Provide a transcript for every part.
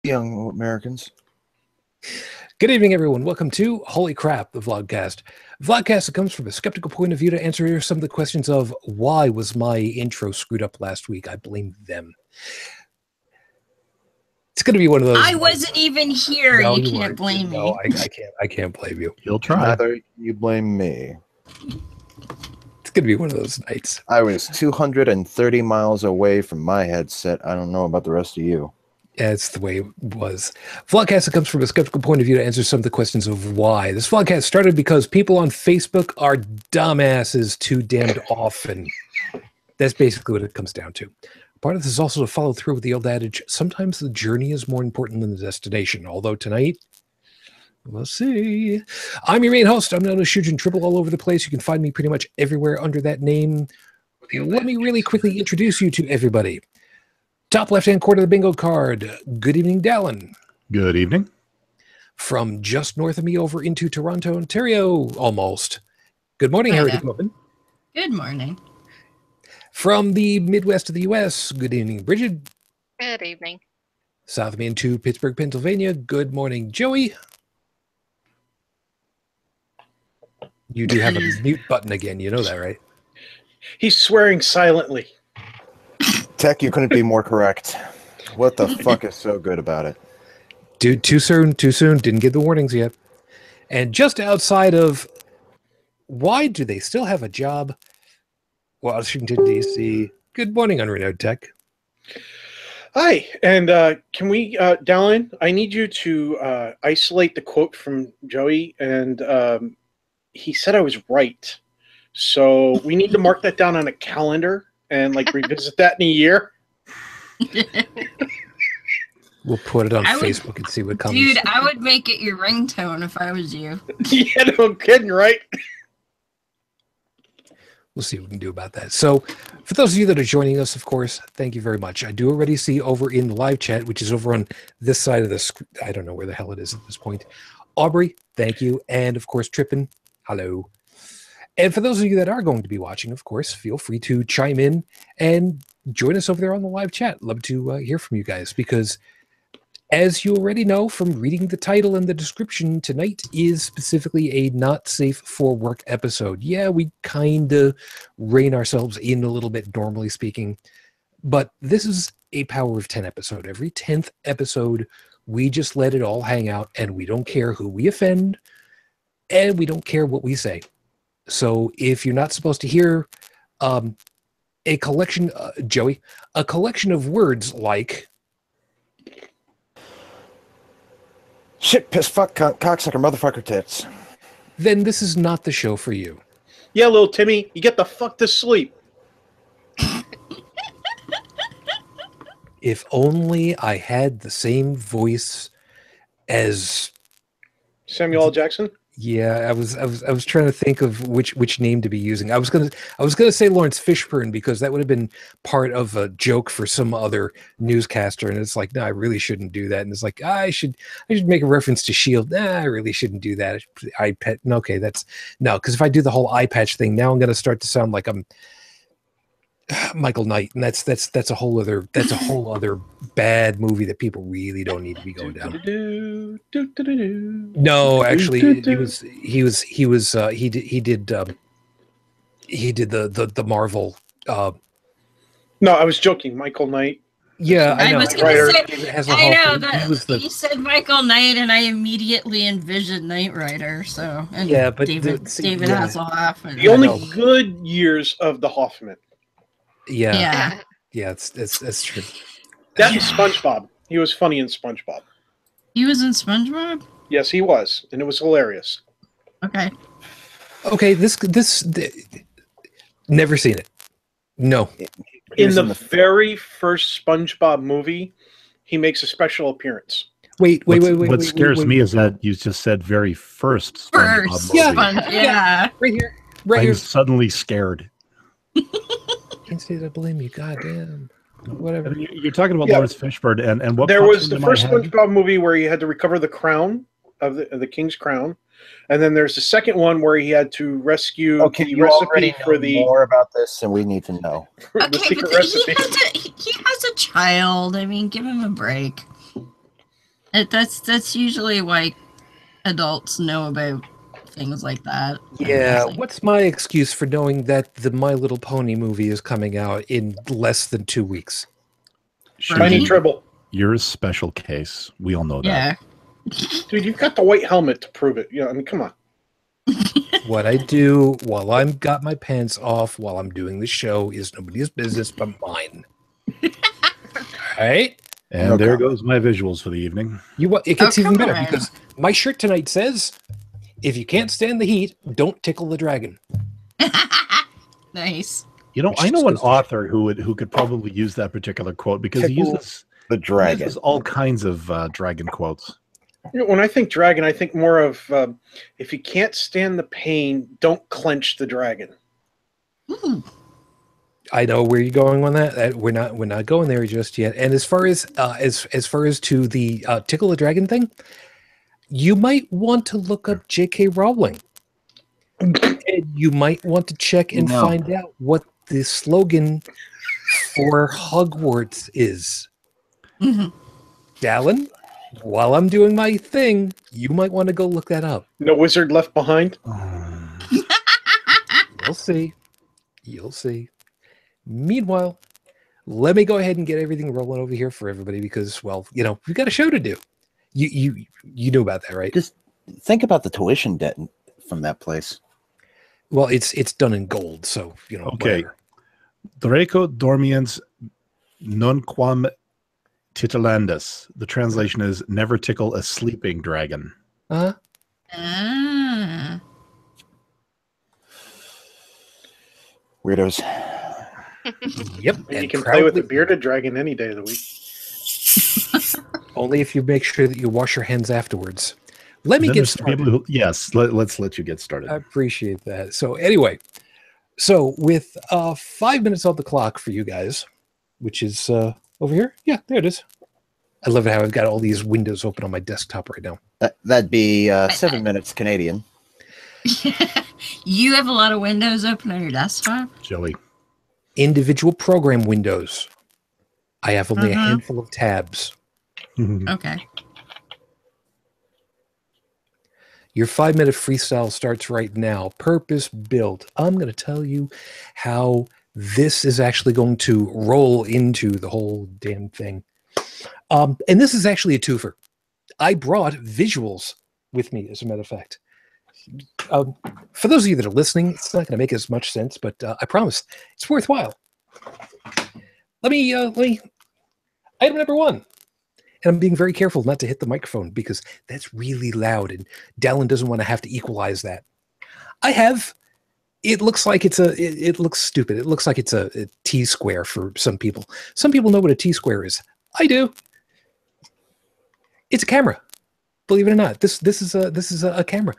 young Americans. Good evening, everyone. Welcome to Holy Crap, the Vlogcast. Vlogcast that comes from a skeptical point of view to answer some of the questions of why was my intro screwed up last week? I blame them. It's going to be one of those. I wasn't even here. No, you can't blame me. No, I can't blame you. You'll try. Neither you blame me. It's going to be one of those nights. I was 230 miles away from my headset. I don't know about the rest of you. That's the way it was. Vlogcast that comes from a skeptical point of view to answer some of the questions of why. This vlogcast started because people on Facebook are dumbasses too damned often. That's basically what it comes down to. Part of this is also to follow through with the old adage, sometimes the journey is more important than the destination. Although tonight, we'll see. I'm your main host. I'm known as Shujin, Triple all over the place. You can find me pretty much everywhere under that name. Let me really quickly introduce you to everybody. Top left-hand corner of the bingo card. Good evening, Dalan. Good evening. From just north of me over into Toronto, Ontario, almost. Good morning, Heretic Woman. Good morning. From the Midwest of the U.S., good evening, Brigid. Good evening. South of me into Pittsburgh, Pennsylvania, good morning, Joey. You do have a mute button again, you know that, right? He's swearing silently. Tech, you couldn't be more correct. What the fuck is so good about it? Dude, too soon, didn't get the warnings yet. And just outside of, why do they still have a job? Washington, D.C. Good morning, UnrenownedTech. Hi, and can we, Dalan, I need you to isolate the quote from Joey, and he said I was right. So we need to mark that down on a calendar and like revisit that in a year. We'll put it on Facebook and see what comes. Dude, I would make it your ringtone if I was you. Yeah, no kidding, right? We'll see what we can do about that. So for those of you that are joining us, of course, thank you very much. I do already see over in the live chat, which is over on this side of the screen. I don't know where the hell it is at this point. Aubrey, thank you. And of course, Trippin, hello. And for those of you that are going to be watching, of course, feel free to chime in and join us over there on the live chat. Love to hear from you guys because as you already know from reading the title and the description, tonight is specifically a not safe for work episode. Yeah, we kind of rein ourselves in a little bit, normally speaking, but this is a Power of 10 episode. Every 10th episode, we just let it all hang out and we don't care who we offend and we don't care what we say. So if you're not supposed to hear a collection, Joey, a collection of words like shit, piss, fuck, cunt, cocksucker, motherfucker, tits, then this is not the show for you. Yeah, little Timmy, you get the fuck to sleep. If only I had the same voice as Samuel L. Jackson. Yeah, I was trying to think of which name to be using. I was gonna say Lawrence Fishburne because that would have been part of a joke for some other newscaster, and it's like, no, I really shouldn't do that. And it's like, I should make a reference to S.H.I.E.L.D. Nah, I really shouldn't do that. iPad, okay, that's no, because if I do the whole eye patch thing, now I'm gonna start to sound like I'm Michael Knight, and that's a whole other bad movie that people really don't need to be going down. No, actually, he did the Marvel. No, I was joking. Michael Knight. Yeah, I know. I was gonna say, I know that you said Michael Knight, and I immediately envisioned Knight Rider. So and yeah, but David Hasselhoff. And the only good years of the Hoffman. Yeah, that's true. That was SpongeBob. He was funny in SpongeBob. He was in SpongeBob? Yes, he was, and it was hilarious. Okay. Okay, this never seen it. No. In the very first SpongeBob movie, he makes a special appearance. Wait. What scares me is that you just said very first SpongeBob movie. Yeah. Right here. I'm suddenly scared. Can't say that blame you, goddamn. Whatever. You're talking about Lawrence Fishburne, and what there was the first SpongeBob movie where he had to recover the crown of the king's crown, and then there's the second one where he had to rescue the recipe for the more about this, and we need to know the secret recipe. He has a child. I mean, give him a break. That's usually why adults know about things like that. I'm Yeah, guessing. what's my excuse for knowing that the My Little Pony movie is coming out in less than 2 weeks? Tiny Shujin, Tribble. you're a special case. We all know that. Yeah. Dude, you've got the white helmet to prove it. I mean, come on. What I do while I'm got my pants off while I'm doing the show is nobody's business but mine. All right? And No there comment. goes my visuals for the evening. It gets Oh, even come better on. because my shirt tonight says, if you can't stand the heat, don't tickle the dragon. Nice. You know, Which I know an is- author who could probably use that particular quote because he Tickle uses The dragon. all kinds of dragon quotes. When I think dragon, I think more of if you can't stand the pain, don't clench the dragon. Ooh. I know where you're going on that. We're not going there just yet. And as far as to the tickle the dragon thing, you might want to look up J.K. Rowling. And you might want to check and No. find out what the slogan for Hogwarts is. Mhm. Dalan, while I'm doing my thing, you might want to go look that up. No wizard left behind. You'll see. You'll see. Meanwhile, let me go ahead and get everything rolling over here for everybody because, well, we've got a show to do. You knew about that, right? Just think about the tuition debt from that place. Well, it's done in gold, so Okay. whatever. Draco dormiens nunquam titilandus. The translation is never tickle a sleeping dragon. Uh-huh. Ah. Weirdos. Yep. And you And can play with the proudly- bearded dragon any day of the week. only if you make sure that you wash your hands afterwards. Let me Then get there's started. people who, yes, let's let you get started. I appreciate that. So anyway, with 5 minutes on the clock for you guys, which is over here. Yeah, there it is. I love how I've got all these windows open on my desktop right now. That'd be 7 minutes Canadian. You have a lot of windows open on your desktop? Jelly. Individual program windows. I have only a Uh-huh. handful of tabs. Okay. Your 5-minute freestyle starts right now. Purpose built. I'm going to tell you how this is actually going to roll into the whole damn thing. And this is actually a twofer. I brought visuals with me, as a matter of fact. For those of you that are listening, it's not going to make as much sense, but I promise it's worthwhile. Let me. Item number 1. And I'm being very careful not to hit the microphone because that's really loud, and Dalan doesn't want to have to equalize that. I have. It looks like it looks stupid. It looks like it's a T-square for some people. Some people know what a T-square is. I do. It's a camera. Believe it or not, this is a camera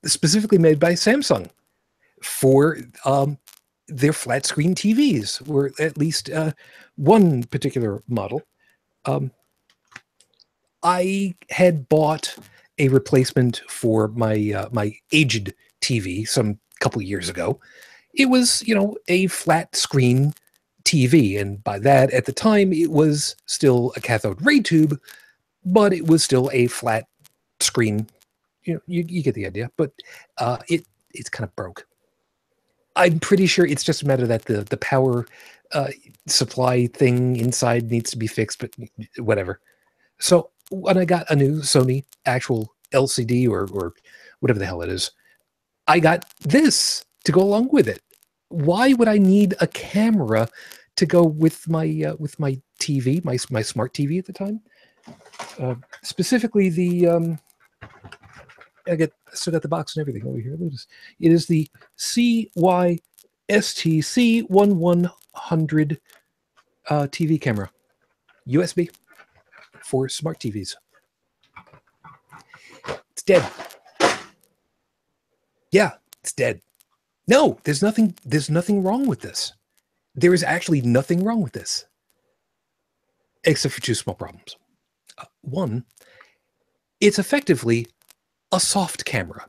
specifically made by Samsung for their flat screen TVs, or at least one particular model. I had bought a replacement for my my aged TV some couple years ago. It was, a flat screen TV, and by that, at the time, it was still a cathode ray tube, but it was still a flat screen. You get the idea. But it's kind of broke. I'm pretty sure it's just a matter that the power supply thing inside needs to be fixed, but whatever. So when I got a new Sony actual LCD or whatever the hell it is, I got this to go along with it. Why would I need a camera to go with my TV, my smart TV at the time? Specifically, I still got the box and everything over here. It is the CYSTC1100 TV camera, USB for smart TVs. It's dead. Yeah, it's dead. No, there's nothing wrong with this. There is actually nothing wrong with this, except for 2 small problems. One, it's effectively a soft camera.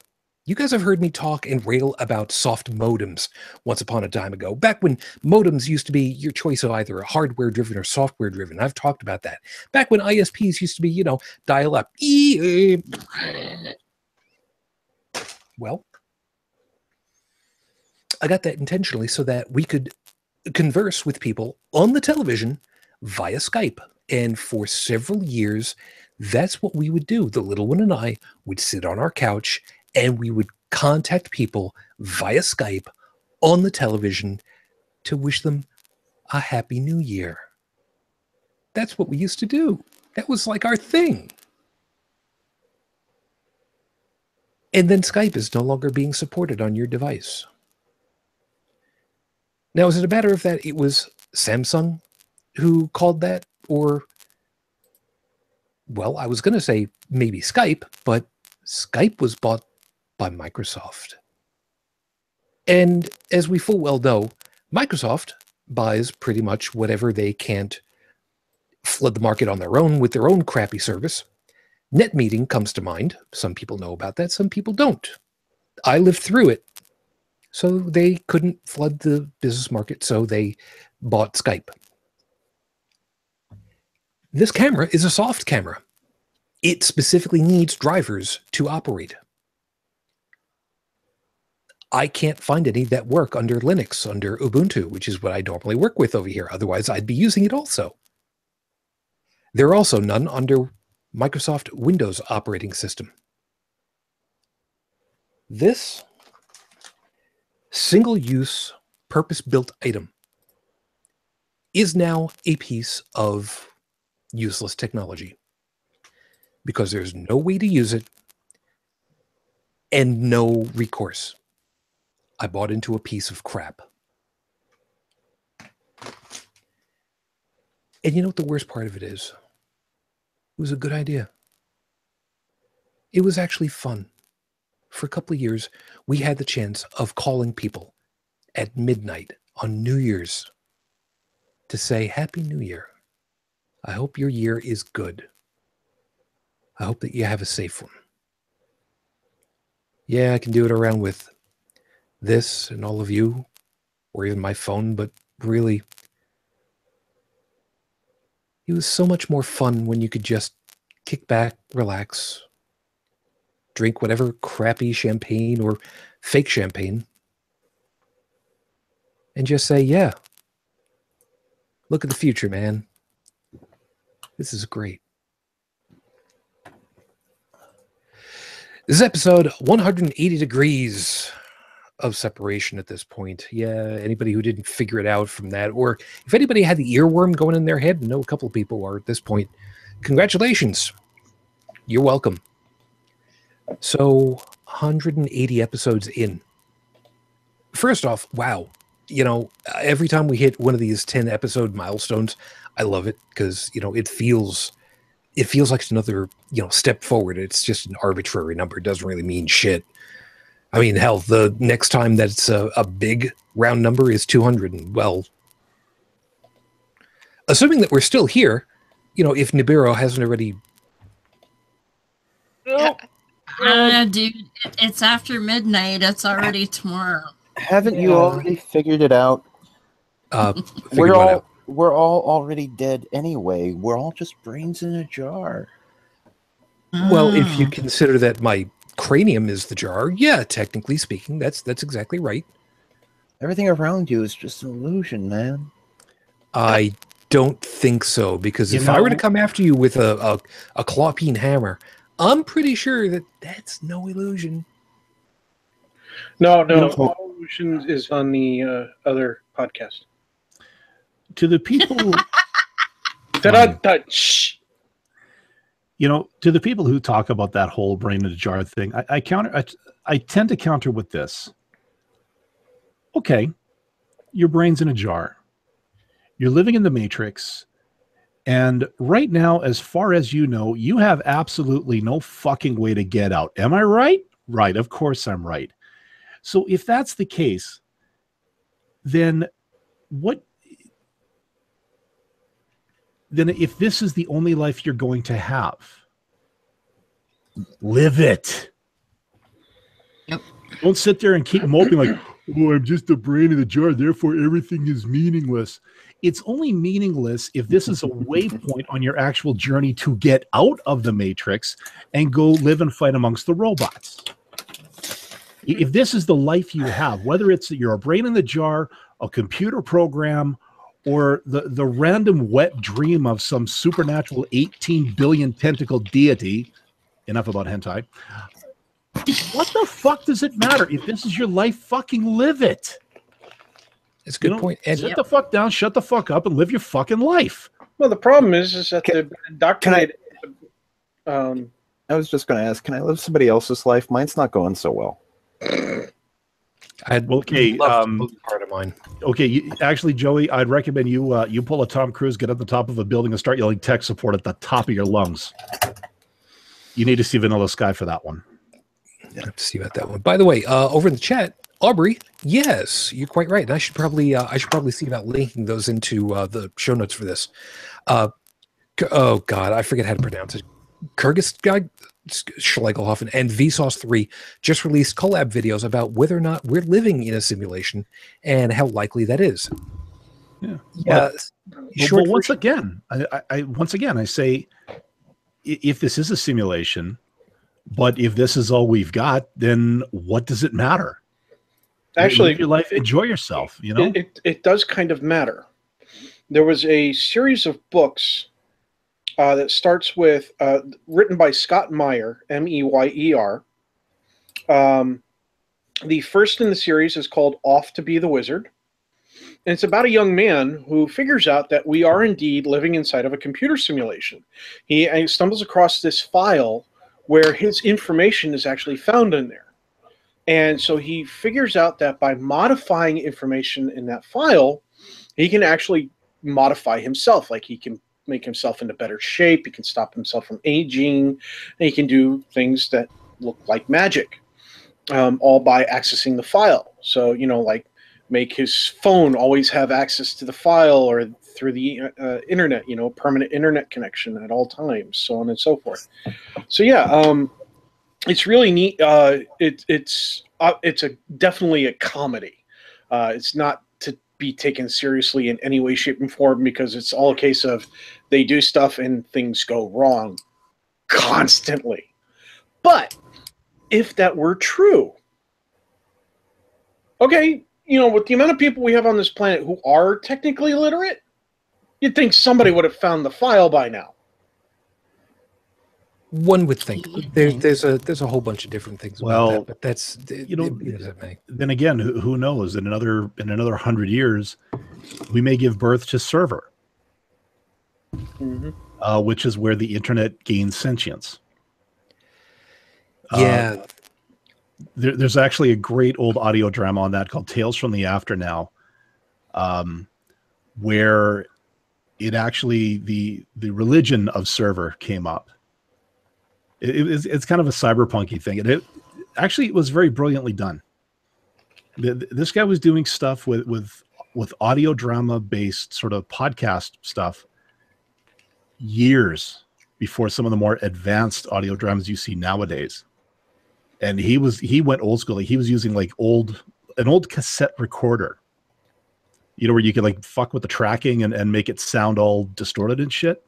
You guys have heard me talk and rail about soft modems once upon a time ago, back when modems used to be your choice of either a hardware-driven or software-driven. I've talked about that. Back when ISPs used to be, dial up. Well, I got that intentionally so that we could converse with people on the television via Skype. And for several years, that's what we would do. The little one and I would sit on our couch and we would contact people via Skype on the television to wish them a happy new year. That's what we used to do. That was like our thing. And then Skype is no longer being supported on your device. Now, is it a matter of that it was Samsung who called that? Or, well, I was going to say maybe Skype, but Skype was bought by Microsoft. And as we full well know, Microsoft buys pretty much whatever they can't flood the market on their own with their own crappy service. NetMeeting comes to mind. Some people know about that, some people don't. I lived through it. So they couldn't flood the business market, so they bought Skype. This camera is a soft camera. It specifically needs drivers to operate. I can't find any that work under Linux, under Ubuntu, which is what I normally work with over here. Otherwise, I'd be using it also. There are also none under Microsoft Windows operating system. This single-use, purpose-built item is now a piece of useless technology because there's no way to use it and no recourse. I bought into a piece of crap. And you know what the worst part of it is? It was a good idea. It was actually fun. For a couple of years, we had the chance of calling people at midnight on New Year's to say, Happy New Year. I hope your year is good. I hope that you have a safe one. Yeah, I can do it around with this and all of you, or even my phone, but really, it was so much more fun when you could just kick back, relax, drink whatever crappy champagne or fake champagne, and just say, yeah, look at the future, man. This is great. This is episode 180 degrees of separation at this point. Yeah, anybody who didn't figure it out from that, or if anybody had the earworm going in their head, I know a couple of people are at this point, congratulations. You're welcome. So 180 episodes in. First off, wow. Every time we hit one of these 10 episode milestones, I love it because, it feels like it's another, step forward. It's just an arbitrary number. It doesn't really mean shit. I mean, hell, the next time that's a big round number is 200. And, well, assuming that we're still here, if Nibiru hasn't already... Dude, it's after midnight. It's already tomorrow. Haven't you already figured it out? We're all already dead anyway. We're all just brains in a jar. Well, if you consider that my cranium is the jar, yeah, technically speaking, that's exactly right. Everything around you is just an illusion, man. I don't think so, because if I were to come after you with a claw-peen hammer, I'm pretty sure that that's no illusion. No, all illusion is on the other podcast. To the people, shh. To the people who talk about that whole brain in a jar thing, I tend to counter with this. Okay, your brain's in a jar. You're living in the Matrix. And right now, as far as you know, you have absolutely no fucking way to get out. Am I right? Right. Of course I'm right. So if that's the case, then if this is the only life you're going to have, live it. Yep. Don't sit there and keep moping like, oh, I'm just a brain in the jar, therefore everything is meaningless. It's only meaningless if this is a waypoint on your actual journey to get out of the Matrix and go live and fight amongst the robots. If this is the life you have, whether it's that you're a brain in the jar, a computer program, or the random wet dream of some supernatural 18 billion tentacle deity, enough about hentai, what the fuck does it matter? If this is your life, fucking live it. It's a good point. And sit the fuck down, shut the fuck up, and live your fucking life. Well, the problem is that the indoctrinated. I was just going to ask, can I live somebody else's life? Mine's not going so well. Okay, part of mine. Okay, actually, Joey, I'd recommend you pull a Tom Cruise, get at the top of a building, and start yelling tech support at the top of your lungs. You need to see Vanilla Sky for that one. Yeah, I have to see about that one. By the way, over in the chat, Aubrey, yes, you're quite right. And I should probably see about linking those into the show notes for this. Oh God, I forget how to pronounce it. Kurzgesagt, Schlegelhoffen, and Vsauce 3 just released collab videos about whether or not we're living in a simulation and how likely that is. Yeah. But once again, I say, if this is a simulation, but if this is all we've got, then what does it matter? Actually, live your life, enjoy yourself. You know, it does kind of matter. There was a series of books that starts with written by Scott Meyer, Meyer. The first in the series is called Off to Be the Wizard. And it's about a young man who figures out that we are indeed living inside of a computer simulation. He stumbles across this file where his information is actually found in there. And so he figures out that by modifying information in that file, he can actually modify himself. Like he can make himself into better shape. He can stop himself from aging. And he can do things that look like magic, all by accessing the file. So, like make his phone always have access to the file or through the internet, permanent internet connection at all times, so on and so forth. So yeah, it's really neat. It's definitely a comedy. It's not to be taken seriously in any way, shape, and form, because it's all a case of they do stuff and things go wrong constantly. But if that were true, okay, with the amount of people we have on this planet who are technically illiterate, you'd think somebody would have found the file by now. One would think there's a whole bunch of different things about that, but that's then again, who knows? In another 100 years, we may give birth to server, which is where the internet gains sentience. Yeah. There's actually a great old audio drama on that called Tales from the After Now, where it actually the religion of server came up. It's kind of a cyberpunky thing, and it was very brilliantly done. This guy was doing stuff with audio drama based sort of podcast stuff years before some of the more advanced audio dramas you see nowadays. And he went old school. Like he was using like an old cassette recorder, where you could like fuck with the tracking and make it sound all distorted and shit.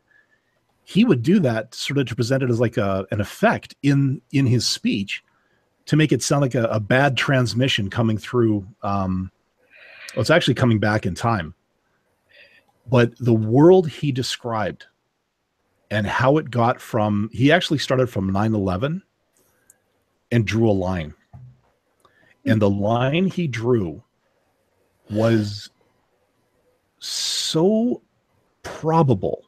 He would do that sort of to present it as like an effect in his speech to make it sound like a bad transmission coming through. It's actually coming back in time. But the world he described and how it got he actually started from 9/11 and drew a line. And the line he drew was so probable,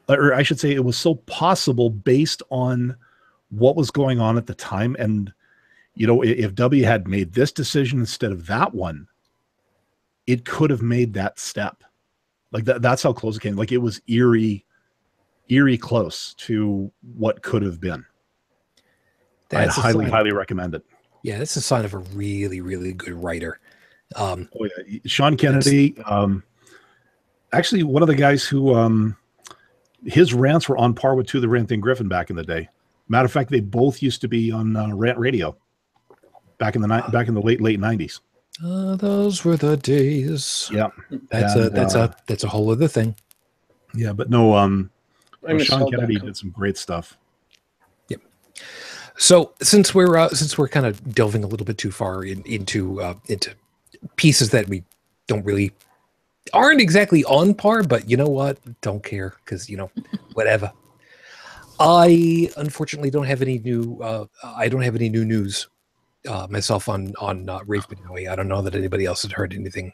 or I should say it was so possible based on what was going on at the time. And, if W had made this decision instead of that one, it could have made that step. Like that's how close it came. Like it was eerie close to what could have been. I'd highly recommend it. Yeah, that's a sign of a really, really good writer. Sean Kennedy, actually one of the guys who his rants were on par with To the Rant and Griffin back in the day. Matter of fact, they both used to be on Rant Radio. back in the late 90s. Those were the days. Yeah, that's a whole other thing. Yeah, but no, I miss Sean all Kennedy that. did some great stuff. Yep. So since we're kind of delving a little bit too far into pieces that we aren't exactly on par, but you know what? Don't care, because whatever. I unfortunately don't have any new. I don't have any new news myself on Rafe Badawi. I don't know that anybody else has heard anything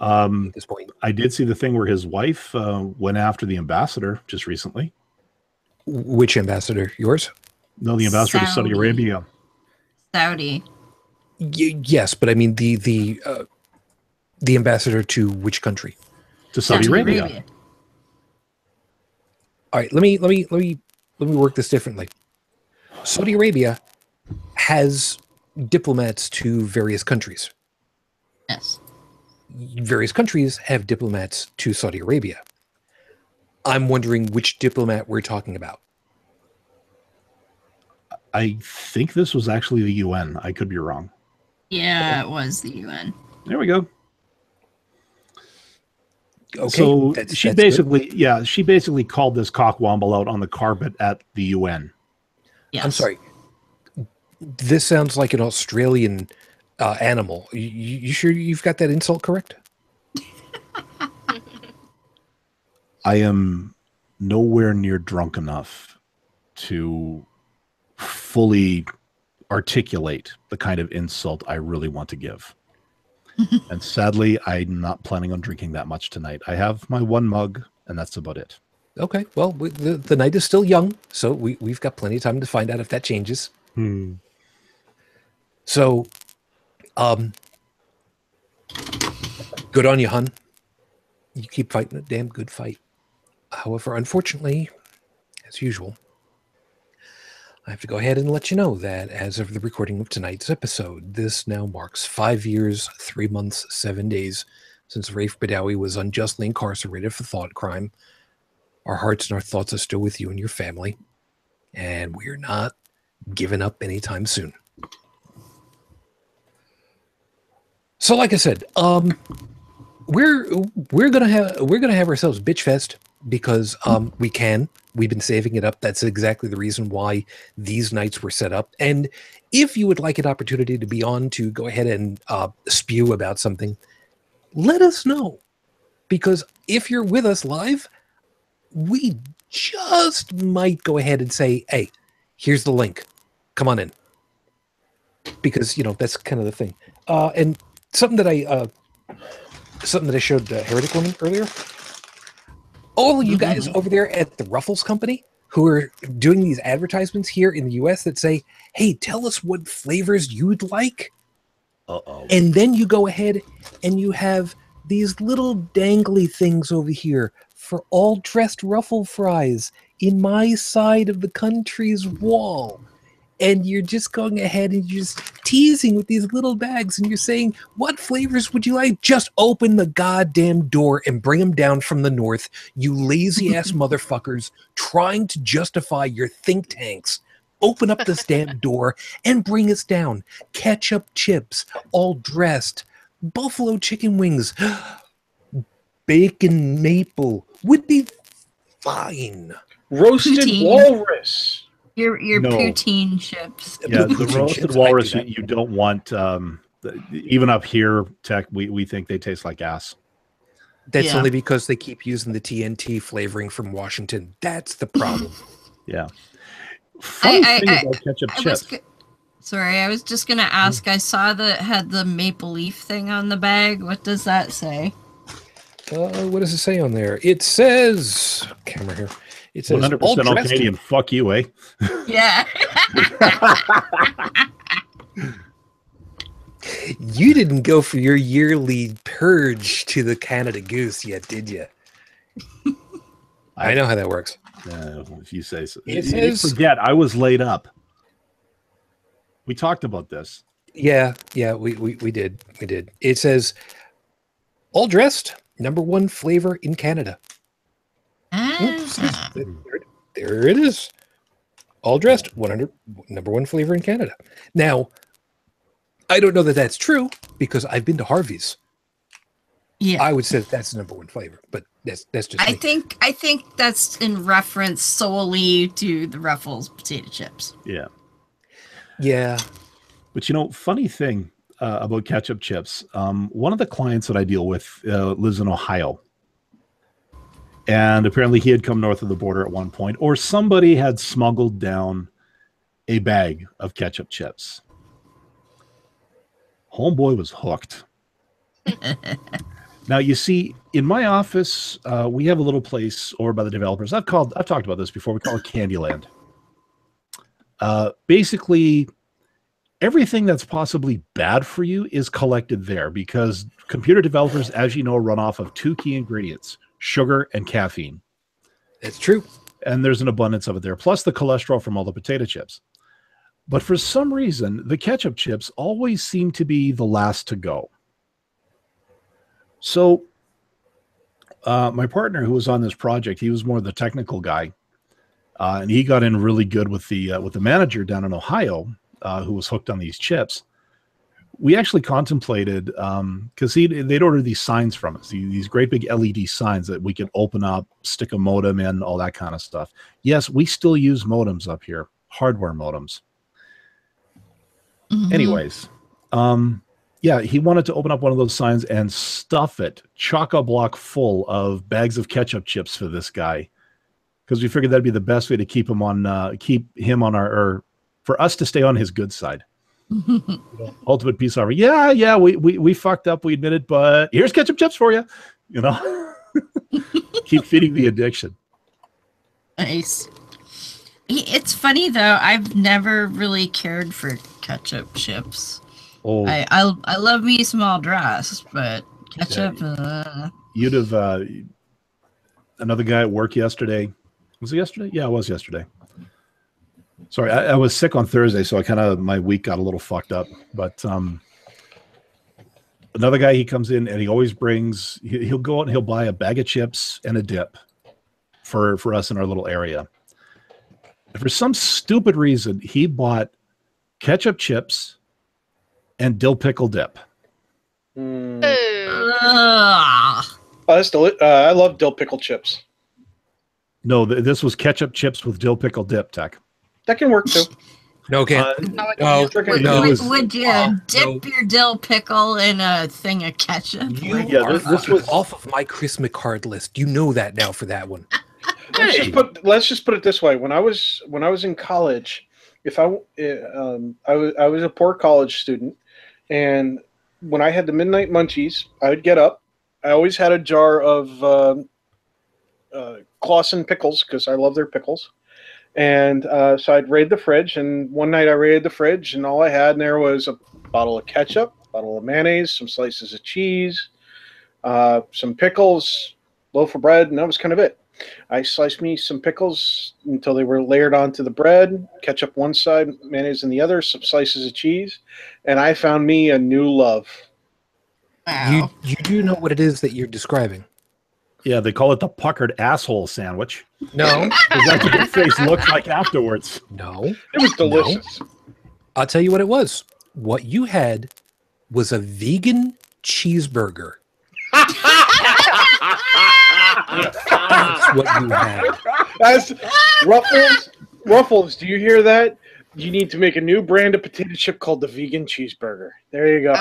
at this point. I did see the thing where his wife went after the ambassador just recently. Which ambassador? Yours? No, the ambassador to Saudi Arabia. Saudi. Yes, but I mean the ambassador to which country? To Saudi Arabia. All right, let me work this differently. Saudi Arabia has diplomats to various countries. Yes. Various countries have diplomats to Saudi Arabia. I'm wondering which diplomat we're talking about. I think this was actually the UN. I could be wrong. Yeah, it was the UN. There we go. Okay, so she basically, good. She basically called this cockwomble out on the carpet at the UN. Yes. I'm sorry. This sounds like an Australian animal. You sure you've got that insult correct? I am nowhere near drunk enough to fully articulate the kind of insult I really want to give. And sadly, I'm not planning on drinking that much tonight. I have my one mug, and that's about it. Okay. Well, the night is still young, so we've got plenty of time to find out if that changes. So, good on you, hun. You keep fighting a damn good fight. However, unfortunately, as usual, I have to go ahead and let you know that as of the recording of tonight's episode, this now marks 5 years, 3 months, 7 days since Rafe Badawi was unjustly incarcerated for thought crime. Our hearts and our thoughts are still with you and your family, and we're not giving up anytime soon. So, like I said, we're gonna have ourselves bitch fest because we can. We've been saving it up. That's exactly the reason why these nights were set up. And if you would like an opportunity to be on to go ahead and spew about something, let us know. Because if you're with us live, we just might go ahead and say, hey, here's the link. Come on in. Because, that's kind of the thing. And something that I showed Heretic Woman earlier. All of you guys over there at the Ruffles Company who are doing these advertisements here in the US that say, hey, tell us what flavors you'd like. Uh-oh. And then you go ahead and you have these little dangly things over here for all dressed ruffle fries in my side of the country's wall. And you're just going ahead and you're just teasing with these little bags and you're saying, what flavors would you like? Just open the goddamn door and bring them down from the north, you lazy ass motherfuckers trying to justify your think tanks. Open up this damn door and bring us down. Ketchup chips, all dressed. Buffalo chicken wings. Bacon maple would be fine. Roasted Poutine. walrus. Your No. poutine chips. Yeah, the Poutine roasted chips, walrus, I do you don't want. Even up here, Tech, we think they taste like ass. That's Yeah. only because they keep using the TNT flavoring from Washington. That's the problem. Yeah. Funny thing about ketchup chips. Sorry, I was just gonna ask. I saw that it had the maple leaf thing on the bag. What does that say? What does it say on there? It says, camera here. It says 100% all all dressed. Canadian. Fuck you, eh? Yeah. You didn't go for your yearly purge to the Canada Goose yet, did you? I know how that works. If you say so. It You says- forget, I was laid up. We talked about this. Yeah, we did. It says all dressed, #1 flavor in Canada. Oops, there it is. All dressed, #1 flavor in Canada. Now, I don't know that that's true because I've been to Harvey's. Yeah, I would say that's the number one flavor, but that's just I me. think that's in reference solely to the Ruffles potato chips. Yeah. Yeah. But, you know, funny thing about ketchup chips, one of the clients that I deal with lives in Ohio. And apparently he had come north of the border at one point, or somebody had smuggled down a bag of ketchup chips. Homeboy was hooked. Now, you see, in my office, we have a little place over by the developers. I've talked about this before. We call it Candyland. Basically, everything that's possibly bad for you is collected there because computer developers, as you know, run off of two key ingredients, sugar and caffeine. It's true. And there's an abundance of it there, plus the cholesterol from all the potato chips. But for some reason, the ketchup chips always seem to be the last to go. So my partner who was on this project, he was more the technical guy. And he got in really good with the manager down in Ohio who was hooked on these chips. We actually contemplated, because they'd ordered these signs from us, these great big LED signs that we could open up, stick a modem in, all that kind of stuff. Yes, we still use modems up here, hardware modems. Mm-hmm. Anyways, yeah, he wanted to open up one of those signs and stuff it chock-a-block full of bags of ketchup chips for this guy, because we figured that'd be the best way to keep him on our, for us to stay on his good side. Ultimate peace offering. Yeah, we fucked up, we admit it, but here's ketchup chips for you. You know, keep feeding the addiction. Nice. It's funny though. I've never really cared for ketchup chips. Oh, I love me small dress, but ketchup. Yeah. You'd have another guy at work yesterday. Was it yesterday? Yeah, it was yesterday. Sorry, I was sick on Thursday, so my week got a little fucked up. But another guy, he comes in and he always brings. He'll go out and he'll buy a bag of chips and a dip for us in our little area. And for some stupid reason, he bought ketchup chips and dill pickle dip. That's I love dill pickle chips. No, this was ketchup chips with dill pickle dip, Tech. That can work too. No, okay. Would you dip your dill pickle in a thing of ketchup? This was off of my Chris McCard list. You know that now for that one. Let's just put it this way: when I was in college, if I was a poor college student, and when I had the midnight munchies, I would get up. I always had a jar of Clausen pickles because I love their pickles, and so I'd raid the fridge. And one night I raided the fridge, and all I had in there was a bottle of ketchup, a bottle of mayonnaise, some slices of cheese, some pickles, loaf of bread, and that was kind of it. I sliced me some pickles until they were layered onto the bread, ketchup one side, mayonnaise in the other, some slices of cheese, and I found me a new love. Wow. You do know what it is that you're describing. Yeah, they call it the puckered asshole sandwich. No. That's what your face looks like afterwards. No. It was delicious. No. I'll tell you what it was. What you had was a vegan cheeseburger. That's what you had. That's Ruffles, do you hear that? You need to make a new brand of potato chip called the vegan cheeseburger. There you go.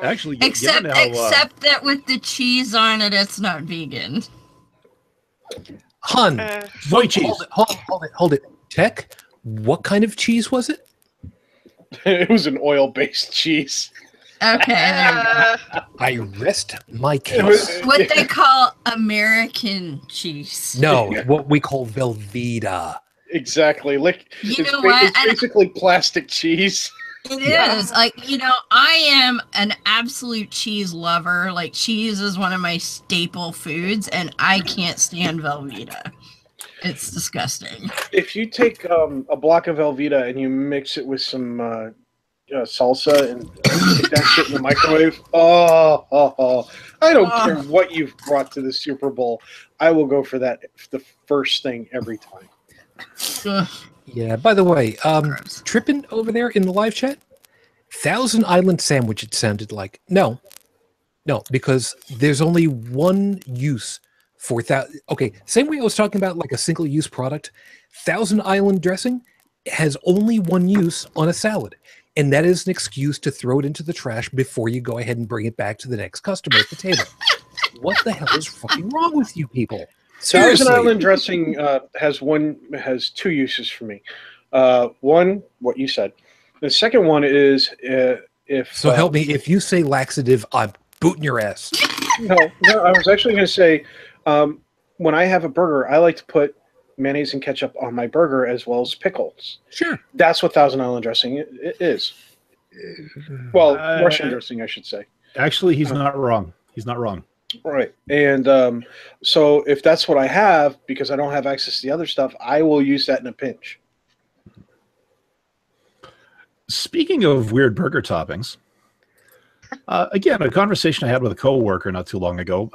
Actually, except that with the cheese on it, it's not vegan. Hun, soy cheese. Hold it. Tech, what kind of cheese was it? It was an oil-based cheese. Okay, there you go. I rest my case. What they call American cheese. No, what we call Velveeta. Exactly. It's basically plastic cheese. It is. Like, I am an absolute cheese lover. Like, cheese is one of my staple foods, and I can't stand Velveeta. It's disgusting. If you take a block of Velveeta and you mix it with some salsa and stick that shit in the microwave, I don't care what you've brought to the Super Bowl. I will go for that, the first thing every time. Yeah, by the way, Trippin over there in the live chat, Thousand Island sandwich, it sounded like. No, because there's only one use for that. Okay, same way I was talking about like a single-use product. Thousand Island dressing has only one use on a salad, and that is an excuse to throw it into the trash before you go ahead and bring it back to the next customer at the table. What the hell is fucking wrong with you people? Seriously. Thousand Island dressing has two uses for me. One, what you said. The second one is if. So help me. If you say laxative, I'm booting your ass. No, I was actually going to say, when I have a burger, I like to put mayonnaise and ketchup on my burger as well as pickles. Sure. That's what Thousand Island dressing is. Well, Russian dressing, I should say. Actually, he's not wrong. He's not wrong. Right. And so if that's what I have, because I don't have access to the other stuff, I will use that in a pinch. Speaking of weird burger toppings, again, a conversation I had with a coworker not too long ago.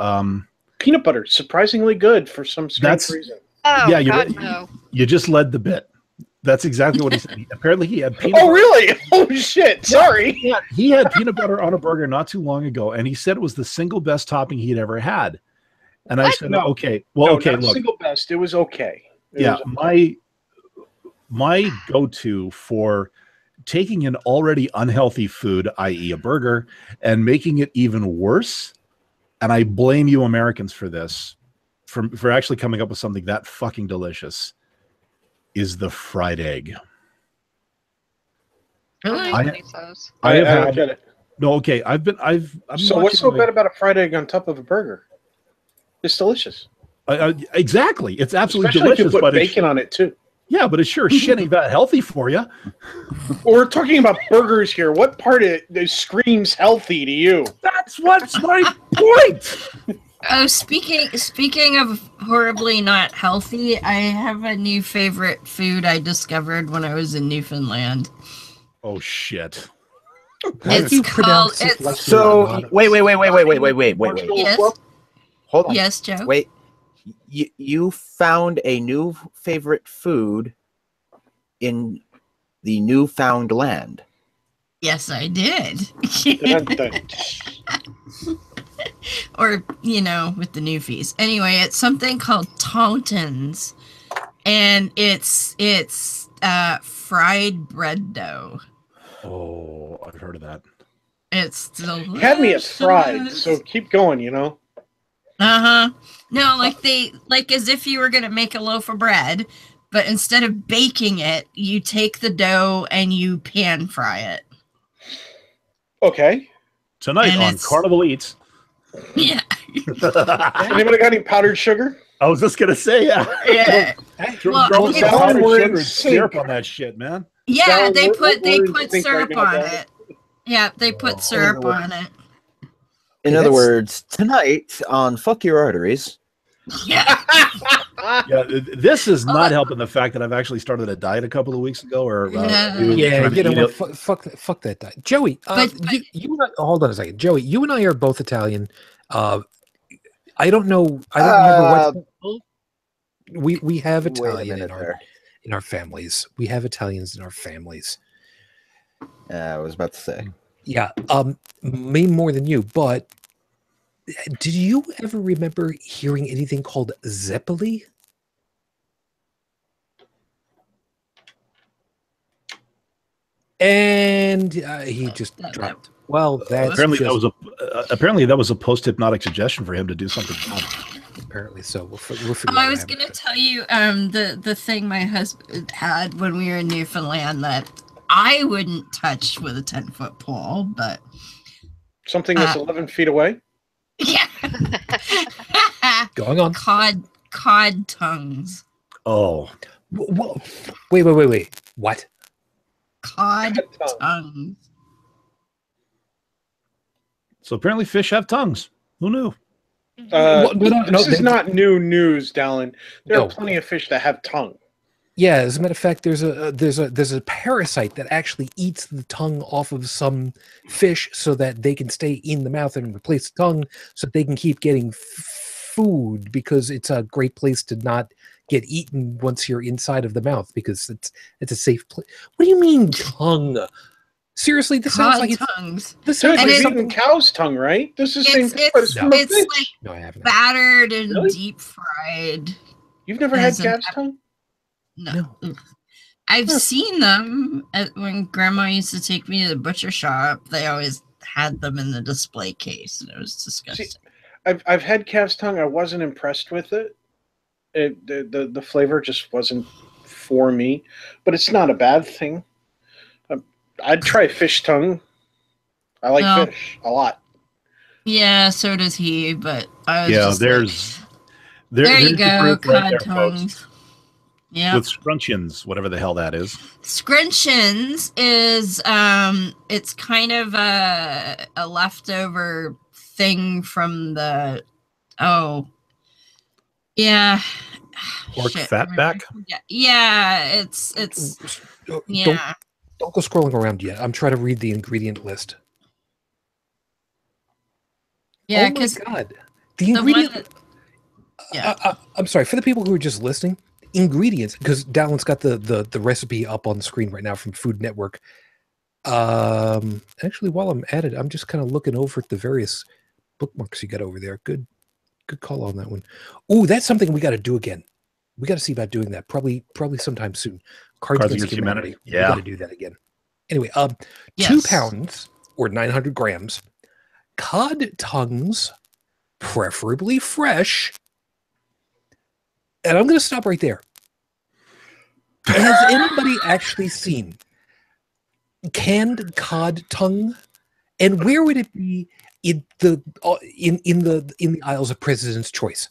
Peanut butter, surprisingly good for some strange reason. Oh, yeah, God, no. You just led the bit. That's exactly what he said. Apparently, he had peanut butter. Oh, really? Oh, shit. Sorry. Yeah, he had peanut butter on a burger not too long ago, and he said it was the single best topping he'd ever had. And I said, okay. Well, okay, not look. Single best. It was okay. My go-to for taking an already unhealthy food, i.e. a burger, and making it even worse, and I blame you Americans for this, for actually coming up with something that fucking delicious, is the fried egg. Really? I don't get it. No, okay. So what's so bad about a fried egg on top of a burger? It's delicious. Exactly. It's absolutely Especially delicious. If you put bacon on it too. Yeah, but it's sure shit ain't that healthy for you. Well, we're talking about burgers here. What part of it screams healthy to you? That's what's my point. Oh, speaking of horribly not healthy, I have a new favorite food I discovered when I was in Newfoundland. Oh shit! It's called. So wait. Yes. Hold on. Yes, Joe. Wait. You found a new favorite food in the newfound land. Yes, I did. Or, with the newfies. Anyway, it's something called tauntons, and it's fried bread dough. Oh, I've heard of that. It's delicious. You had me at fried, so keep going, Uh-huh. No, like as if you were going to make a loaf of bread, but instead of baking it, you take the dough and you pan fry it. Okay. Tonight on Carnival Eats. Yeah. Anybody got any powdered sugar? I was just gonna say, Yeah. Throw some powdered sugar and syrup on that shit, man. Yeah, they put syrup on it. Yeah, they put syrup on it. In other words, tonight on Fuck Your Arteries. Yeah. Yeah, this is not helping the fact that I've actually started a diet a couple of weeks ago. Or fuck that diet, Joey. You and I, hold on a second, Joey. You and I are both Italian. I don't know. I don't remember what we have Italian in our families. We have Italians in our families. I was about to say. Yeah, me more than you, but did you ever remember hearing anything called Zeppeli? And he just dropped. Well, that's apparently that was a post-hypnotic suggestion for him to do something. Apparently so. We'll figure I was going to tell you the thing my husband had when we were in Newfoundland that I wouldn't touch with a 10-foot pole, but something that's 11 feet away. Yeah. Going on. Cod tongues. Oh. Wait. What? Cod tongues. So apparently fish have tongues. Who knew? This is not new news, Dalan. There are plenty of fish that have tongue. Yeah, as a matter of fact, there's a parasite that actually eats the tongue off of some fish so that they can stay in the mouth and replace the tongue so that they can keep getting food, because it's a great place to not get eaten once you're inside of the mouth, because it's a safe place. What do you mean tongue? Seriously, this sounds like tongues. This sounds like something. Cow's tongue, right? This is same thing, but it's from a fish. Like no, I haven't. Battered and deep fried. You've never had calf's tongue? No. I've seen them when Grandma used to take me to the butcher shop. They always had them in the display case, and it was disgusting. See, I've had calf's tongue. I wasn't impressed with it. The flavor just wasn't for me, but it's not a bad thing. I'd try fish tongue. I like fish a lot. Yeah, so does he. But I was just there you go, cod tongues. Yeah, with scrunchions, whatever the hell that is. Scrunchions is it's kind of a leftover thing from the pork fatback. Yeah, it's yeah. Don't go scrolling around yet. I'm trying to read the ingredient list. Yeah, oh my god, the ingredient. I'm sorry for the people who are just listening. Ingredients, because Dalan's got the recipe up on the screen right now from Food Network. Actually, while I'm at it, I'm just kind of looking over at the various bookmarks you got over there. Good call on that one. Ooh, that's something we got to do again. We got to see about doing that. Probably sometime soon. Cards Against Humanity. Yeah, we got to do that again. Anyway, 2 pounds or 900 grams cod tongues, preferably fresh. And I'm going to stop right there. Has anybody actually seen canned cod tongue? And where would it be in the aisles of President's Choice?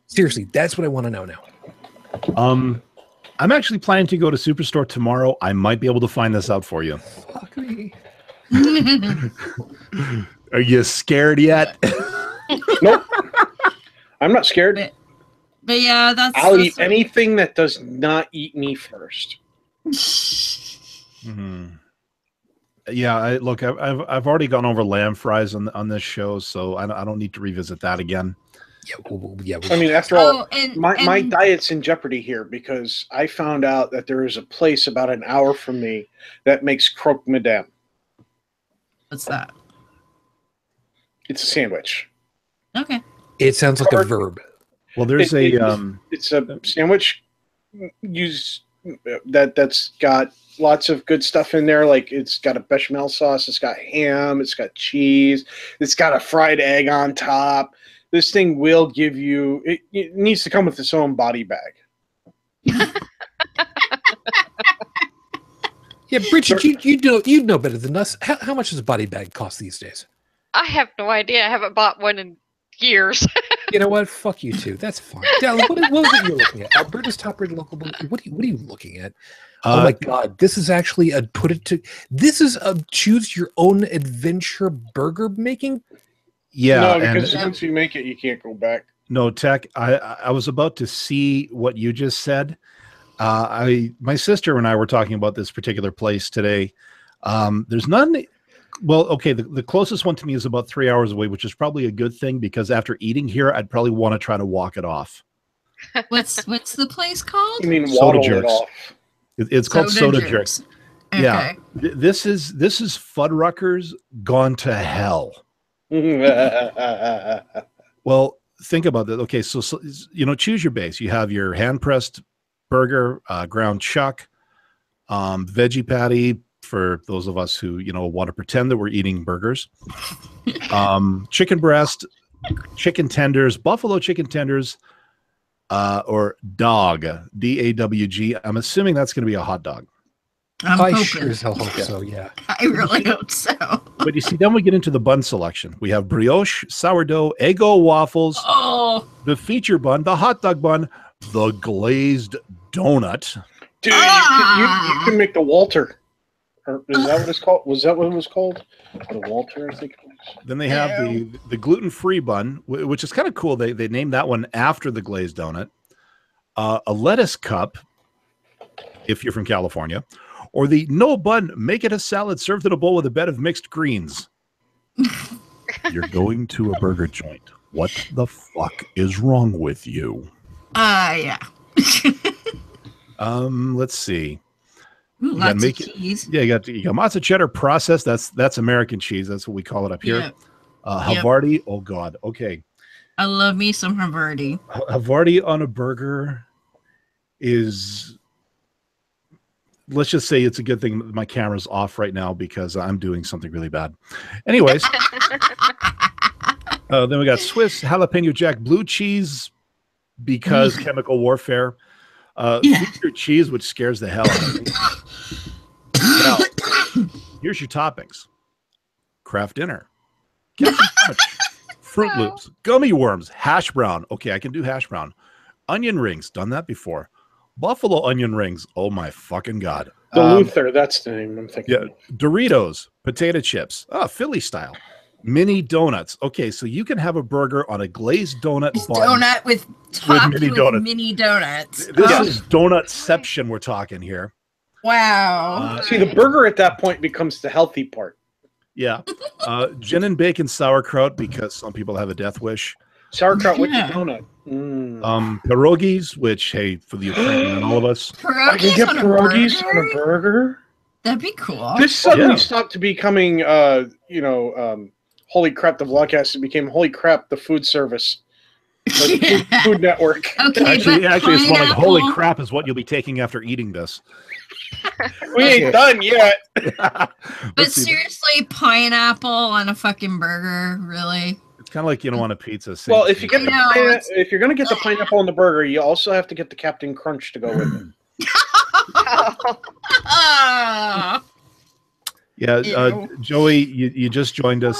Seriously, that's what I want to know now. I'm actually planning to go to Superstore tomorrow. I might be able to find this out for you. Fuck me. Are you scared yet? Nope. I'm not scared. But yeah, I'll eat anything that does not eat me first. Yeah, look, I've already gone over lamb fries on this show, so I don't need to revisit that again. Yeah. I mean, after all, my diet's in jeopardy here because I found out that there is a place about an hour from me that makes croque madame. What's that? It's a sandwich. Okay. It sounds like a verb. Well, there's it's a sandwich that's got lots of good stuff in there. Like it's got a bechamel sauce, it's got ham, it's got cheese, it's got a fried egg on top. This thing will give you. It needs to come with its own body bag. Yeah, Brigid, you know better than us. How much does a body bag cost these days? I have no idea. I haven't bought one in years. You know what? Fuck you too. That's fine. Dalan, what was it you were looking at? Alberta's top-rated local. What are you looking at? Oh my god! This is actually This is a choose your own adventure burger making. Yeah, no, because once you make it, you can't go back. No, Tech. I was about to see what you just said. My sister and I were talking about this particular place today. There's none. Well, okay, the closest one to me is about 3 hours away, which is probably a good thing because after eating here, I'd probably want to try to walk it off. What's the place called? You mean Soda Jerks? It's called Soda Jerks. Okay. Yeah, this is Fuddruckers gone to hell. Well, think about that. Okay, so choose your base. You have your hand pressed burger, ground chuck, veggie patty for those of us who want to pretend that we're eating burgers, chicken breast, chicken tenders, buffalo chicken tenders, or dog, DAWG. I'm assuming that's going to be a hot dog. I sure as hell hope so, yeah. I really hope so. But you see, then we get into the bun selection. We have brioche, sourdough, Eggo waffles, the feature bun, the hot dog bun, the glazed donut. Dude, you can make the Walter. Or is that what it's called? Was that what it was called? The Walter, I think it was. Then they have the gluten-free bun, which is kind of cool. They named that one after the glazed donut. A lettuce cup, if you're from California, or the no bun, make it a salad served in a bowl with a bed of mixed greens. You're going to a burger joint. What the fuck is wrong with you? Yeah. Let's see. Ooh, lots of cheese. Yeah, you got matzo cheddar processed. That's American cheese. That's what we call it up here. Yep. Havarti. Oh God. Okay. I love me some Havarti. Havarti on a burger is. Let's just say it's a good thing my camera's off right now because I'm doing something really bad. Anyways, then we got Swiss jalapeno jack blue cheese because chemical warfare. Featured cheese, which scares the hell out of me. Now, here's your toppings: Kraft Dinner, Captain Crunch, Fruit Loops, gummy worms, hash brown. Okay, I can do hash brown. Onion rings, done that before. Buffalo onion rings. Oh my fucking God. The Luther, that's the name I'm thinking. Yeah, Doritos, potato chips. Philly style. Mini donuts. Okay, so you can have a burger on a glazed donut bun. Donut with mini donuts. This is donutception we're talking here. Wow. See, the burger at that point becomes the healthy part. Yeah. Gin and bacon sauerkraut because some people have a death wish. Sauerkraut with the donut. Pierogies, which, hey, for the Ukrainian and all of us. I can get pierogies on a burger? That'd be cool. This suddenly stopped to becoming, holy crap, the vlogcast. It became holy crap, the food service. The food network. Okay, actually it's more like holy crap is what you'll be taking after eating this. We ain't done yet. But seriously, pineapple on a fucking burger, really? It's kind of like you don't want a pizza. Well, if you get if you're gonna get the pineapple on the burger, you also have to get the Captain Crunch to go with it. Yeah, Joey, you just joined us.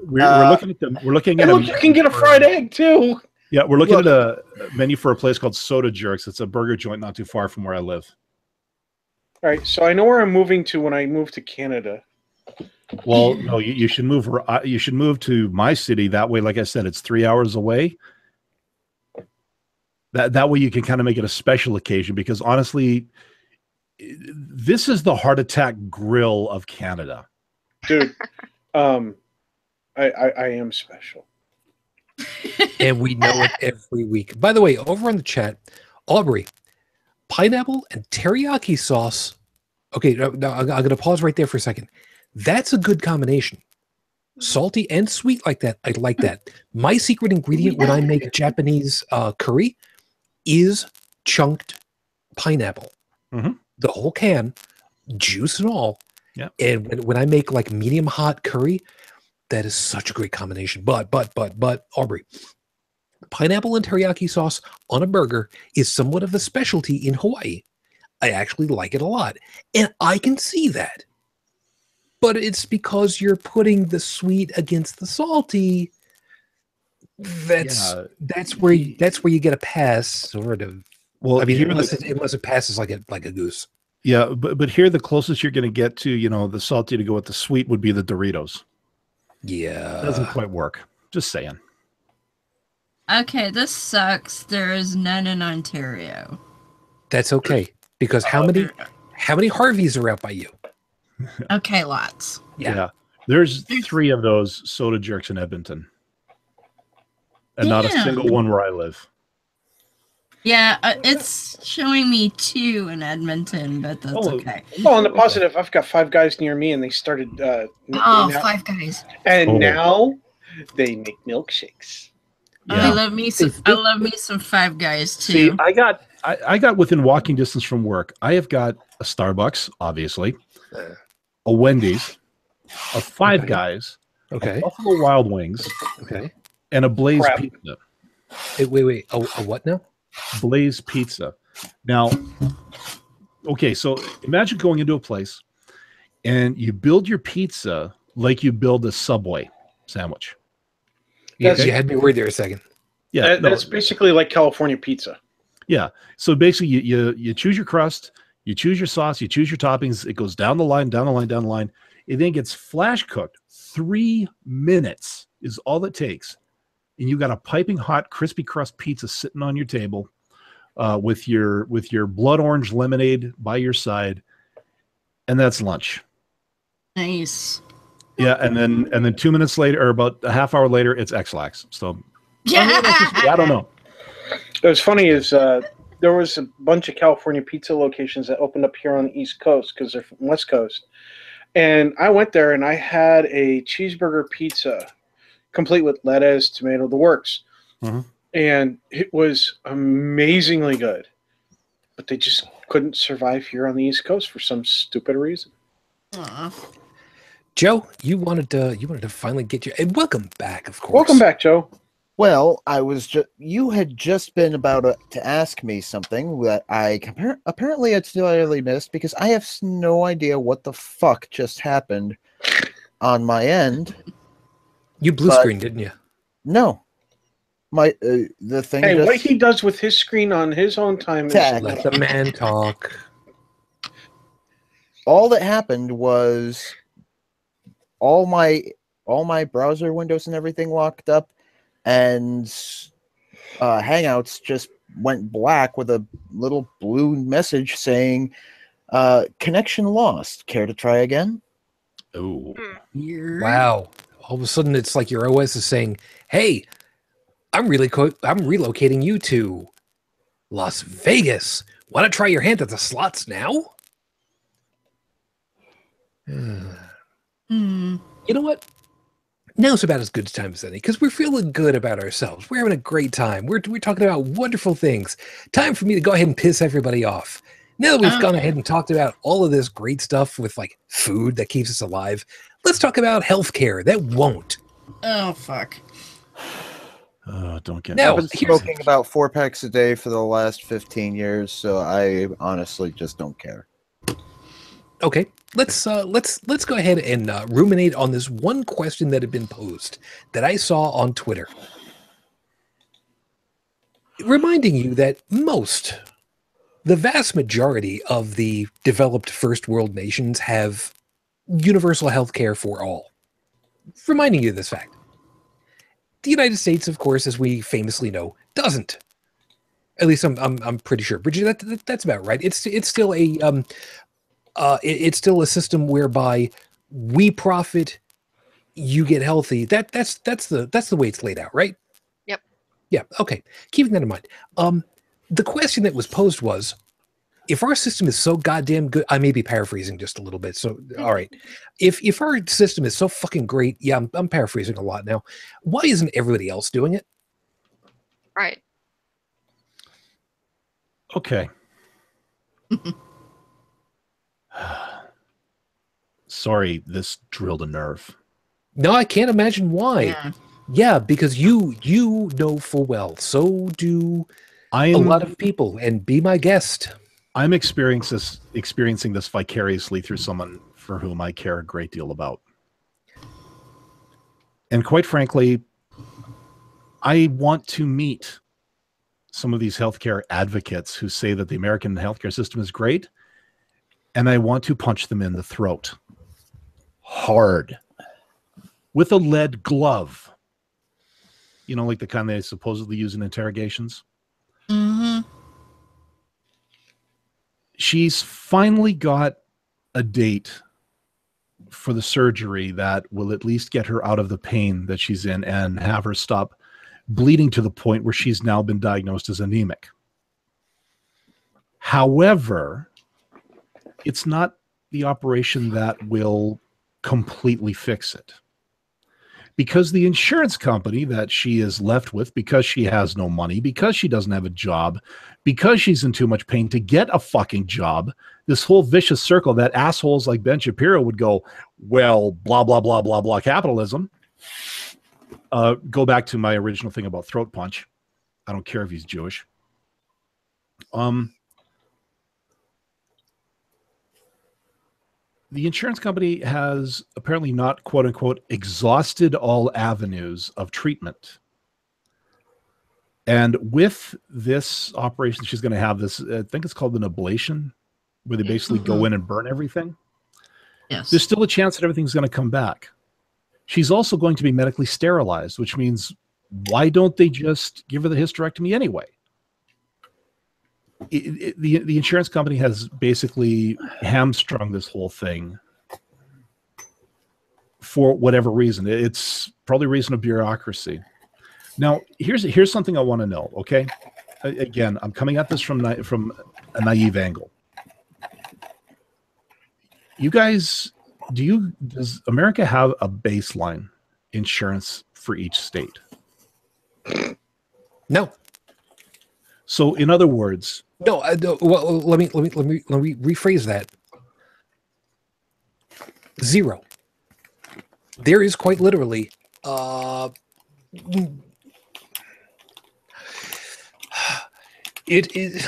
We're looking at We're looking at. You can get a fried egg too. Yeah, we're looking at a menu for a place called Soda Jerks. It's a burger joint not too far from where I live. All right, so I know where I'm moving to when I move to Canada. Well, no, you should move. You should move to my city. That way, like I said, it's 3 hours away. That way you can kind of make it a special occasion because honestly, this is the heart attack grill of Canada. Dude, I am special. And we know it every week. By the way, over on the chat, Aubrey, pineapple and teriyaki sauce. Okay, now I'm going to pause right there for a second. That's a good combination. Salty and sweet like that. I like that. My secret ingredient when I make Japanese curry is chunked pineapple. Mm-hmm. The whole can, juice and all. Yeah. And when I make like medium hot curry, that is such a great combination. But Aubrey, pineapple and teriyaki sauce on a burger is somewhat of a specialty in Hawaii. I actually like it a lot. And I can see that. But it's because you're putting the sweet against the salty. That's where you get a pass, sort of. Well, I mean, unless it passes like a goose. Yeah, but here the closest you're going to get to, the salty to go with the sweet would be the Doritos. Yeah, it doesn't quite work. Just saying. Okay, this sucks. There is none in Ontario. That's okay because how many Harveys are out by you? Okay, lots. Yeah. There's 3 of those Soda Jerks in Edmonton. And not a single one where I live. Yeah, it's showing me 2 in Edmonton, but that's okay. Well, on the positive, I've got 5 Guys near me, and they started... Five Guys. And now they make milkshakes. Yeah. I love me some Five Guys, too. See, I got within walking distance from work. I have got a Starbucks, obviously. A Wendy's, a Five Guys, a Buffalo Wild Wings, and a Blaze Pizza. Wait, a what now? Blaze Pizza. Now, okay, so imagine going into a place and you build your pizza like you build a Subway sandwich. Yeah, you had me worried there a second. Yeah, that's basically like California pizza. Yeah, so basically you choose your crust. You choose your sauce, you choose your toppings. It goes down the line, down the line, down the line. It then gets flash cooked. 3 minutes is all it takes. And you got a piping hot, crispy crust pizza sitting on your table with your blood orange lemonade by your side. And that's lunch. Nice. Yeah, and then 2 minutes later, or about a half hour later, it's X-Lax. So I don't know. What's funny is there was a bunch of California pizza locations that opened up here on the East Coast because they're from West Coast. And I went there and I had a cheeseburger pizza, complete with lettuce, tomato, the works. Mm-hmm. And it was amazingly good. But they just couldn't survive here on the East Coast for some stupid reason. Joe, you wanted to finally get you, and welcome back, of course. Welcome back, Joe. Well, you had just been about to ask me something that I apparently entirely missed because I have no idea what the fuck just happened on my end. You blue screen, didn't you? No. The thing. Hey, what he does with his screen on his own time is let the man talk. All that happened was all my browser windows and everything locked up, and Hangouts just went black with a little blue message saying connection lost. Care to try again? Oh. Wow. All of a sudden it's like your OS is saying, hey, I'm relocating you to Las Vegas. Want to try your hand at the slots now? You know what? Now's about as good a time as any because we're feeling good about ourselves. We're having a great time. We're talking about wonderful things. Time for me to go ahead and piss everybody off. Now that we've gone ahead and talked about all of this great stuff with like food that keeps us alive, let's talk about healthcare that won't. Oh, fuck. Don't get I've been smoking about 4 packs a day for the last 15 years, so I honestly just don't care. Okay, let's go ahead and ruminate on this one question that had been posed that I saw on Twitter, reminding you that the vast majority of the developed first world nations have universal health care for all. Reminding you of this fact. The United States, of course, as we famously know, doesn't. At least I'm pretty sure. Brigid, that's about right. It's still a it's still a system whereby we profit, you get healthy. That's the way it's laid out, right? Yep. Yeah. Okay. Keeping that in mind. The question that was posed was, if our system is so goddamn good, I may be paraphrasing just a little bit. So, all right. If our system is so fucking great, yeah, I'm paraphrasing a lot now. Why isn't everybody else doing it? Right. Okay. Sorry, this drilled a nerve. No, I can't imagine why. Yeah, because you know full well. So do a lot of people. And be my guest. I'm experiencing this vicariously through someone for whom I care a great deal about. And quite frankly, I want to meet some of these healthcare advocates who say that the American healthcare system is great, and I want to punch them in the throat. Hard. With a lead glove. You know, like the kind they supposedly use in interrogations? Mm-hmm. She's finally got a date for the surgery that will at least get her out of the pain that she's in and have her stop bleeding to the point where she's now been diagnosed as anemic. However, it's not the operation that will completely fix it. Because the insurance company that she is left with, because she has no money, because she doesn't have a job, because she's in too much pain to get a fucking job, this whole vicious circle that assholes like Ben Shapiro would go, well, blah, blah, blah, blah, blah, capitalism. Go back to my original thing about throat punch. I don't care if he's Jewish. The insurance company has apparently not, quote unquote, exhausted all avenues of treatment. And with this operation, she's going to have this, I think it's called an ablation, where they basically go in and burn everything. Yes. There's still a chance that everything's going to come back. She's also going to be medically sterilized, which means why don't they just give her the hysterectomy anyway? The insurance company has basically hamstrung this whole thing for whatever reason. It's probably a reason of bureaucracy. Now, here's something I want to know, okay? again, I'm coming at this from a naive angle. You guys, does America have a baseline insurance for each state? No. So, in other words, no. Well, let me rephrase that. 0. There is quite literally. It is.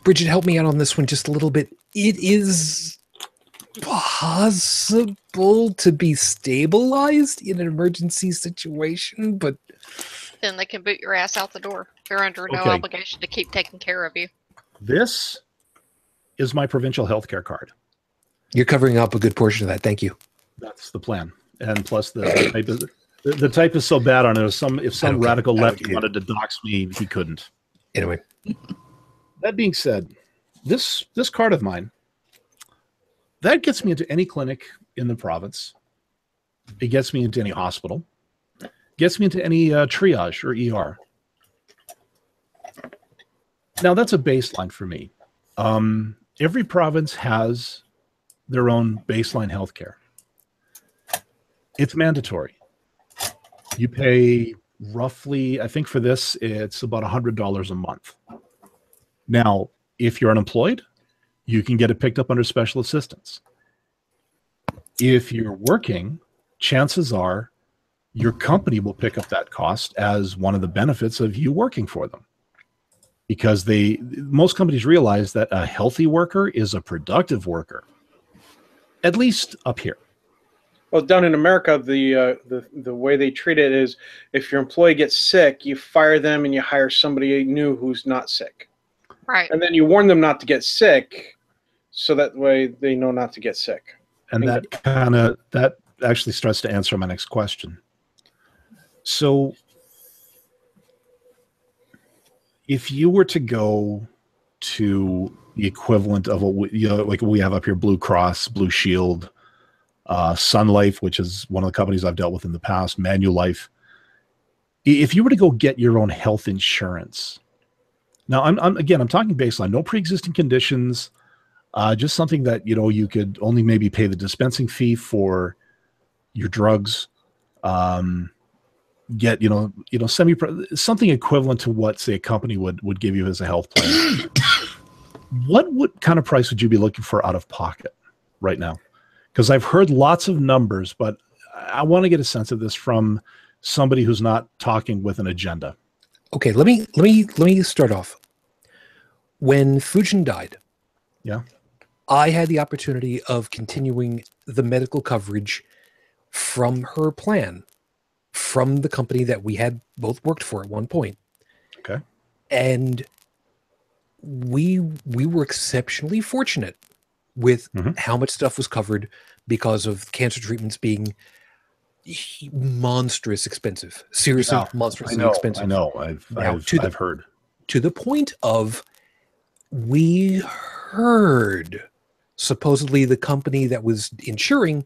Brigid, help me out on this one just a little bit. It is possible to be stabilized in an emergency situation, but Then they can boot your ass out the door. They're under no Okay. obligation to keep taking care of you. this is my provincial health care card. you're covering up a good portion of that. Thank you. That's the plan. And plus the type is so bad on it. If some radical lefty wanted to dox me, he couldn't. Anyway, That being said, this card of mine, that gets me into any clinic in the province. It gets me into any hospital. Gets me into any triage or ER. Now, that's a baseline for me. Every province has their own baseline healthcare. It's mandatory. You pay roughly, I think for this, it's about $100 a month. Now, if you're unemployed, you can get it picked up under special assistance. If you're working, chances are your company will pick up that cost as one of the benefits of you working for them. Because most companies realize that a healthy worker is a productive worker, at least up here. Well, down in America, the way they treat it is if your employee gets sick, you fire them and you hire somebody new who's not sick. Right. And then you warn them not to get sick, so that way they know not to get sick. And that actually starts to answer my next question. So if you were to go to the equivalent of what like we have up here, Blue Cross, Blue Shield, Sun Life, which is one of the companies I've dealt with in the past, Manulife. If you were to go get your own health insurance, now I'm talking baseline, no pre-existing conditions, just something that you could only maybe pay the dispensing fee for your drugs, get something equivalent to what, say, a company would give you as a health plan. What kind of price would you be looking for out of pocket right now? Because I've heard lots of numbers, but I want to get a sense of this from somebody who's not talking with an agenda. okay. Let me start off. When Shujin died, Yeah. I had the opportunity of continuing the medical coverage from her plan, from the company that we had both worked for at one point. Okay. And we were exceptionally fortunate with how much stuff was covered because of cancer treatments being monstrous expensive. Seriously, monstrously expensive. I know. I've heard. To the point of, we heard supposedly the company that was insuring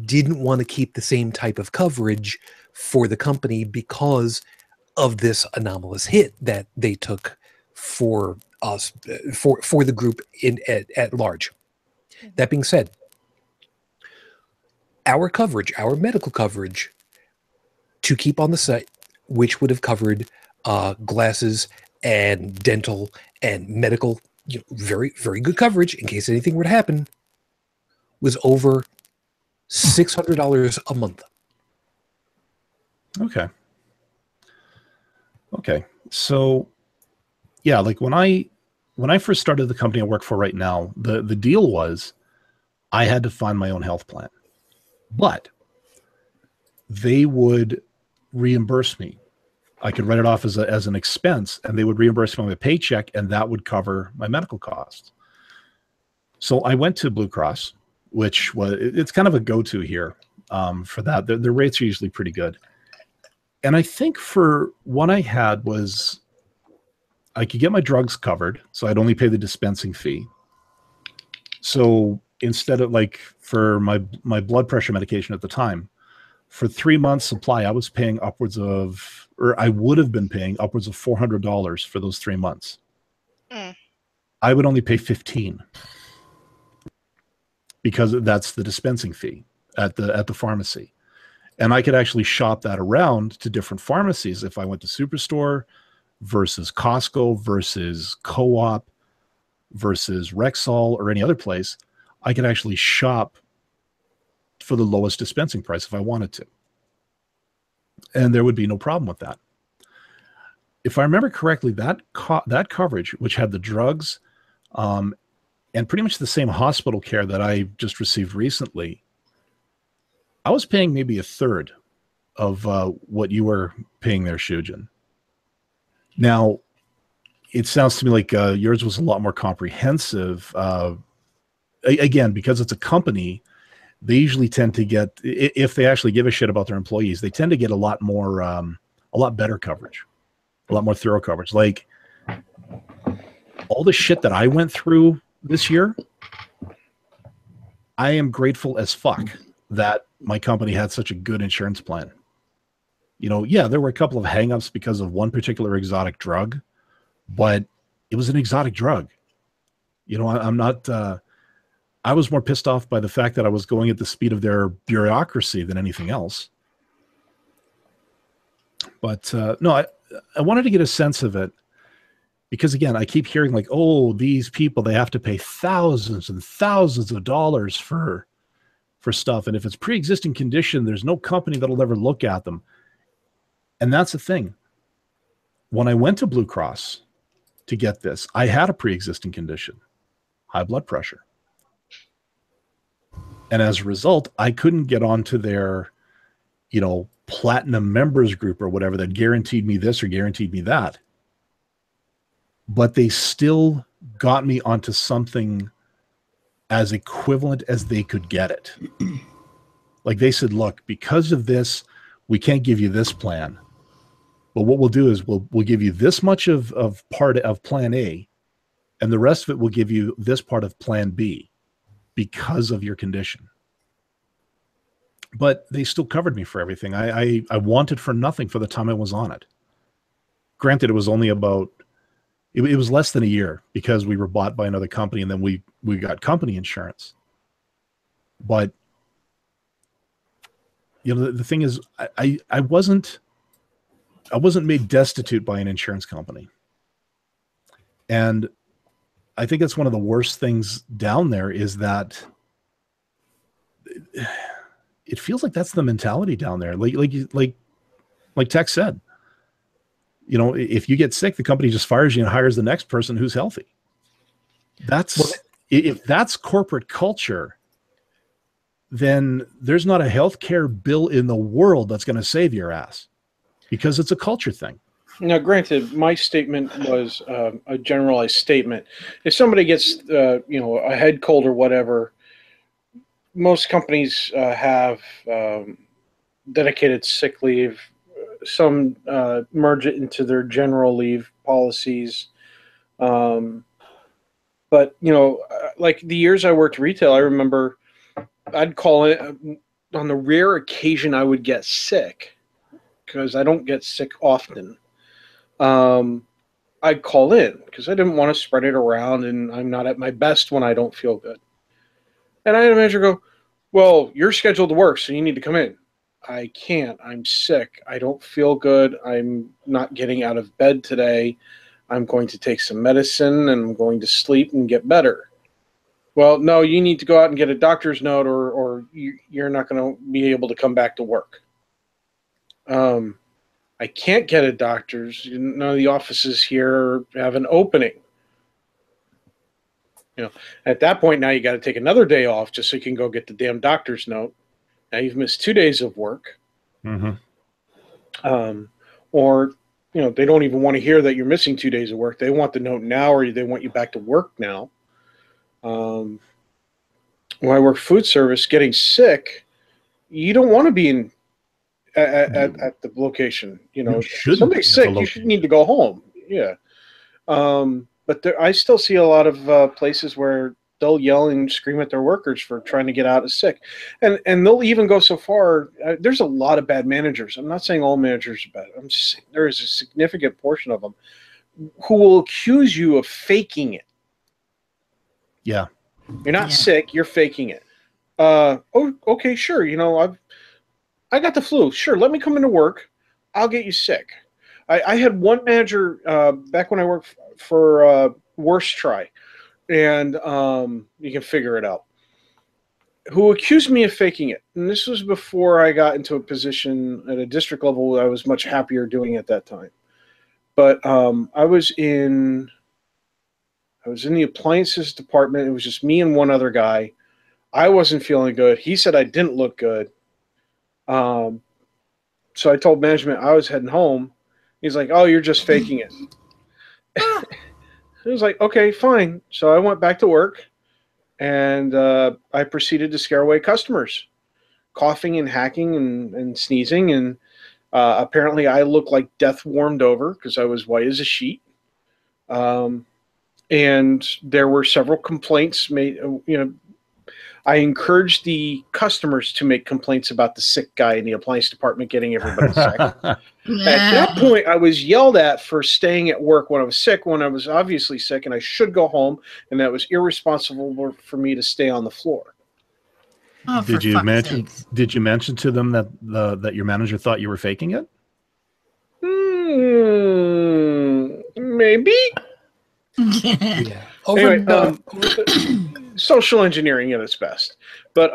didn't want to keep the same type of coverage for the company because of this anomalous hit that they took for us, for the group at large. That being said, our coverage, our medical coverage to keep on the site, which would have covered glasses and dental and medical, very, very good coverage in case anything were to happen, was over $600 a month. Okay. So, yeah, like when I first started the company I work for right now, the deal was I had to find my own health plan, but they would reimburse me. I could write it off as an expense, and they would reimburse me on my paycheck, and that would cover my medical costs. So I went to Blue Cross, which it's kind of a go-to here for that. Their rates are usually pretty good. And I think for what I had was I could get my drugs covered, so I'd only pay the dispensing fee. So instead of, like, for my blood pressure medication at the time, For 3 months supply, I was paying upwards of, or I would have been paying upwards of $400 for those 3 months. I would only pay 15 because that's the dispensing fee at the pharmacy. And I could actually shop that around to different pharmacies if I went to Superstore versus Costco versus Co-op versus Rexall or any other place. I could actually shop for the lowest dispensing price if I wanted to. And there would be no problem with that. If I remember correctly, that coverage, which had the drugs and pretty much the same hospital care that I just received recently, I was paying maybe a third of what you were paying there, Shujin. Now, it sounds to me like yours was a lot more comprehensive. Again, because it's a company, they usually tend to get, if they actually give a shit about their employees, they tend to get a lot more, a lot better coverage, a lot more thorough coverage. Like all the shit that I went through this year, I am grateful as fuck that my company had such a good insurance plan. You know, yeah, there were a couple of hangups because of one particular exotic drug, but it was an exotic drug. You know, I'm not, I was more pissed off by the fact that I was going at the speed of their bureaucracy than anything else. But no, I wanted to get a sense of it because, again, I keep hearing like, oh, these people, they have to pay thousands and thousands of dollars for stuff. And if it's pre-existing condition, there's no company that'll ever look at them. And that's the thing. When I went to Blue Cross to get this, I had a pre-existing condition, high blood pressure. And as a result, I couldn't get onto their, you know, platinum members group or whatever that guaranteed me this or guaranteed me that. But they still got me onto something as equivalent as they could get it. Like they said, look, because of this, we can't give you this plan. But what we'll do is we'll give you this much of part of plan A, and the rest of it will give you this part of plan B because of your condition. But they still covered me for everything. I wanted for nothing for the time I was on it. Granted, it was only about, it was less than a year because we were bought by another company and then we got company insurance. But, you know, the thing is, I wasn't made destitute by an insurance company. And I think that's one of the worst things down there is that it feels like that's the mentality down there. Like Tech said, you know, if you get sick, the company just fires you and hires the next person who's healthy. If that's corporate culture, then there's not a healthcare bill in the world that's going to save your ass because it's a culture thing. Now, granted, my statement was a generalized statement. If somebody gets, you know, a head cold or whatever, most companies have dedicated sick leave. Some merge it into their general leave policies. But, you know, like the years I worked retail, I remember I'd call it on the rare occasion I would get sick because I don't get sick often. I'd call in because I didn't want to spread it around and I'm not at my best when I don't feel good. And I had a manager go, well, you're scheduled to work, so you need to come in. I can't. I'm sick. I don't feel good. I'm not getting out of bed today. I'm going to take some medicine and I'm going to sleep and get better. Well, no, you need to go out and get a doctor's note or you're not going to be able to come back to work. I can't get a doctor's. None of the offices here have an opening. You know, at that point, now you got to take another day off just so you can go get the damn doctor's note. Now you've missed 2 days of work. Mm-hmm. Or, you know, they don't even want to hear that you're missing 2 days of work. They want the note now or they want you back to work now. When I work food service, getting sick, you don't want to be in at the location. You know, somebody's sick, you should need to go home. Yeah. But I still see a lot of places where they'll yell and scream at their workers for trying to get out of sick, and they'll even go so far. There's a lot of bad managers. I'm not saying all managers are bad. I'm just saying there is a significant portion of them who will accuse you of faking it. Yeah, you're not sick. You're faking it. Oh, okay, sure. You know, I got the flu. Sure, let me come into work. I'll get you sick. I had one manager back when I worked for Worst Try, and you can figure it out, who accused me of faking it. And this was before I got into a position at a district level I was much happier doing at that time. But I was in the appliances department. It was just me and one other guy. I wasn't feeling good. He said I didn't look good. So I told management I was heading home. He's like, "Oh, you're just faking it." I was like, "Okay, fine." So I went back to work, and I proceeded to scare away customers, coughing and hacking and sneezing. And apparently I looked like death warmed over because I was white as a sheet. And there were several complaints made. I encouraged the customers to make complaints about the sick guy in the appliance department getting everybody sick. At that point, I was yelled at for staying at work when I was sick, when I was obviously sick, and I should go home, and that was irresponsible for me to stay on the floor. Oh, Did you mention to them that your manager thought you were faking it? Maybe. Yeah. Anyway, social engineering at its best. But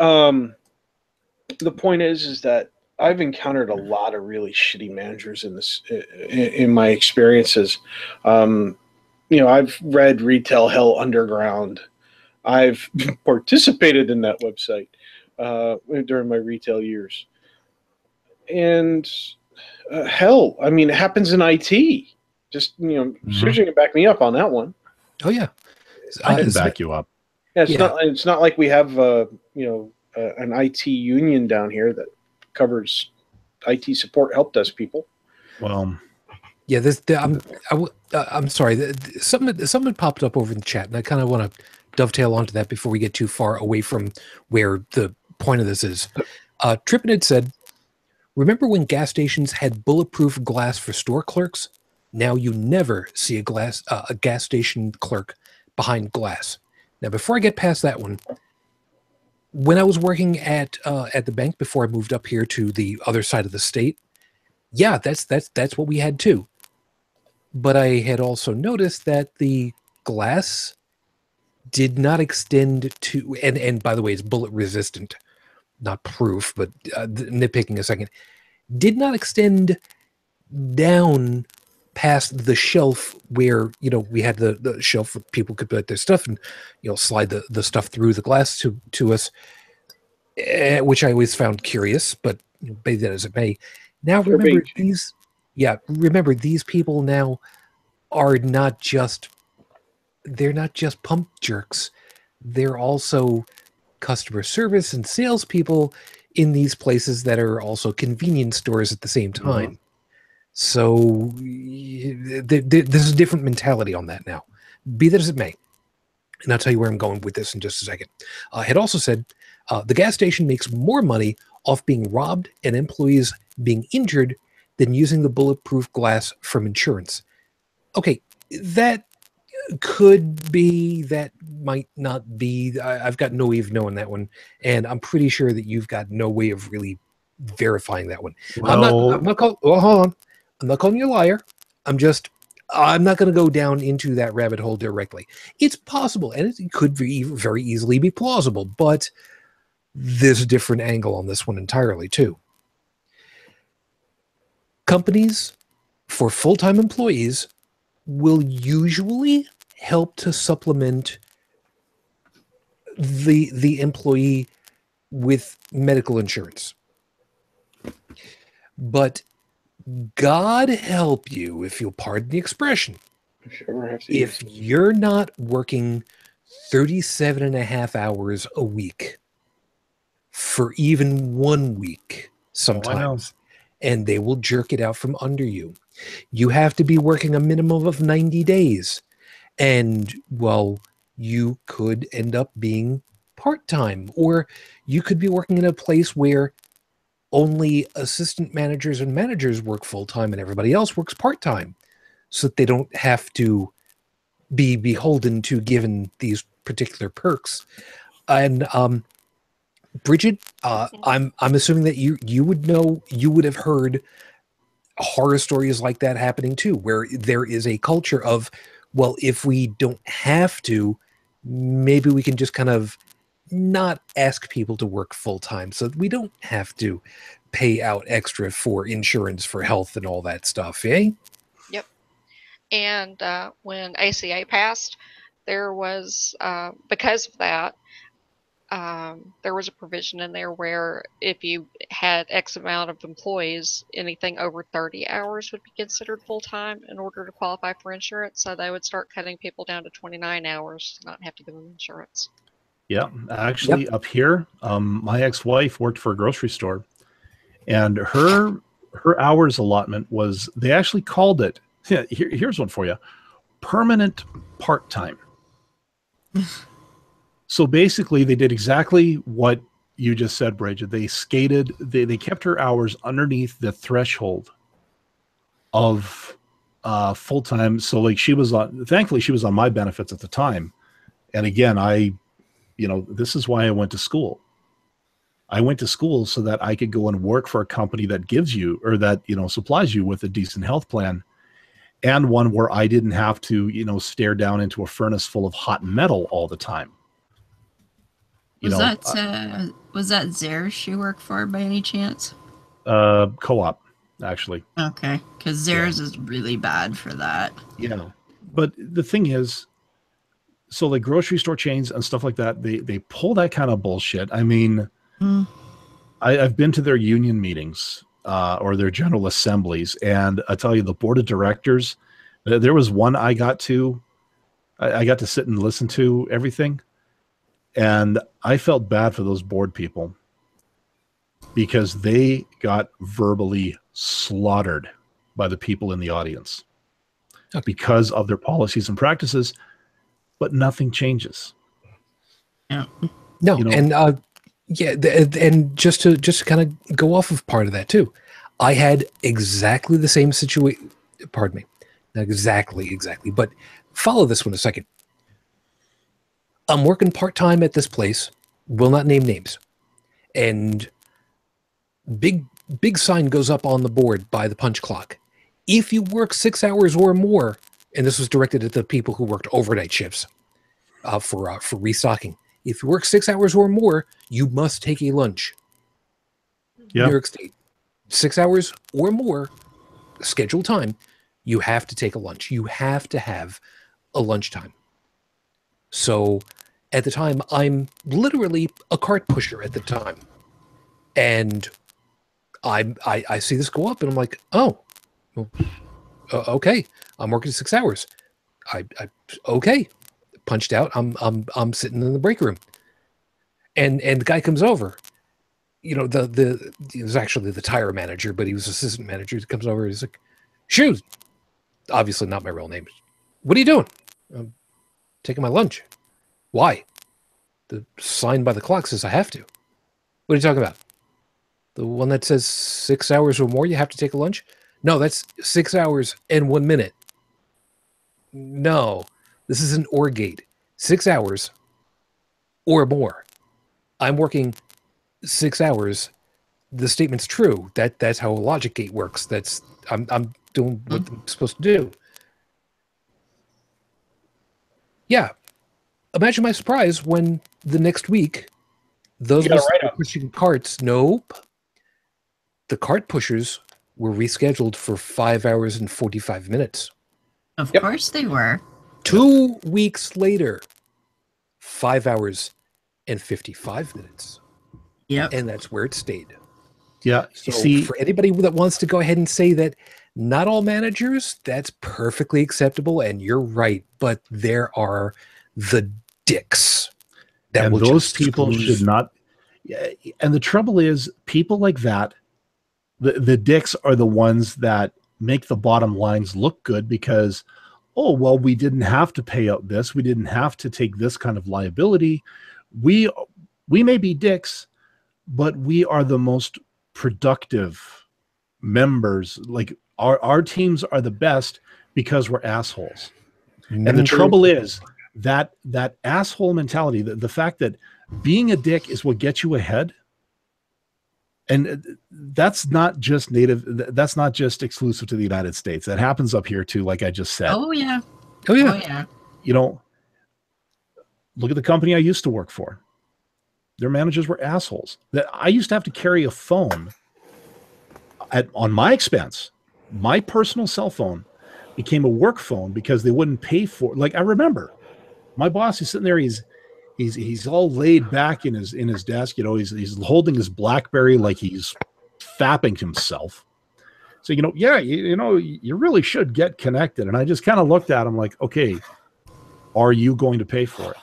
the point is that I've encountered a lot of really shitty managers in my experiences. I've read Retail Hell Underground. I've participated in that website during my retail years. And hell, I mean, it happens in IT. Just, Shujin can back me up on that one. Oh, yeah. I can back you up. Yeah, it's not like we have an IT union down here that covers IT support help desk people. Well, yeah, I'm sorry. Something popped up over in the chat, and I kind of want to dovetail onto that before we get too far away from where the point of this is. Trippin had said, "Remember when gas stations had bulletproof glass for store clerks? Now you never see a gas station clerk behind glass." Now, before I get past that one, when I was working at the bank before I moved up here to the other side of the state, yeah, that's what we had too. But I had also noticed that the glass did not extend to, and by the way, it's bullet resistant, not proof, but nitpicking a second, did not extend down past the shelf where, we had the shelf where people could put their stuff and, slide the stuff through the glass to us, which I always found curious, but be that as it may. Now remember these people now are they're not just pump jerks. They're also customer service and salespeople in these places that are also convenience stores at the same time. So there's a different mentality on that now. Be that as it may. And I'll tell you where I'm going with this in just a second. Had also said the gas station makes more money off being robbed and employees being injured than using the bulletproof glass from insurance. Okay, that could be, that might not be. I've got no way of knowing that one. And I'm pretty sure that you've got no way of really verifying that one. Well, I'm not hold on. I'm not calling you a liar. I'm not going to go down into that rabbit hole directly. It's possible, and it could be very easily be plausible, but there's a different angle on this one entirely, too. Companies for full-time employees will usually help to supplement the employee with medical insurance. But God help you, if you'll pardon the expression, if you're not working 37 and a half hours a week for even 1 week sometimes, and they will jerk it out from under you. You have to be working a minimum of 90 days. And, well, you could end up being part-time, or you could be working in a place where only assistant managers and managers work full-time and everybody else works part-time, so that they don't have to be beholden to given these particular perks. And Brigid, I'm assuming that you would know, you would have heard horror stories like that happening too, where there is a culture of, well, if we don't have to, maybe we can just kind of not ask people to work full-time so that we don't have to pay out extra for insurance for health and all that stuff, eh? Yep. And when ACA passed, there was, because of that, there was a provision in there where if you had X amount of employees, anything over 30 hours would be considered full-time in order to qualify for insurance. So they would start cutting people down to 29 hours to not have to give them insurance. Yeah, actually, up here, my ex-wife worked for a grocery store, and her hours allotment was, they actually called it, here's one for you, permanent part-time. So basically, they did exactly what you just said, Brigid. They skated, they kept her hours underneath the threshold of full-time. So like she was on, thankfully she was on my benefits at the time. And again, this is why I went to school. I went to school so that I could go and work for a company that gives you, or that, supplies you with a decent health plan, and one where I didn't have to, stare down into a furnace full of hot metal all the time. Was that Xeris you work for by any chance? Co-op, actually. Okay, because Xeris is really bad for that. But the thing is, so like grocery store chains and stuff like that, they pull that kind of bullshit. I mean, I've been to their union meetings or their general assemblies, and I tell you, the board of directors, there was one I got to sit and listen to everything. And I felt bad for those board people because they got verbally slaughtered by the people in the audience because of their policies and practices, but nothing changes. Yeah. No, and and just to kind of go off of part of that too, I had exactly the same situation. Pardon me, not exactly, but follow this one a second. I'm working part-time at this place, will not name names, and big sign goes up on the board by the punch clock. If you work 6 hours or more, and this was directed at the people who worked overnight shifts for restocking. If you work 6 hours or more, you must take a lunch. Yep. New York State, 6 hours or more, scheduled time, you have to take a lunch. You have to have a lunchtime. So at the time, I'm literally a cart pusher at the time. And I see this go up and I'm like, oh, well, okay. I'm working 6 hours. Okay. Punched out. I'm sitting in the break room. And the guy comes over. He was actually the tire manager, but he was assistant manager. He comes over. He's like, Shoes. Obviously not my real name. What are you doing? I'm taking my lunch. Why? The sign by the clock says I have to. What are you talking about? The one that says 6 hours or more, you have to take a lunch? No, that's 6 hours and 1 minute. No, this is an OR gate. 6 hours or more. I'm working 6 hours. The statement's true. That's how a logic gate works. I'm doing what I'm supposed to do. Yeah. Imagine my surprise when the next week those pushing carts. Nope. The cart pushers were rescheduled for 5 hours and 45 minutes. Of course they were. 2 weeks later, 5 hours and 55 minutes. Yep. And that's where it stayed. Yeah. So for anybody that wants to go ahead and say that not all managers, that's perfectly acceptable. And you're right. But there are the dicks. And those people should not. And the trouble is, people like that, the dicks are the ones that make the bottom lines look good because, oh, well, we didn't have to pay out this. We didn't have to take this kind of liability. We may be dicks, but we are the most productive members. Like our teams are the best because we're assholes. And the trouble is that asshole mentality, the fact that being a dick is what gets you ahead. And that's not just that's not just exclusive to the United States. That happens up here too, like I just said. Oh yeah. Oh yeah. Oh yeah. You know, look at the company I used to work for. Their managers were assholes. That I used to have to carry a phone on my expense. My personal cell phone became a work phone because they wouldn't pay for it. Like I remember my boss is sitting there, he's all laid back in his desk, you know, he's holding his BlackBerry like he's fapping himself. So, you know, yeah, you know, you really should get connected. And I just kind of looked at him like, okay, are you going to pay for it?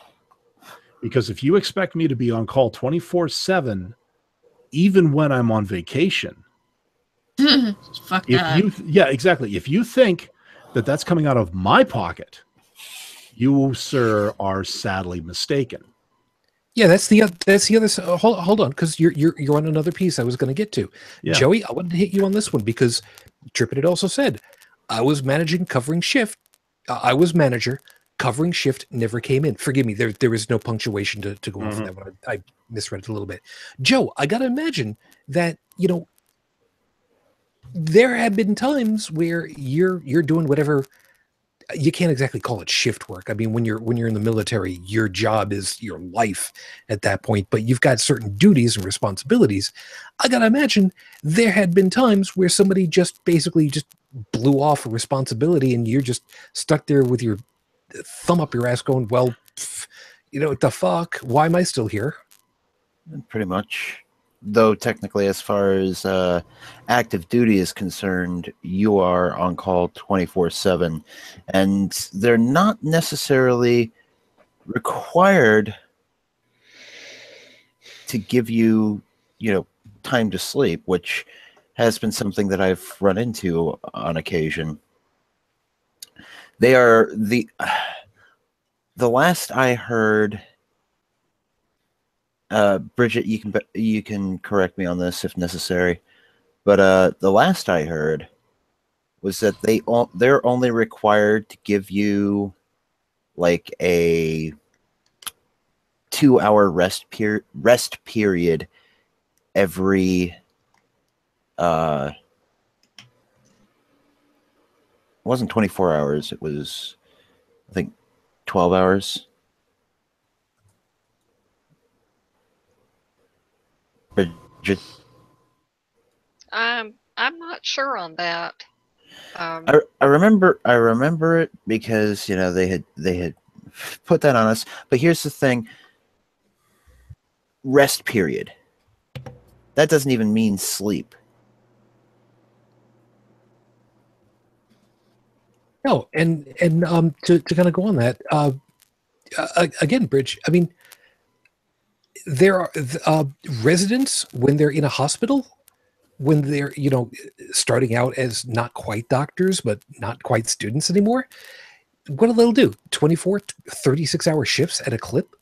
Because if you expect me to be on call 24/7, even when I'm on vacation, Fuck that. yeah, exactly. If you think that that's coming out of my pocket, you, sir, are sadly mistaken. Yeah, that's the other. Hold on, because you're on another piece I was going to get to. Yeah. Joey, I wanted to hit you on this one because Trippin had also said I was managing covering shift. I was manager covering shift, never came in. Forgive me, there is no punctuation to go off of that one. I misread it a little bit. Joe, I got to imagine that, you know, there have been times where you're doing whatever. You can't exactly call it shift work. I mean, when you're in the military, your job is your life at that point, but you've got certain duties and responsibilities. I gotta imagine there had been times where somebody just basically just blew off a responsibility and you're just stuck there with your thumb up your ass going, well, you know, what the fuck? Why am I still here? Pretty much. Though technically, as far as active duty is concerned, you are on call 24/7, and they're not necessarily required to give you, you know, time to sleep, which has been something that I've run into on occasion. They are the last I heard. Brigid, you can correct me on this if necessary, but the last I heard was that they're only required to give you like a 2-hour rest period every it wasn't 24 hours, it was I think 12 hours. I'm not sure on that. I remember it because, you know, they had put that on us. But here's the thing: rest period. That doesn't even mean sleep. No, and to kind of go on that again, Bridge. I mean, there are residents when they're in a hospital, when they're, you know, starting out as not quite doctors but not quite students anymore. What do they do? 24, 36-hour shifts at a clip?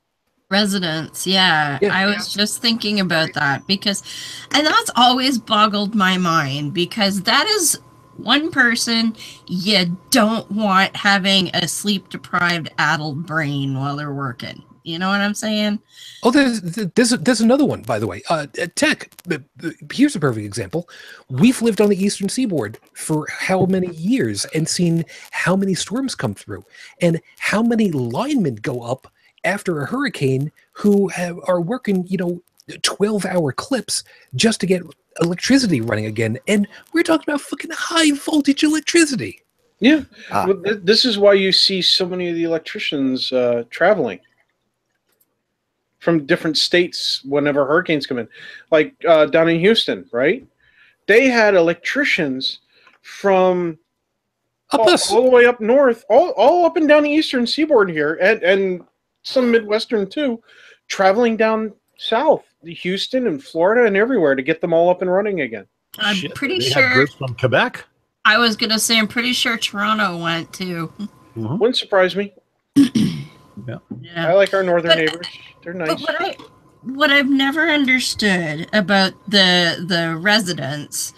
Residents, yeah. I was just thinking about that because, and that's always boggled my mind because that is one person you don't want having a sleep-deprived addled brain while they're working. You know what I'm saying? Oh, there's another one, by the way. Tech, here's a perfect example. We've lived on the Eastern Seaboard for how many years and seen how many storms come through and how many linemen go up after a hurricane who are working, you know, 12-hour clips just to get electricity running again. And we're talking about fucking high voltage electricity. Yeah. Well, this is why you see so many of the electricians traveling from different states whenever hurricanes come in. Like down in Houston, right? They had electricians from all the way up north, all up and down the Eastern Seaboard here, and some Midwestern too, traveling down south, Houston and Florida and everywhere to get them all up and running again. I'm pretty they sure. Had groups from Quebec. I was gonna say, I'm pretty sure Toronto went too. Wouldn't surprise me. Yeah. I like our northern But- neighbors. They're nice. But what I've never understood about the residents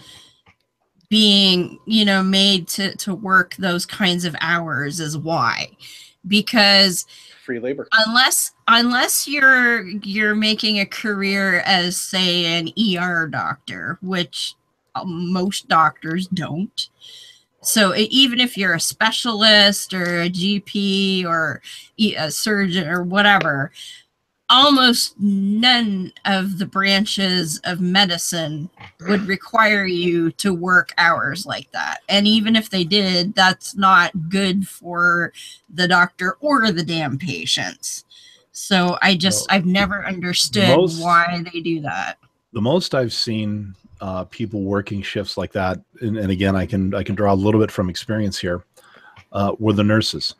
being, made to work those kinds of hours is why. Because Free labor. unless you're making a career as, say, an ER doctor, which most doctors don't. So even if you're a specialist or a GP or a surgeon or whatever, almost none of the branches of medicine would require you to work hours like that. And even if they did, that's not good for the doctor or the damn patients. So I've never understood why they do that. The most I've seen people working shifts like that, and again, I can draw a little bit from experience here, were the nurses.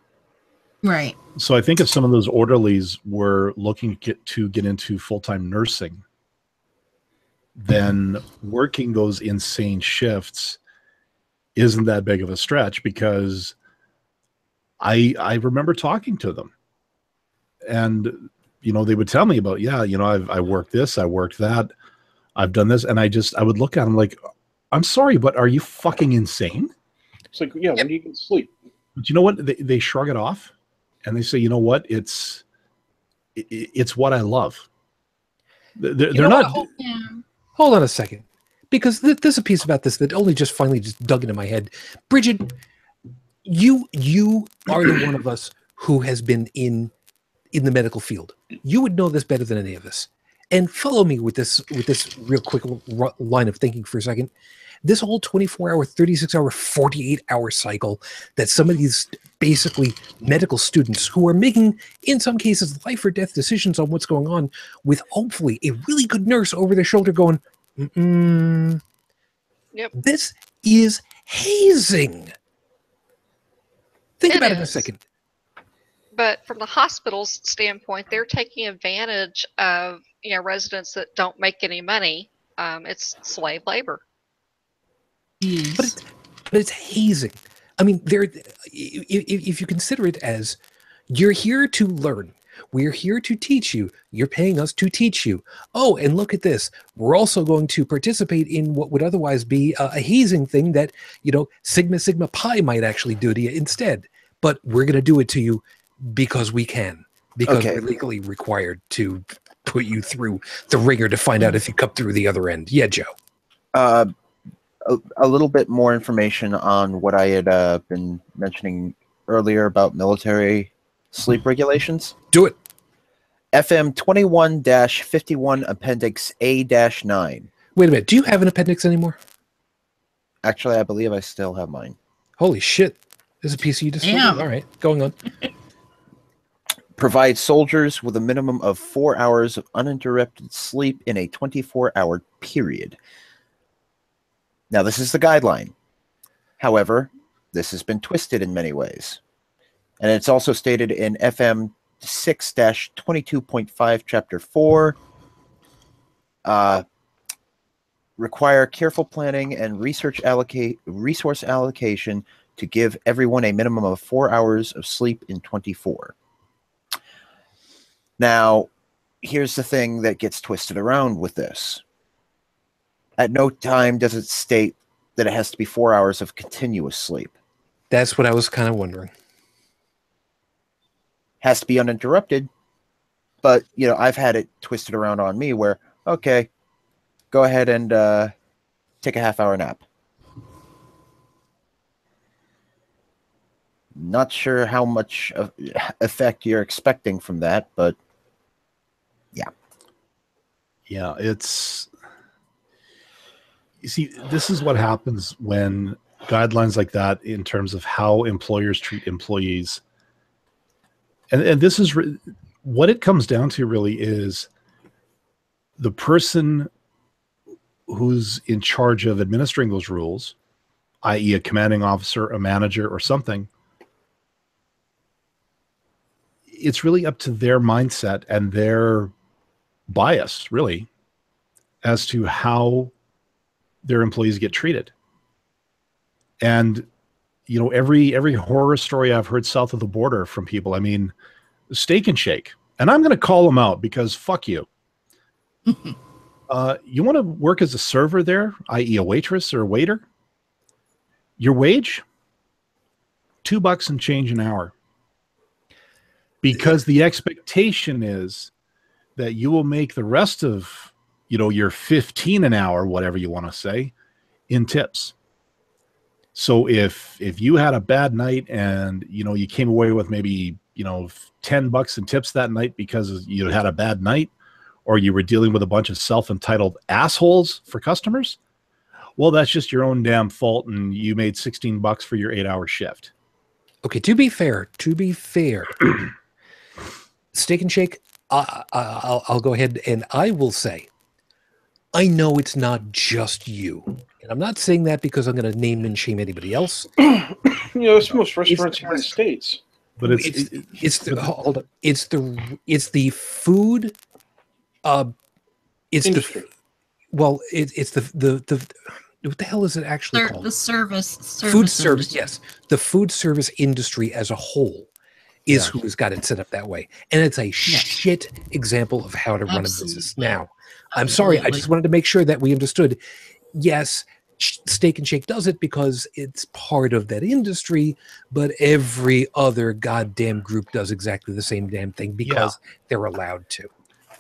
Right. So I think if some of those orderlies were looking to get into full-time nursing, then working those insane shifts isn't that big of a stretch, because I remember talking to them, and they would tell me about, I worked this, I worked that, I've done this, and I would look at them like, I'm sorry, but are you fucking insane? It's like, when do you get sleep? But you know what? They shrug it off. And they say, you know what? It's what I love. They're not. Hold on a second, because there's a piece about this that only just finally just dug into my head. Brigid, you are the one of us who has been in the medical field. You would know this better than any of us. And follow me with this real quick line of thinking for a second. This whole 24-hour, 36-hour, 48-hour cycle that some of these basically medical students who are making, in some cases, life or death decisions on what's going on, with hopefully a really good nurse over their shoulder going, Yep. This is hazing. Think about it in a second. But from the hospital's standpoint, they're taking advantage of residents that don't make any money. It's slave labor. But it's hazing. I mean, if you consider it as, you're here to learn, we're here to teach you, you're paying us to teach you. Oh, and look at this. We're also going to participate in what would otherwise be a hazing thing that, Sigma Pi might actually do to you instead. But we're going to do it to you because we can, because we're legally required to put you through the ringer to find out if you come through the other end. Yeah, Joe. A little bit more information on what I had been mentioning earlier about military sleep regulations. Do it. FM 21-51 Appendix A-9. Wait a minute. Do you have an appendix anymore? Actually, I believe I still have mine. Holy shit. There's a piece you just All right, going on. Provide soldiers with a minimum of 4 hours of uninterrupted sleep in a 24-hour period. Now, this is the guideline. However, this has been twisted in many ways. And it's also stated in FM 6-22.5, Chapter 4. Require careful planning and resource allocation to give everyone a minimum of 4 hours of sleep in 24. Now, here's the thing that gets twisted around with this. At no time does it state that it has to be 4 hours of continuous sleep. That's what I was kind of wondering. Has to be uninterrupted, but I've had it twisted around on me where, okay, go ahead and take a half-hour nap. Not sure how much effect you're expecting from that, but yeah. Yeah, you see, this is what happens when guidelines like that, in terms of how employers treat employees. And this is what it comes down to, really, is the person who's in charge of administering those rules, i.e. a commanding officer, a manager, or something. It's really up to their mindset and their bias, really, as to how their employees get treated. And you know, every horror story I've heard south of the border from people. I mean, Steak and Shake, and I'm going to call them out because fuck you. You want to work as a server there, i.e. a waitress or a waiter? Your wage? $2 and change an hour. Because the expectation is that you will make the rest of, you know, your 15 an hour, whatever you want to say, in tips. So if you had a bad night and, you know, you came away with maybe, you know, $10 in tips that night because you had a bad night, or you were dealing with a bunch of self-entitled assholes for customers, well, that's just your own damn fault, and you made $16 for your 8-hour shift. Okay, to be fair, Steak and Shake, I'll go ahead and I will say, I know it's not just you. And I'm not saying that because I'm going to name and shame anybody else. You know, it's most restaurants here in the States. But it's the food. It's industry. It's the what the hell is it actually called? The service Food service, industry. yes. The food service industry as a whole is who has got it set up that way. And it's a shit example of how to run a business. Now, I'm sorry, I just wanted to make sure that we understood. Yes, Steak and Shake does it because it's part of that industry, but every other goddamn group does exactly the same damn thing because they're allowed to.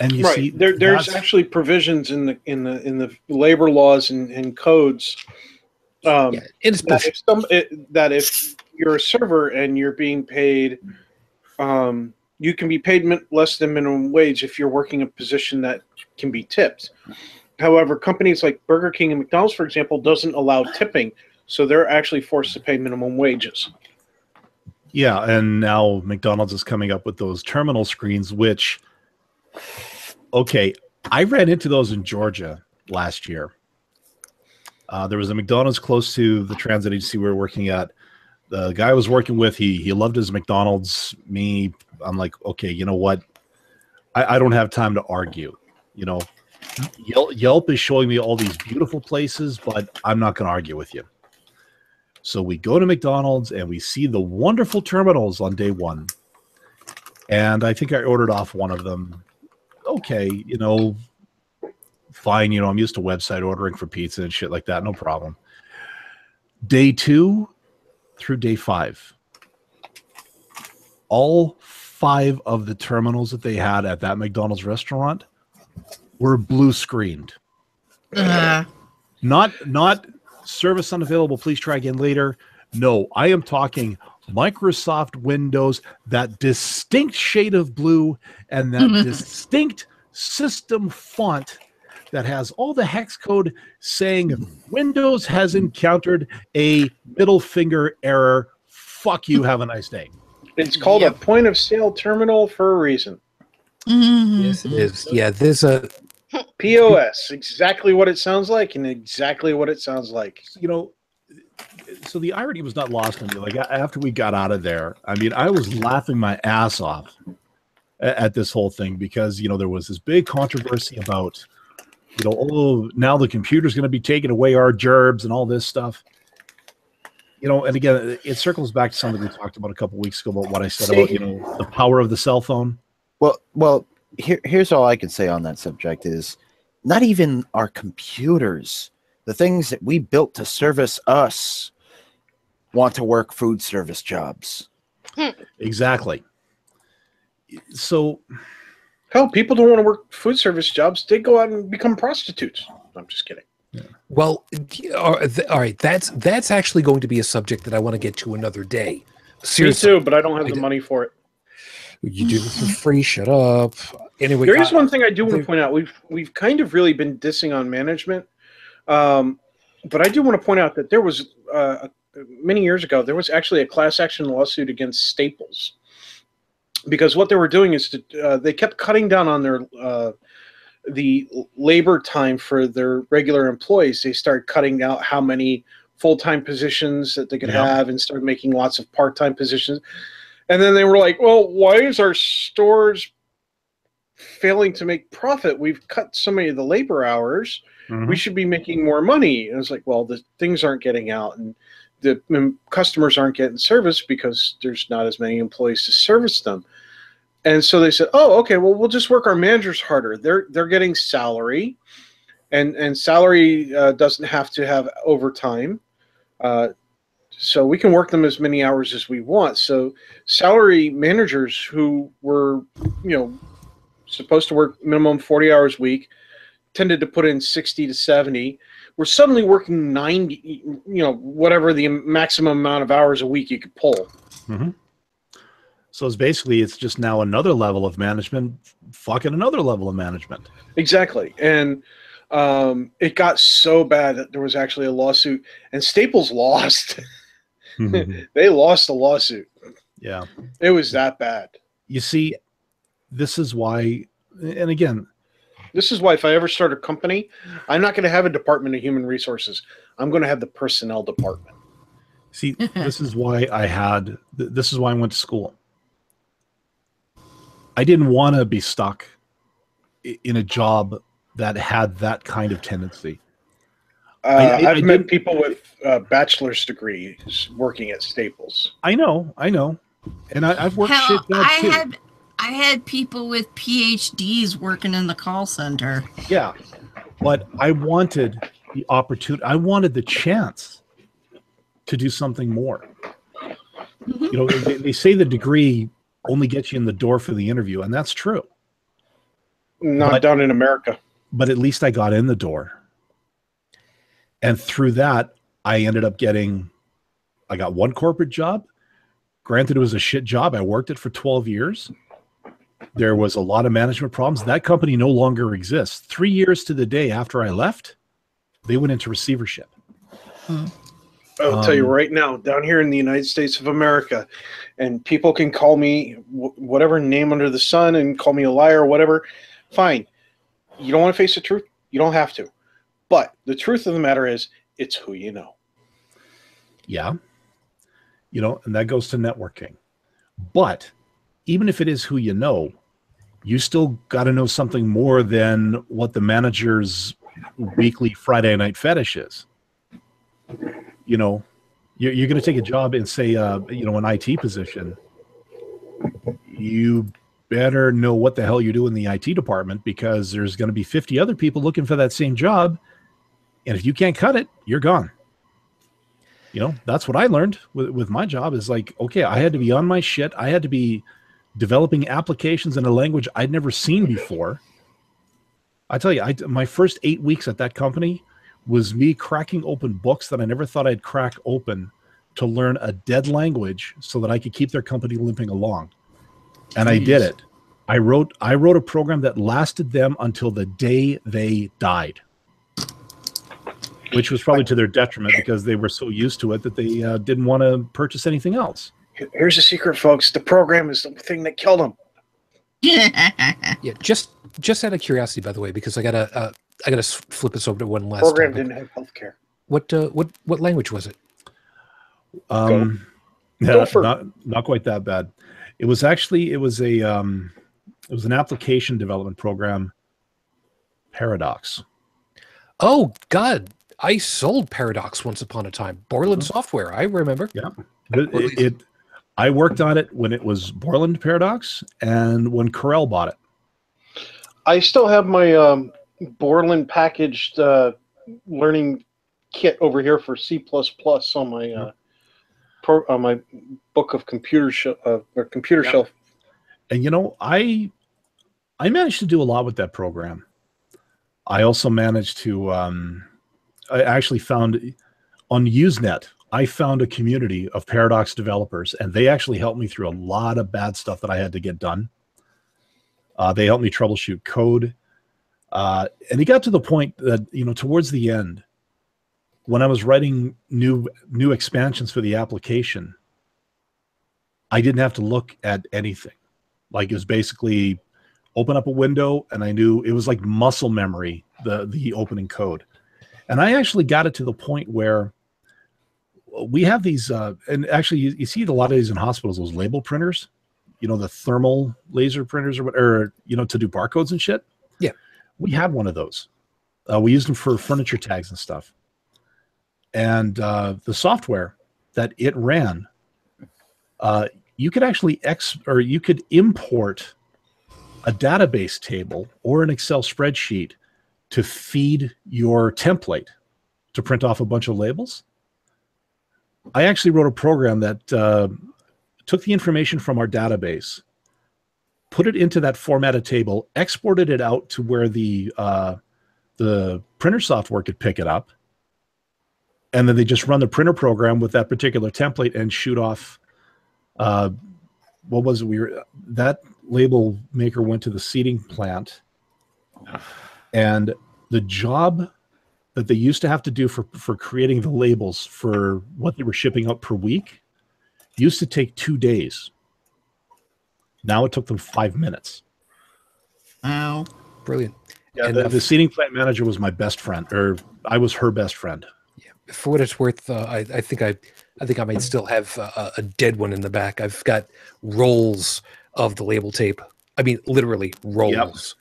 And you see, there's actually provisions in the labor laws and codes and it's that if you're a server and you're being paid, you can be paid less than minimum wage if you're working a position that can be tipped. However, companies like Burger King and McDonald's, for example, doesn't allow tipping, so they're actually forced to pay minimum wages. Yeah, and now McDonald's is coming up with those terminal screens, which, okay, I ran into those in Georgia last year. There was a McDonald's close to the transit agency we were working at. The guy I was working with, he loved his McDonald's. Me, I'm like, okay, you know what? I don't have time to argue. You know, Yelp is showing me all these beautiful places, but I'm not going to argue with you. So we go to McDonald's and we see the wonderful terminals on day one. And I think I ordered off one of them. Okay, you know, fine. You know, I'm used to website ordering for pizza and shit like that. No problem. Day 2 through day 5. All 5 of the terminals that they had at that McDonald's restaurant were blue screened. Not service unavailable, please try again later. No, I am talking Microsoft Windows, that distinct shade of blue and that distinct system font that has all the hex code saying Windows has encountered a middle finger error. Fuck you, have a nice day. It's called a point of sale terminal for a reason. Yes, it is. Yeah, there's a POS, exactly what it sounds like and exactly what it sounds like. You know, so the irony was not lost on me. Like, after we got out of there, I mean, I was laughing my ass off at this whole thing because, you know, there was this big controversy about, you know, oh, now the computer's going to be taking away our gerbs and all this stuff. You know, and again, it circles back to something we talked about a couple weeks ago about what I said about, you know, the power of the cell phone. Well, here's all I can say on that subject is not even our computers, the things that we built to service us, want to work food service jobs. Exactly. So, hell, people don't want to work food service jobs. They go out and become prostitutes. I'm just kidding. Yeah. Well, all right. That's actually going to be a subject that I want to get to another day. Seriously. Me too, but I don't have the money for it. You do it for free. Shut up. Anyway, there is one thing I do want to point out. We've kind of really been dissing on management, but I do want to point out that there was many years ago there was actually a class action lawsuit against Staples because what they were doing is they kept cutting down on their the labor time for their regular employees. They started cutting out how many full-time positions that they could have and started making lots of part-time positions. And then they were like, well, why is our stores failing to make profit? We've cut so many of the labor hours. We should be making more money. And it's like, well, the things aren't getting out. And the customers aren't getting service because there's not as many employees to service them. And so they said, oh, okay, well, we'll just work our managers harder. They're getting salary, and salary doesn't have to have overtime. So we can work them as many hours as we want. So salary managers who were, supposed to work minimum 40 hours a week, tended to put in 60 to 70. We're suddenly working 90, whatever the maximum amount of hours a week you could pull. Mm-hmm. So it's just now another level of management, fucking another level of management. Exactly. And it got so bad that there was actually a lawsuit, and Staples lost. They lost the lawsuit. Yeah. It was that bad. You see, this is why, and again, this is why if I ever start a company, I'm not going to have a department of human resources. I'm going to have the personnel department. See, this is why this is why I went to school. I didn't want to be stuck in a job that had that kind of tendency. I've met people with bachelor's degrees working at Staples. I know. And I've worked shit jobs too. I had people with PhDs working in the call center. Yeah, but I wanted the opportunity. I wanted the chance to do something more. They say the degree only gets you in the door for the interview, and that's true. Not down in America. But at least I got in the door. And through that, I ended up I got one corporate job. Granted, it was a shit job. I worked it for 12 years. There was a lot of management problems. That company no longer exists. 3 years to the day after I left, they went into receivership. I'll tell you right now, down here in the United States of America, and people can call me whatever name under the sun and call me a liar or whatever. Fine. You don't want to face the truth? You don't have to. But the truth of the matter is, it's who you know. Yeah. And that goes to networking. But even if it is who you know, you still got to know something more than what the manager's weekly Friday night fetish is. You're going to take a job in, say, an IT position. You better know what the hell you do in the IT department, because there's going to be 50 other people looking for that same job. And if you can't cut it, you're gone. That's what I learned with my job is like, okay, I had to be on my shit. I had to be developing applications in a language I'd never seen before. I tell you, my first 8 weeks at that company was me cracking open books that I never thought I'd crack open to learn a dead language so that I could keep their company limping along. And I did it. I wrote a program that lasted them until the day they died, which was probably to their detriment because they were so used to it that they didn't want to purchase anything else. Here's the secret, folks. The program is the thing that killed them. Yeah, just out of curiosity, by the way, because I gotta flip this over to one last. Program topic. didn't have healthcare. What language was it? Not quite that bad. It was an application development program. Paradox. Oh God, I sold Paradox once upon a time. Borland Software, I remember. Yeah, I worked on it when it was Borland Paradox and when Corel bought it. I still have my Borland packaged learning kit over here for C++ on my on my book of computer shelf. And I managed to do a lot with that program. I also managed to I actually found on Usenet, I found a community of Paradox developers, and they actually helped me through a lot of bad stuff that I had to get done. They helped me troubleshoot code. And it got to the point that, towards the end, when I was writing new expansions for the application, I didn't have to look at anything. Like, it was basically open up a window, and I knew it was like muscle memory, the opening code. And I actually got it to the point where we have these, and actually you see a lot of these in hospitals, those label printers, the thermal laser printers or to do barcodes and shit. Yeah. We had one of those. We used them for furniture tags and stuff. And the software that it ran, you could actually you could import a database table or an Excel spreadsheet to feed your template to print off a bunch of labels. I actually wrote a program that took the information from our database, put it into that formatted table, exported it out to where the printer software could pick it up, and then they just run the printer program with that particular template and shoot off. What was it? That label maker went to the seeding plant, and the job that they used to have to do for creating the labels for what they were shipping out per week used to take 2 days. Now it took them 5 minutes. Wow. Brilliant. Yeah, And the seeding plant manager was my best friend, or I was her best friend. Yeah, for what it's worth, I think I might still have a dead one in the back. I've got rolls of the label tape. I mean, literally rolls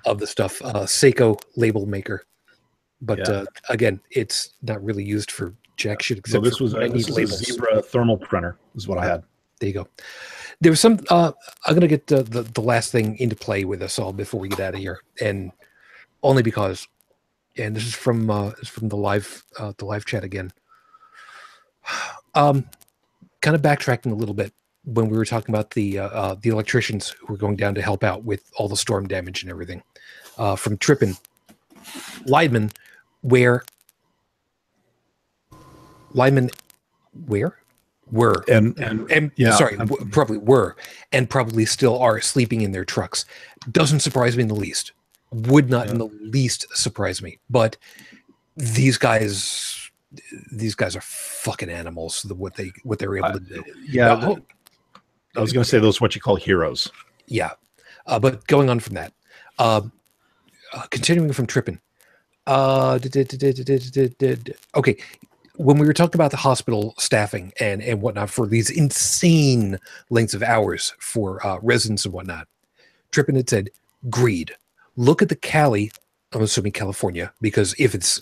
of the stuff. Seiko label maker, but again, it's not really used for jack shit. Except this for was a Zebra thermal printer, is what I had. There you go. There was some. I'm gonna get the last thing into play with us all before we get out of here, and only because, and this is from the live chat again. Kind of backtracking a little bit when we were talking about the electricians who were going down to help out with all the storm damage and everything. From Trippin Lineman, where were and yeah, sorry, probably were and probably still are sleeping in their trucks. Doesn't surprise me in the least. Would not in the least surprise me. But these guys are fucking animals. What they're able to do. Yeah, I was going to say those are what you call heroes. Yeah, but going on from that, continuing from Trippin. Okay, when we were talking about the hospital staffing and whatnot for these insane lengths of hours for residents and whatnot, Trippin had said, "Greed. Look at the Cali." I'm assuming California, because if it's,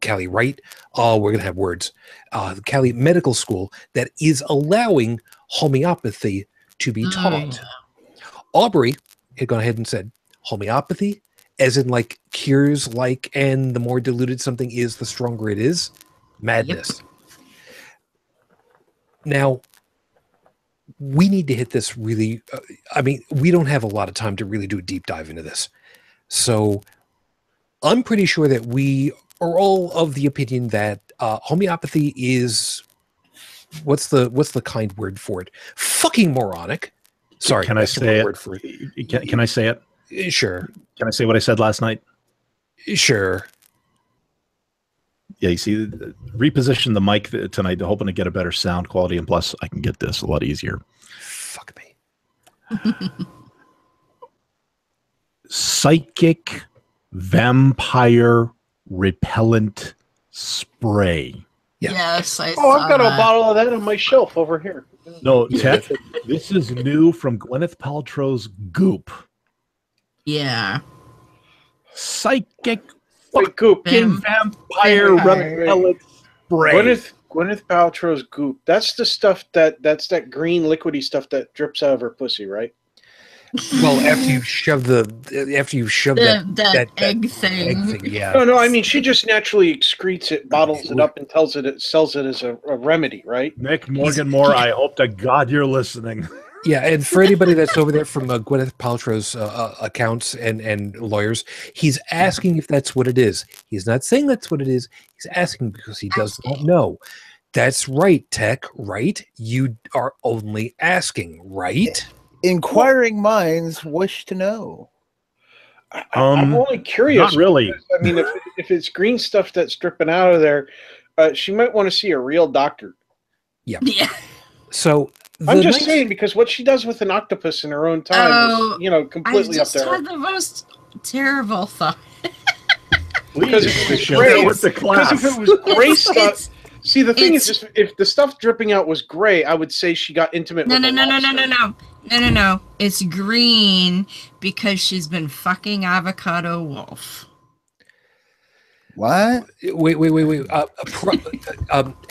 Cali, right? Oh, we're going to have words. The Cali Medical School that is allowing homeopathy to be taught. Aubrey had gone ahead and said, homeopathy, as in like cures like, and the more diluted something is, the stronger it is. Madness. Yep. Now, we need to hit this really, we don't have a lot of time to really do a deep dive into this. So I'm pretty sure that we are all of the opinion that homeopathy is, what's the kind word for it? Fucking moronic. Sorry. Can I say it? Can I say it? Sure. Can I say what I said last night? Sure. Yeah, you see, reposition the mic tonight, hoping to get a better sound quality, and plus I can get this a lot easier. Fuck me. Psychic vampire repellent spray. Yeah. Yes, I've got a bottle of that on my shelf over here. No, Ted, this is new from Gwyneth Paltrow's Goop. Yeah. Psychic Goop. Vampire repellent spray. Gwyneth Paltrow's Goop. That's the stuff that's that green liquidy stuff that drips out of her pussy, right? Well, after you shove that egg thing. Yeah. No. I mean, she just naturally excretes it, bottles it up, and sells it as a remedy, right? Nick Morganmore, I hope to God you're listening. Yeah, and for anybody that's over there from Gwyneth Paltrow's accounts and lawyers, he's asking if that's what it is. He's not saying that's what it is. He's asking because he does not know. That's right, Tech, right? You are only asking, right? Inquiring minds wish to know. I'm only curious. Not really. I mean, if it's green stuff that's dripping out of there, she might want to see a real doctor. Yeah. So I'm just saying, because what she does with an octopus in her own time is, completely up there. I just had the most terrible thought. Because if it was gray stuff. See, the thing is, if the stuff dripping out was gray, I would say she got intimate with No. It's green because she's been fucking Avocado Wolf. What? Wait.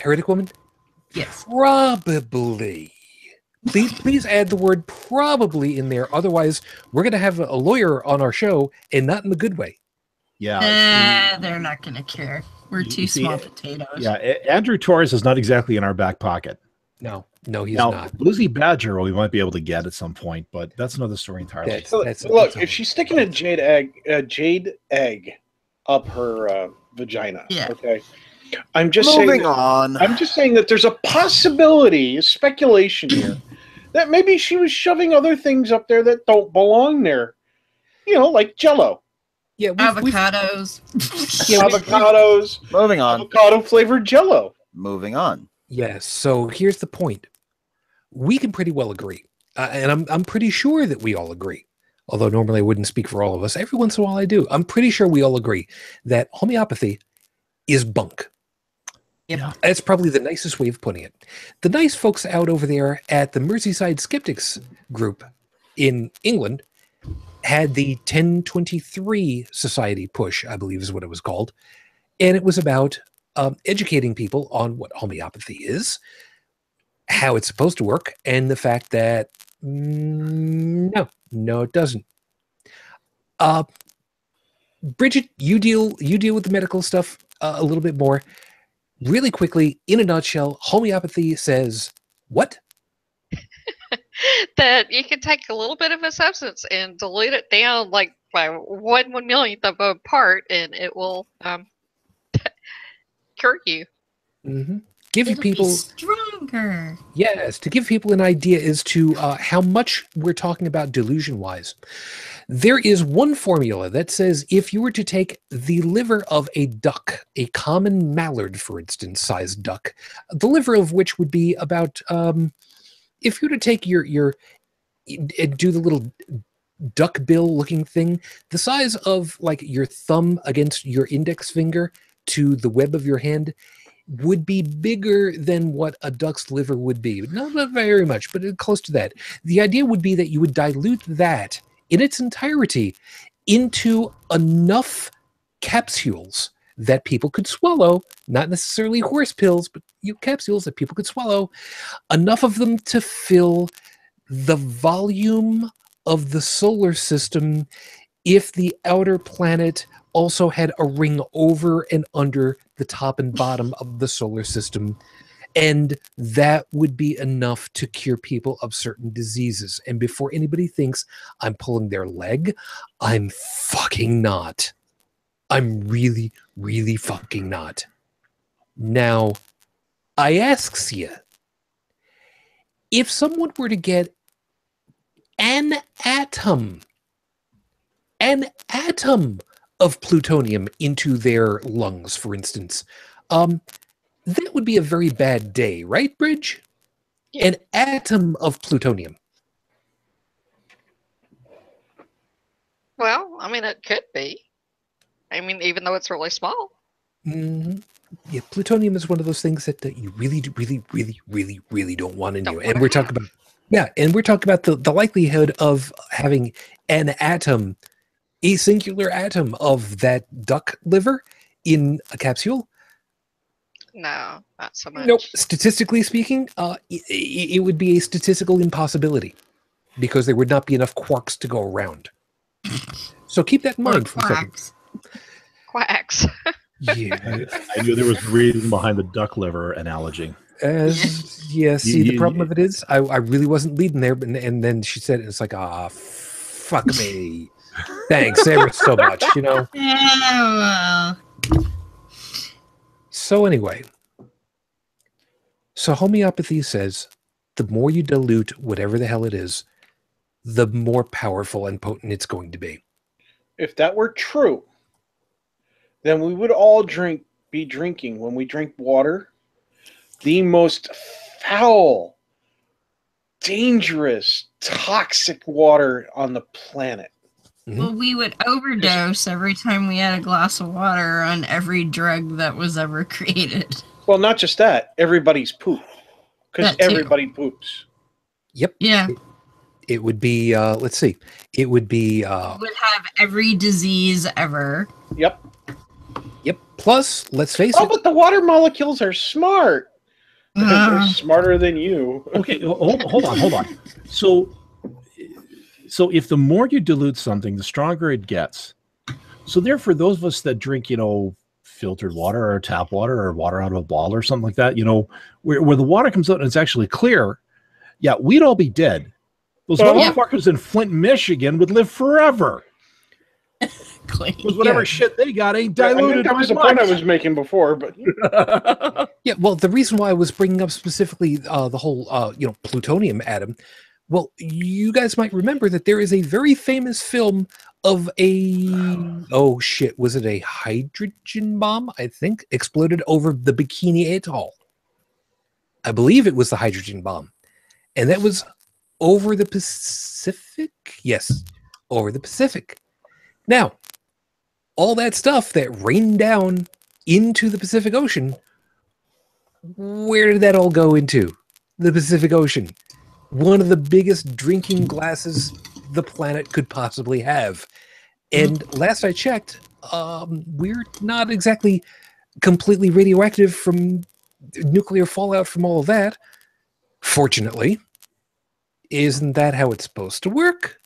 Heretic Woman? Yes. Probably. Please add the word probably in there. Otherwise, we're going to have a lawyer on our show, and not in the good way. Yeah. They're not going to care. We're too small potatoes. Yeah, Andrew Torres is not exactly in our back pocket. No, he's now, not. Bluesy Badger, we might be able to get at some point, but that's another story entirely. Look, if she's sticking a jade egg up her vagina, okay. I'm just moving on. I'm just saying that there's a possibility, a speculation here, that maybe she was shoving other things up there that don't belong there. You know, like Jell-O. Yeah, avocados. Avocados. Moving on. Avocado flavored Jell-O. Moving on. Yes. So here's the point. We can pretty well agree, and I'm pretty sure that we all agree. Although normally I wouldn't speak for all of us. Every once in a while I do. I'm pretty sure we all agree that homeopathy is bunk. Yep. That's probably the nicest way of putting it. The nice folks out over there at the Merseyside Skeptics group in England had the 1023 Society push, I believe is what it was called. And it was about educating people on what homeopathy is, how it's supposed to work, and the fact that no, it doesn't. Brigid, you deal with the medical stuff a little bit more. Really quickly, in a nutshell, homeopathy says what? That you can take a little bit of a substance and dilute it down like by 1/1,000,000th of a part, and it will cure you. Mm-hmm. Give you people stronger. Yes, to give people an idea as to how much we're talking about delusion-wise. There is one formula that says if you were to take the liver of a duck, a common mallard, for instance, sized duck, the liver of which would be about, if you were to take do the little duck bill looking thing, the size of like your thumb against your index finger to the web of your hand, would be bigger than what a duck's liver would be. Not very much, but close to that. The idea would be that you would dilute that in its entirety into enough capsules that people could swallow, not necessarily horse pills, but capsules that people could swallow, enough of them to fill the volume of the solar system if the outer planet also had a ring over and under the top and bottom of the solar system. And that would be enough to cure people of certain diseases. And before anybody thinks I'm pulling their leg, I'm fucking not. I'm really, really fucking not. Now, I asks you, if someone were to get an atom of plutonium into their lungs, for instance, that would be a very bad day, right, Bridge? Yeah. An atom of plutonium. Well, I mean, it could be. I mean, even though it's really small. Mm-hmm. Yeah, plutonium is one of those things that you really don't want in you. And we're talking about the likelihood of having an atom, a singular atom of that duck liver in a capsule. No, not so much. Nope. Statistically speaking, it would be a statistical impossibility because there would not be enough quarks to go around. So keep that in mind for a second. Quacks. Yeah. I knew there was reason behind the duck liver analogy. The problem of it is I really wasn't leading there, and then she said it, it's like, fuck me. Thanks ever so much, you know. Yeah, well. So anyway, so homeopathy says the more you dilute whatever the hell it is, the more powerful and potent it's going to be. If that were true, then we would all be drinking, when we drink water, the most foul, dangerous, toxic water on the planet. Mm-hmm. Well, we would overdose every time we had a glass of water on every drug that was ever created. Well, not just that, everybody's poop. Because everybody poops. Yep. Yeah. It would be, let's see. It would be... we would have every disease ever. Yep. Yep. Plus, let's face it. Oh, but the water molecules are smart. They're smarter than you. Okay, hold on. So if the more you dilute something, the stronger it gets. So therefore, those of us that drink, filtered water or tap water or water out of a bottle or something like that, where the water comes out and it's actually clear, yeah, we'd all be dead. Those motherfuckers in Flint, Michigan would live forever. Because whatever shit they got ain't diluted. That was the point I was making before, but yeah. Well, the reason why I was bringing up specifically the whole plutonium atom. Well, you guys might remember that there is a very famous film of was it a hydrogen bomb? I think exploded over the Bikini Atoll. I believe it was the hydrogen bomb, and that was over the Pacific. Yes, over the Pacific. Now, all that stuff that rained down into the Pacific Ocean, where did that all go into? The Pacific Ocean. One of the biggest drinking glasses the planet could possibly have. And last I checked, we're not exactly completely radioactive from nuclear fallout from all of that. Fortunately. Isn't that how it's supposed to work?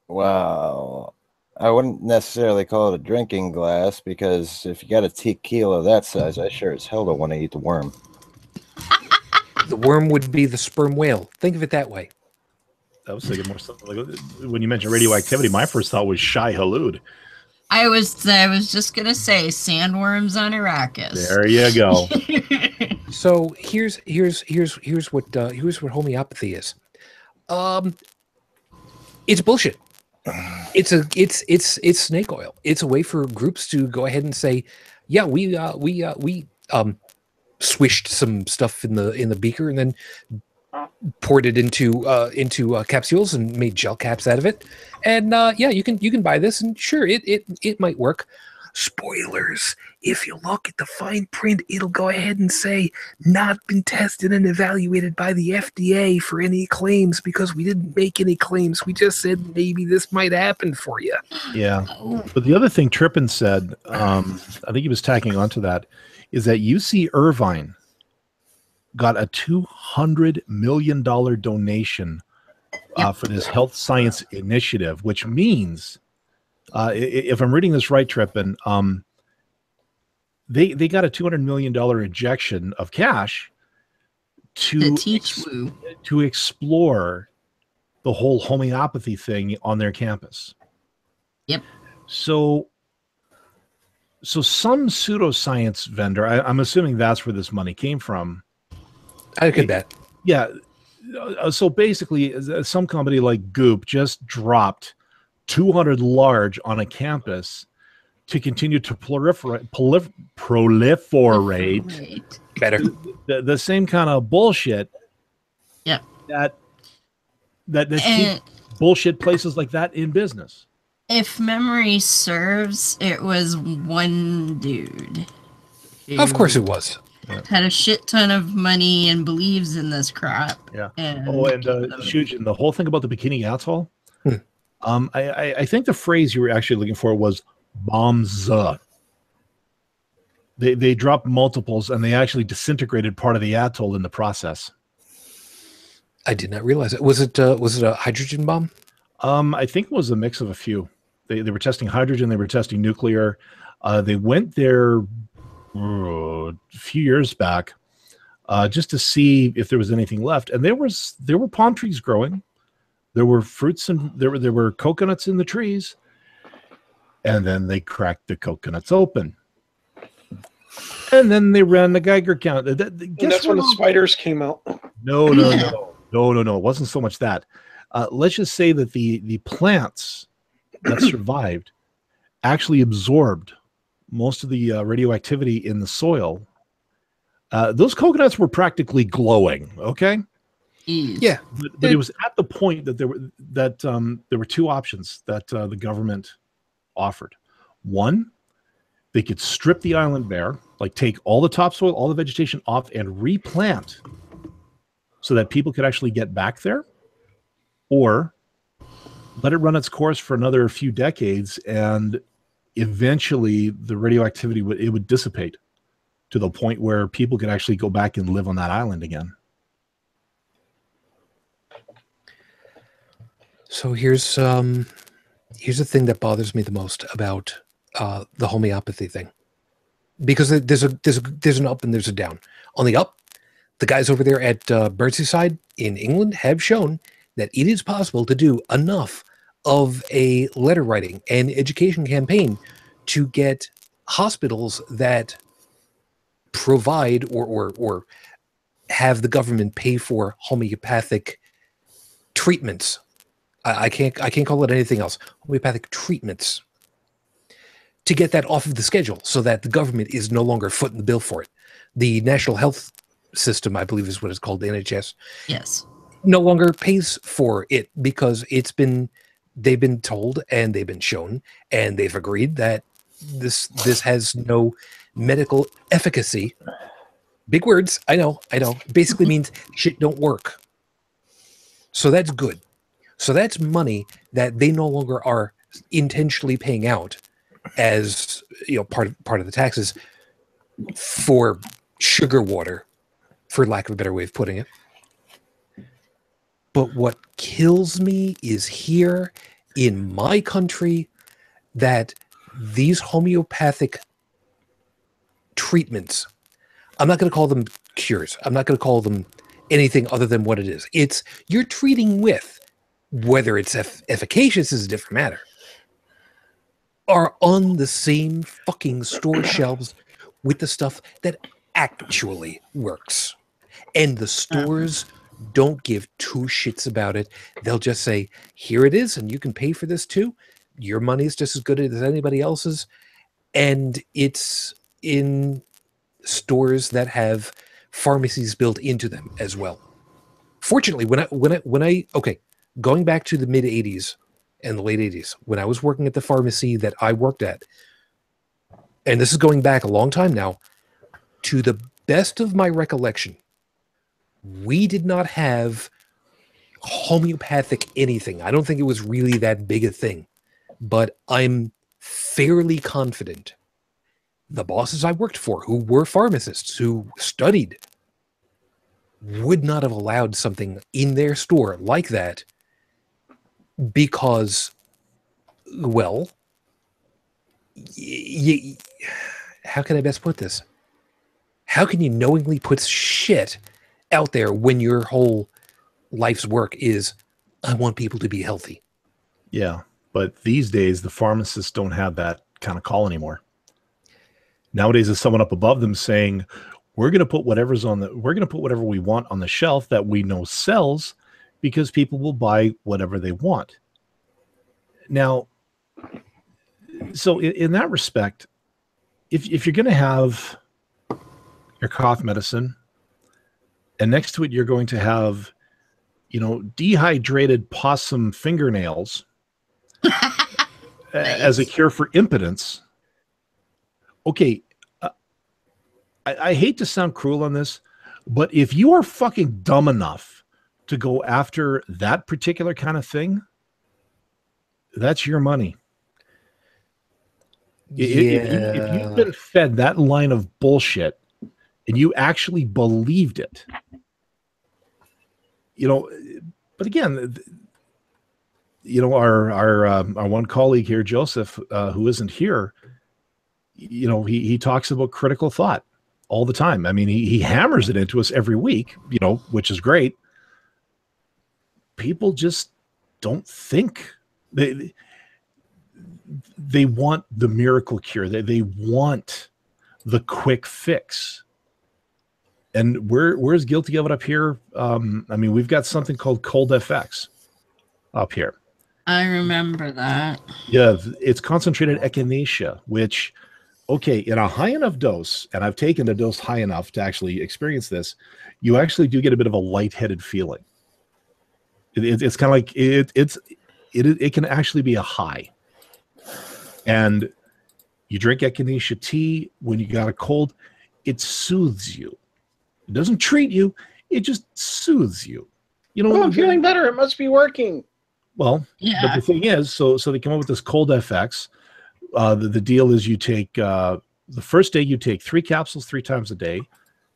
Well, I wouldn't necessarily call it a drinking glass, because if you got a tequila that size, I sure as hell don't want to eat the worm. The worm would be the sperm whale. Think of it that way. I was thinking more something like when you mentioned radioactivity, my first thought was Shai Hulud. I was just gonna say sandworms on Arrakis. There you go. So here's what homeopathy is. It's bullshit. It's snake oil. It's a way for groups to go ahead and say, yeah, we swished some stuff in the beaker and then poured it into capsules and made gel caps out of it. And yeah, you can buy this, and sure, it might work. Spoilers, if you look at the fine print, it'll go ahead and say not been tested and evaluated by the FDA for any claims, because we didn't make any claims. We just said maybe this might happen for you. Yeah. But the other thing Trippin said, I think he was tacking onto that, is that UC Irvine got a $200 million donation for this health science initiative, which means, if I'm reading this right, Trippin, they got a $200 million injection of cash to explore the whole homeopathy thing on their campus. Yep. So some pseudoscience vendor, I'm assuming that's where this money came from. I could bet. Yeah. So basically, some company like Goop just dropped 200 large on a campus to continue to proliferate better the same kind of bullshit. Yeah. That keep bullshit places like that in business. If memory serves, it was one dude. Of course it was. Had a shit ton of money and believes in this crap. Yeah. And Shujin, the whole thing about the Bikini Atoll, I think the phrase you were actually looking for was bombs. They dropped multiples and they actually disintegrated part of the atoll in the process. I did not realize it. Was it a hydrogen bomb? I think it was a mix of a few. They were testing hydrogen. They were testing nuclear. They went there a few years back just to see if there was anything left. And there were palm trees growing. There were fruits and there were coconuts in the trees. And then they cracked the coconuts open. And then they ran the Geiger count. And that's when the spiders came out. No. It wasn't so much that. Let's just say that the plants that survived actually absorbed most of the radioactivity in the soil. Those coconuts were practically glowing. Okay. Yeah, but it was at the point that there were two options that the government offered. One, they could strip the island bare, like take all the topsoil, all the vegetation off, and replant, so that people could actually get back there, or let it run its course for another few decades, and eventually the radioactivity would dissipate. to the point where people could actually go back and live on that island again. So here's the thing that bothers me the most about the homeopathy thing, because there's an up and there's a down. On the up, the guys over there at Merseyside in England have shown that it is possible to do enough of a letter writing and education campaign to get hospitals that provide or have the government pay for homeopathic treatments. I can't call it anything else. Homeopathic treatments, to get that off of the schedule so that the government is no longer footing the bill for it. The National Health System, I believe is what it's called, the NHS. Yes. No longer pays for it because they've been told and they've been shown and they've agreed that this has no medical efficacy. Big words, I know. Basically means shit don't work. So that's good. So that's money that they no longer are intentionally paying out as, part of the taxes for sugar water, for lack of a better way of putting it. But what kills me is here in my country that these homeopathic treatments, I'm not going to call them cures. I'm not going to call them anything other than what it is. It's you're treating with, whether it's efficacious is a different matter, are on the same fucking store shelves with the stuff that actually works. And the stores don't give two shits about it. They'll just say, here it is, and you can pay for this too. Your money is just as good as anybody else's. And it's in stores that have pharmacies built into them as well. Fortunately, going back to the mid 80s and the late 80s, when I was working at the pharmacy that I worked at, and this is going back a long time now, to the best of my recollection, we did not have homeopathic anything. I don't think it was really that big a thing, but I'm fairly confident the bosses I worked for, who were pharmacists, who studied, would not have allowed something in their store like that because, well, how can I best put this? How can you knowingly put shit out there when your whole life's work is, I want people to be healthy? Yeah, but these days the pharmacists don't have that kind of call anymore. Nowadays, there's someone up above them saying, we're going to put whatever we want on the shelf that we know sells, because people will buy whatever they want. Now, so in that respect, if you're going to have your cough medicine, and next to it you're going to have, dehydrated possum fingernails as a cure for impotence. Okay, I hate to sound cruel on this, but if you are fucking dumb enough to go after that particular kind of thing, that's your money. If you've been fed that line of bullshit and you actually believed it, but again, our one colleague here, Joseph, who isn't here, he talks about critical thought all the time. I mean, he hammers it into us every week, which is great. People just don't think. They want the miracle cure. They want the quick fix. And we're as guilty of it up here. We've got something called Cold FX up here. I remember that. Yeah, it's concentrated echinacea, which, okay, in a high enough dose, and I've taken a dose high enough to actually experience this, you actually do get a bit of a lightheaded feeling. It's kind of like it can actually be a high. And you drink echinacea tea when you got a cold, it soothes you. It doesn't treat you, it just soothes you. I'm feeling better. It must be working. Well, yeah. But the thing is, so they come up with this Cold FX. The deal is you take the first day you take 3 capsules 3 times a day.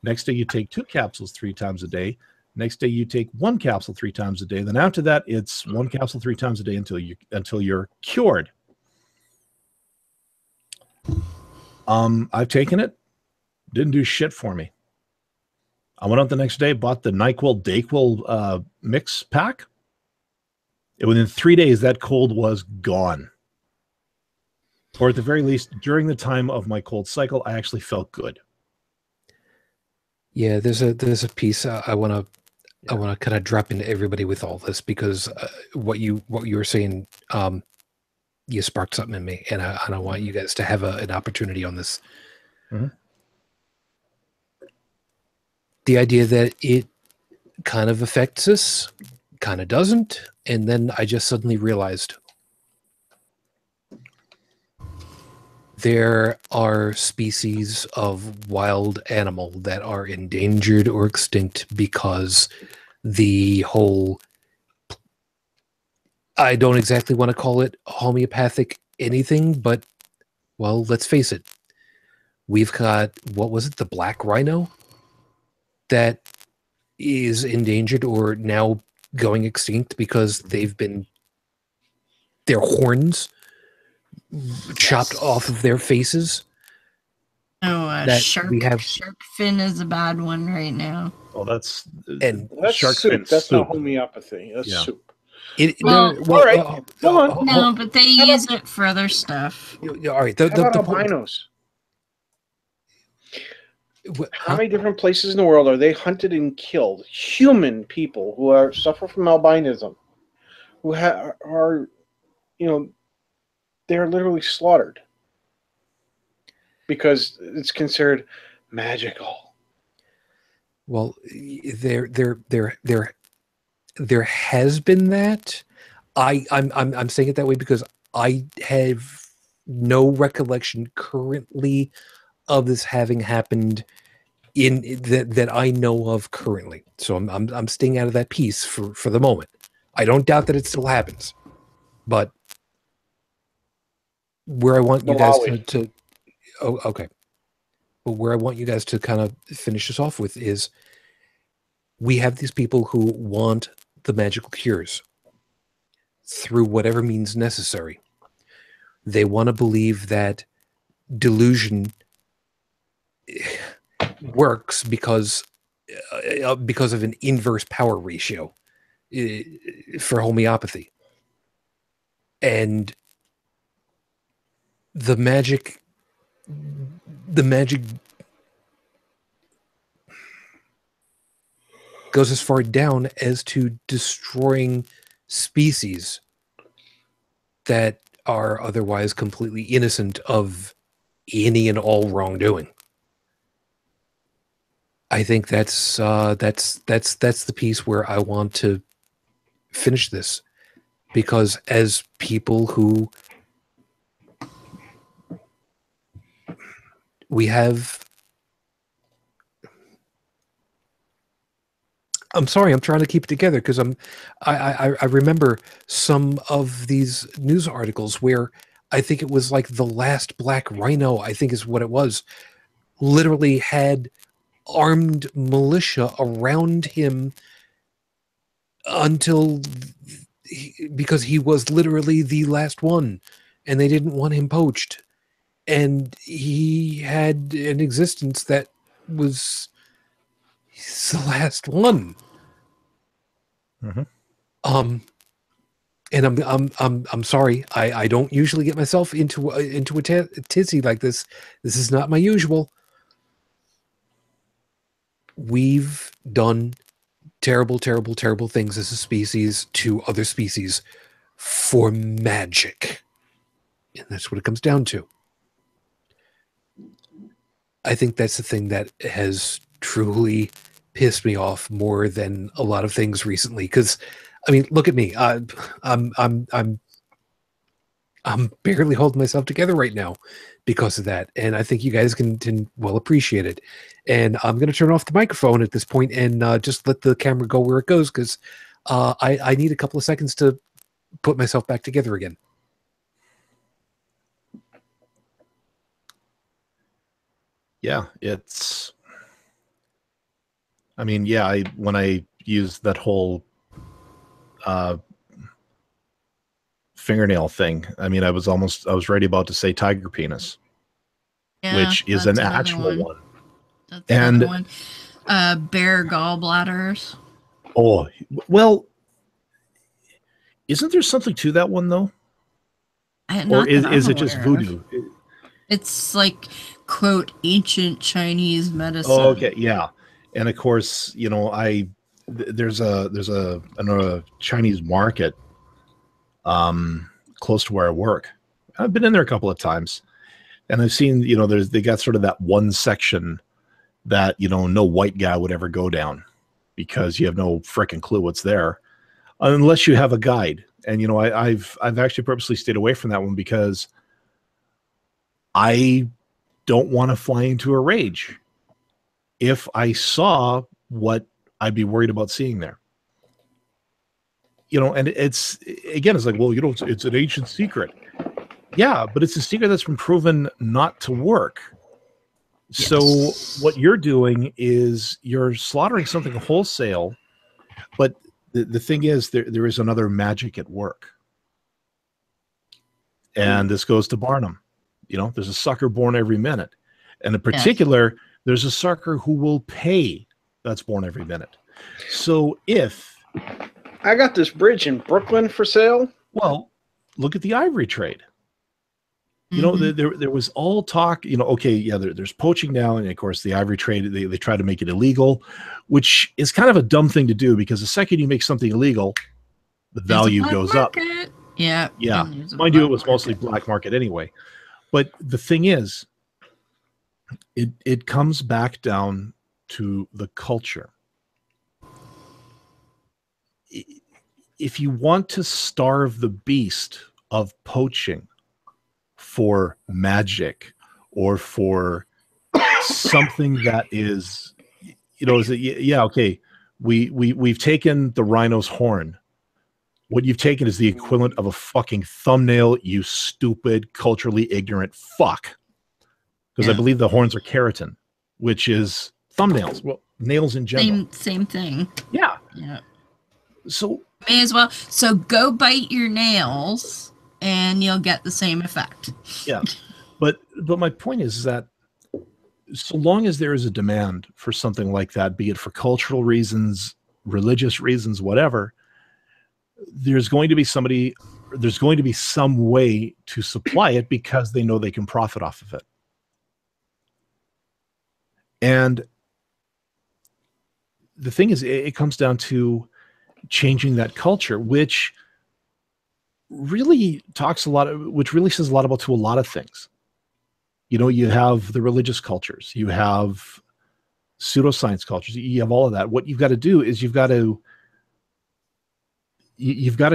Next day you take 2 capsules 3 times a day. Next day you take 1 capsule 3 times a day. Then after that, it's 1 capsule 3 times a day until you're cured. I've taken it. Didn't do shit for me. I went out the next day, bought the NyQuil DayQuil mix pack. And within 3 days, that cold was gone. Or at the very least, during the time of my cold cycle, I actually felt good. Yeah, there's a piece I want to kind of drop into everybody with all this, because what you were saying, you sparked something in me, and I want you guys to have an opportunity on this. Mm-hmm. The idea that it kind of affects us, kind of doesn't, and then I just suddenly realized there are species of wild animal that are endangered or extinct because the whole, I don't exactly want to call it homeopathic anything, but, well, let's face it. We've got, what was it, the black rhino that is endangered or now going extinct because they've been, their horns chopped off of their faces. Oh, shark fin is a bad one right now. Oh, that's shark soup. fin. That's not homeopathy. That's soup. All right. Hold on. No, but they use it for other stuff. All right. How about albinos? How many different places in the world are they hunted and killed? Human people who suffer from albinism, who are, they're literally slaughtered because it's considered magical. Well, there has been that. I'm saying it that way because I have no recollection currently of this having happened in that I know of currently. So I'm staying out of that piece for the moment. I don't doubt that it still happens, but where I want you guys to okay. But where I want you guys to kind of finish this off with is, we have these people who want the magical cures through whatever means necessary. They want to believe that delusion works because of an inverse power ratio for homeopathy. And the magic goes as far down as to destroying species that are otherwise completely innocent of any and all wrongdoing. I think that's the piece where I want to finish this, because as people who we have, I'm sorry, I'm trying to keep it together because I remember some of these news articles where I think it was like the last black rhino, I think is what it was, literally had armed militia around him because he was literally the last one and they didn't want him poached. And he had an existence that was the last one. Mm-hmm. And I'm sorry. I don't usually get myself into a tizzy like this. This is not my usual. We've done terrible, terrible, terrible things as a species to other species for magic. And that's what it comes down to. I think that's the thing that has truly pissed me off more than a lot of things recently. Because, I mean, look at me. I'm barely holding myself together right now because of that. And I think you guys can well appreciate it. And I'm going to turn off the microphone at this point and just let the camera go where it goes, because I need a couple of seconds to put myself back together again. Yeah, I mean, yeah, when I used that whole fingernail thing, I mean, I was ready about to say tiger penis, which is an actual one. That's another one. Bear gallbladders. Oh, well, isn't there something to that one though? Or is it just voodoo? It's like, quote, ancient Chinese medicine. Oh, okay, yeah. And of course, you know, there's a Chinese market close to where I work. I've been in there a couple of times, and I've seen, you know, they got sort of that one section that, you know, no white guy would ever go down because you have no freaking clue what's there unless you have a guide. And, you know, I've actually purposely stayed away from that one because I don't want to fly into a rage if I saw what I'd be worried about seeing there. You know, and it's like, well, you know, it's an ancient secret. Yeah, but it's a secret that's been proven not to work. Yes. So what you're doing is you're slaughtering something wholesale, but the thing is there is another magic at work. And this goes to Barnum. You know, there's a sucker born every minute. And in particular, there's a sucker who will pay that's born every minute. So if I got this bridge in Brooklyn for sale. Well, look at the ivory trade. You know, there was all talk, you know, okay, yeah, there's poaching now. And of course, the ivory trade, they try to make it illegal, which is kind of a dumb thing to do because the second you make something illegal, the value goes up. Yeah. Yeah. Mind you, it was mostly black market anyway. But the thing is, it comes back down to the culture. If you want to starve the beast of poaching for magic or for something that is, you know, okay, we've taken the rhino's horn. What you've taken is the equivalent of a fucking thumbnail, you stupid, culturally ignorant fuck. Because I believe the horns are keratin, which is thumbnails. Well, nails in general. Same thing. Yeah. Yeah. So may as well. So go bite your nails and you'll get the same effect. Yeah. But my point is that so long as there is a demand for something like that, be it for cultural reasons, religious reasons, whatever, there's going to be some way to supply it because they know they can profit off of it. And the thing is, it comes down to changing that culture, which really says a lot about to a lot of things. You know, you have the religious cultures, you have pseudoscience cultures, you have all of that. What you've got to do is you've got to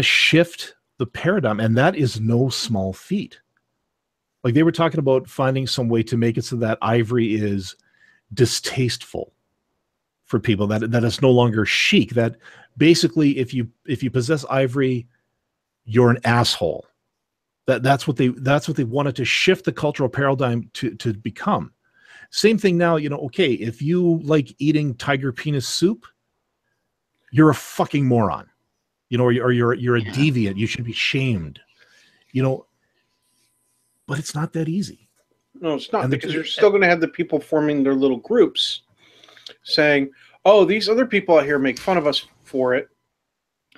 shift the paradigm, and that is no small feat. Like they were talking about finding some way to make it so that ivory is distasteful for people, that it's no longer chic, that basically if you possess ivory, you're an asshole. That's what they wanted to shift the cultural paradigm to become. Same thing now, you know, okay, if you like eating tiger penis soup, you're a fucking moron. You know, or you're a deviant. You should be shamed. You know, but it's not that easy. No, it's not, because you're still going to have the people forming their little groups saying, "Oh, these other people out here make fun of us for it,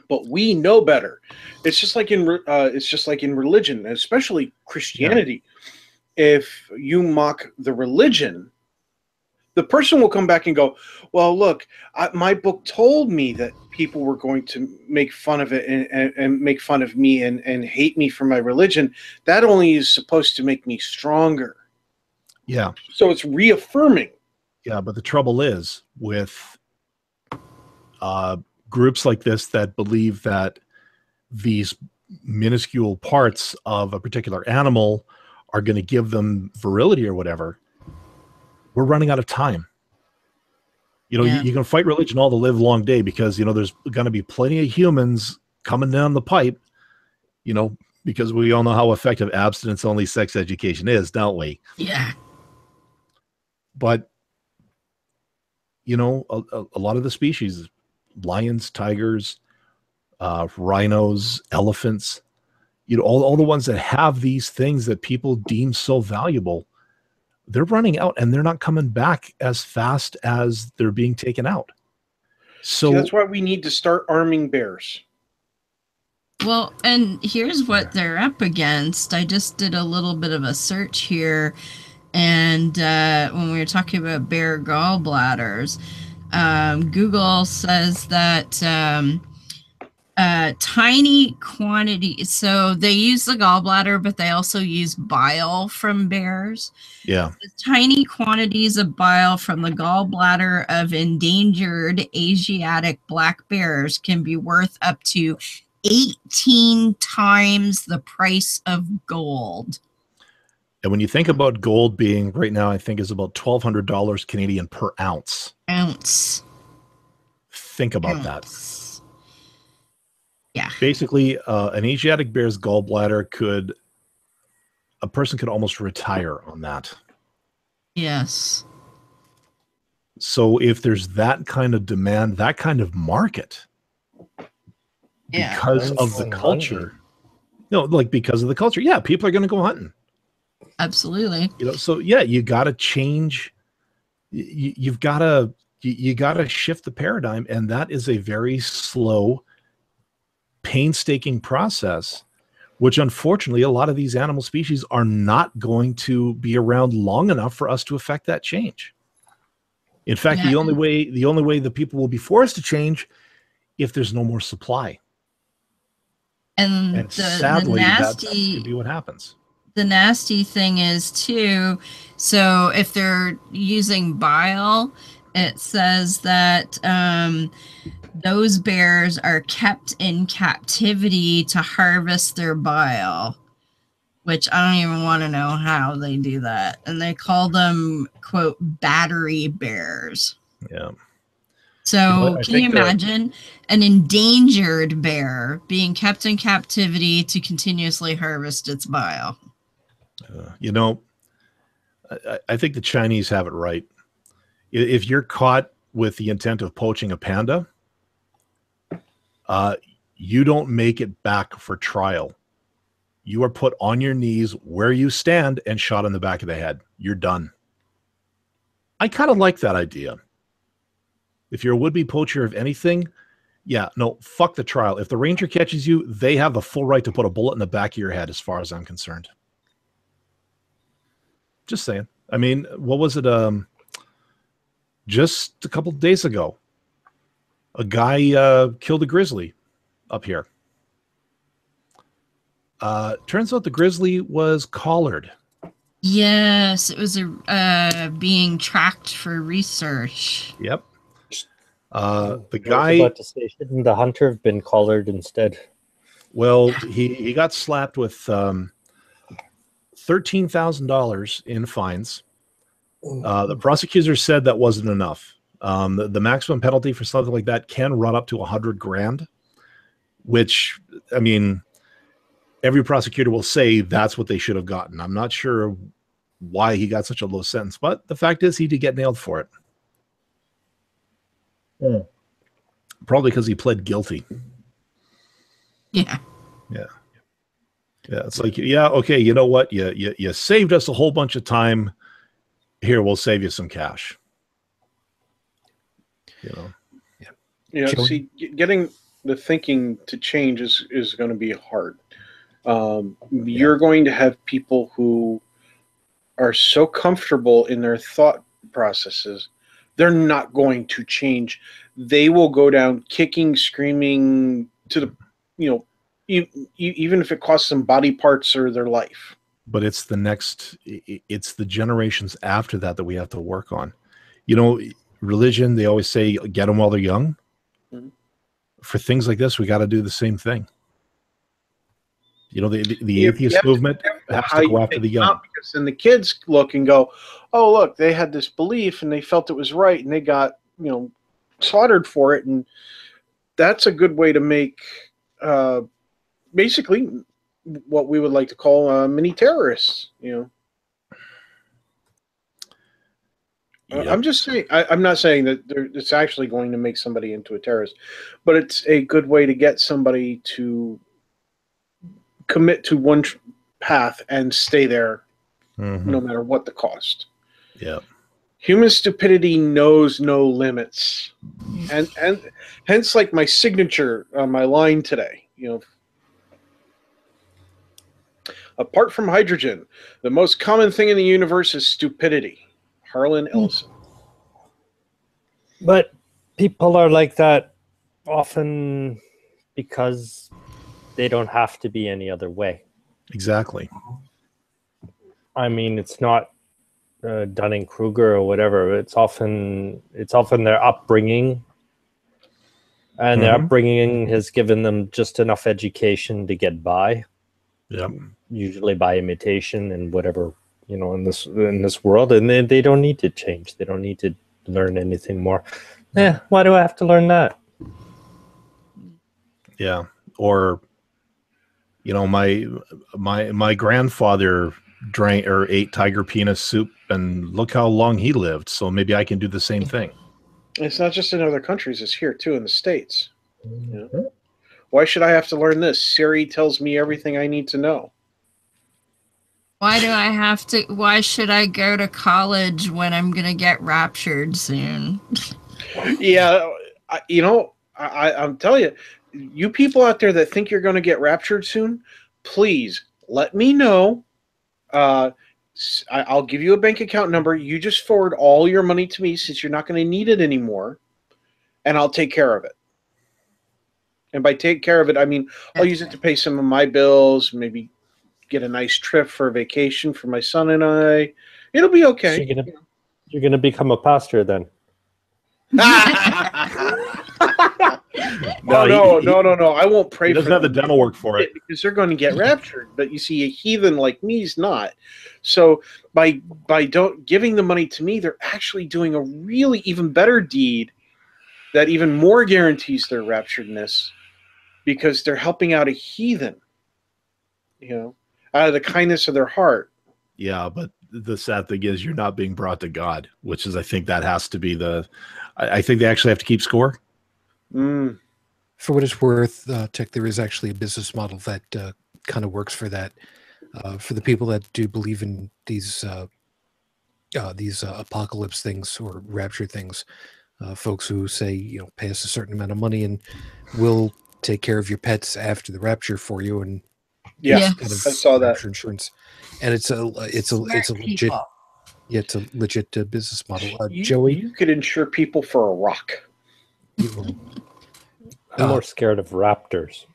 but we know better." It's just like in religion, especially Christianity. Yeah. If you mock the religion, the person will come back and go, "Well, look, my book told me that people were going to make fun of it and make fun of me and hate me for my religion. That only is supposed to make me stronger." Yeah. So it's reaffirming. Yeah, but the trouble is with groups like this that believe that these minuscule parts of a particular animal are going to give them virility or whatever, we're running out of time. You know, you can fight religion all the live long day because, you know, there's going to be plenty of humans coming down the pipe, you know, because we all know how effective abstinence-only sex education is, don't we? Yeah. But, you know, a lot of the species, lions, tigers, rhinos, elephants, you know, all the ones that have these things that people deem so valuable, they're running out and they're not coming back as fast as they're being taken out. So See, that's why we need to start arming bears. Well, and here's what they're up against. I just did a little bit of a search here, and when we were talking about bear gallbladders, Google says that tiny quantity. So they use the gallbladder, but they also use bile from bears. yeah, The tiny quantities of bile from the gallbladder of endangered Asiatic black bears can be worth up to 18 times the price of gold. and when you think about gold being right now, I think is about $1,200 Canadian per ounce. Think about that. Yeah. Basically, an Asiatic bear's gallbladder a person could almost retire on that. Yes. So if there's that kind of demand, that kind of market, Yeah. because of the culture, because of the culture, yeah, people are going to go hunting. Absolutely. You know, so yeah, you got to change. You've got to shift the paradigm, and that is a very slow, painstaking process, which unfortunately a lot of these animal species are not going to be around long enough for us to affect that change. In fact, the only way the people will be forced to change if there's no more supply. And sadly, that could be what happens. The nasty thing is too, so if they're using bile, it says that those bears are kept in captivity to harvest their bile, which I don't even want to know how they do that. And they call them, quote, battery bears. Yeah. So can you imagine an endangered bear being kept in captivity to continuously harvest its bile? I think the Chinese have it right. If you're caught with the intent of poaching a panda, you don't make it back for trial. You are put on your knees where you stand and shot in the back of the head. You're done. I kind of like that idea. If you're a would-be poacher of anything, fuck the trial. If the ranger catches you, they have the full right to put a bullet in the back of your head, as far as I'm concerned. Just saying. I mean, what was it? Just a couple of days ago, a guy killed a grizzly up here. Turns out the grizzly was collared. Yes, it was being tracked for research. Yep. The guy. I was about to say, shouldn't the hunter have been collared instead? Well, he got slapped with $13,000 in fines. The prosecutor said that wasn't enough. The maximum penalty for something like that can run up to $100,000, which, I mean, every prosecutor will say that's what they should have gotten. I'm not sure why he got such a low sentence, but the fact is he did get nailed for it. Yeah. Probably because he pled guilty. Yeah. Yeah. Yeah. It's like, okay, you know what? You saved us a whole bunch of time. Here, we'll save you some cash. See, getting the thinking to change is going to be hard. You're going to have people who are so comfortable in their thought processes, they're not going to change. They will go down kicking, screaming to the, even if it costs them body parts or their life. But it's the generations after that we have to work on. Religion, they always say, get them while they're young. Mm-hmm. For things like this, we got to do the same thing. The atheist movement has to go after the young. Because then the kids look and go, oh, look, they had this belief and they felt it was right and they got, slaughtered for it. And that's a good way to make basically what we would like to call mini terrorists, I'm just saying. I'm not saying that it's actually going to make somebody into a terrorist, but it's a good way to get somebody to commit to one path and stay there, no matter what the cost. Yeah. Human stupidity knows no limits, and hence, like my signature on my line today. Apart from hydrogen, the most common thing in the universe is stupidity. Harlan Ellison. But people are like that often because they don't have to be any other way. Exactly. I mean, it's not Dunning-Kruger or whatever. It's often their upbringing, and their upbringing has given them just enough education to get by. Yeah. Usually by imitation and whatever, in this world, and they don't need to change. They don't need to learn anything more. Why do I have to learn that? Yeah. Or, my grandfather drank or ate tiger penis soup, and look how long he lived. So maybe I can do the same thing. It's not just in other countries; it's here too in the States. Why should I have to learn this? Siri tells me everything I need to know. Why should I go to college when I'm going to get raptured soon? Yeah, I'm telling you, you people out there that think you're going to get raptured soon, please let me know. I'll give you a bank account number. You just forward all your money to me since you're not going to need it anymore, and I'll take care of it. And by take care of it, I mean I'll use it to pay some of my bills, maybe get a nice trip for a vacation for my son and I. It'll be okay. So you're gonna become a pastor then. No. I won't pray. He doesn't have the dental work for it because they're going to get raptured. But you see, a heathen like me is not. So by giving the money to me, they're actually doing a really even better deed that even more guarantees their rapturedness, because they're helping out a heathen. Out of the kindness of their heart. Yeah, but the sad thing is you're not being brought to God, which is, I think that has to be I think they actually have to keep score. For what it's worth, Tech, there is actually a business model that kind of works for that. For the people that do believe in these apocalypse things or rapture things, folks who say, pay us a certain amount of money and we'll take care of your pets after the rapture for you, and I saw that insurance, and it's a legit business model. Joey, you could insure people for a rock. I'm more scared of raptors.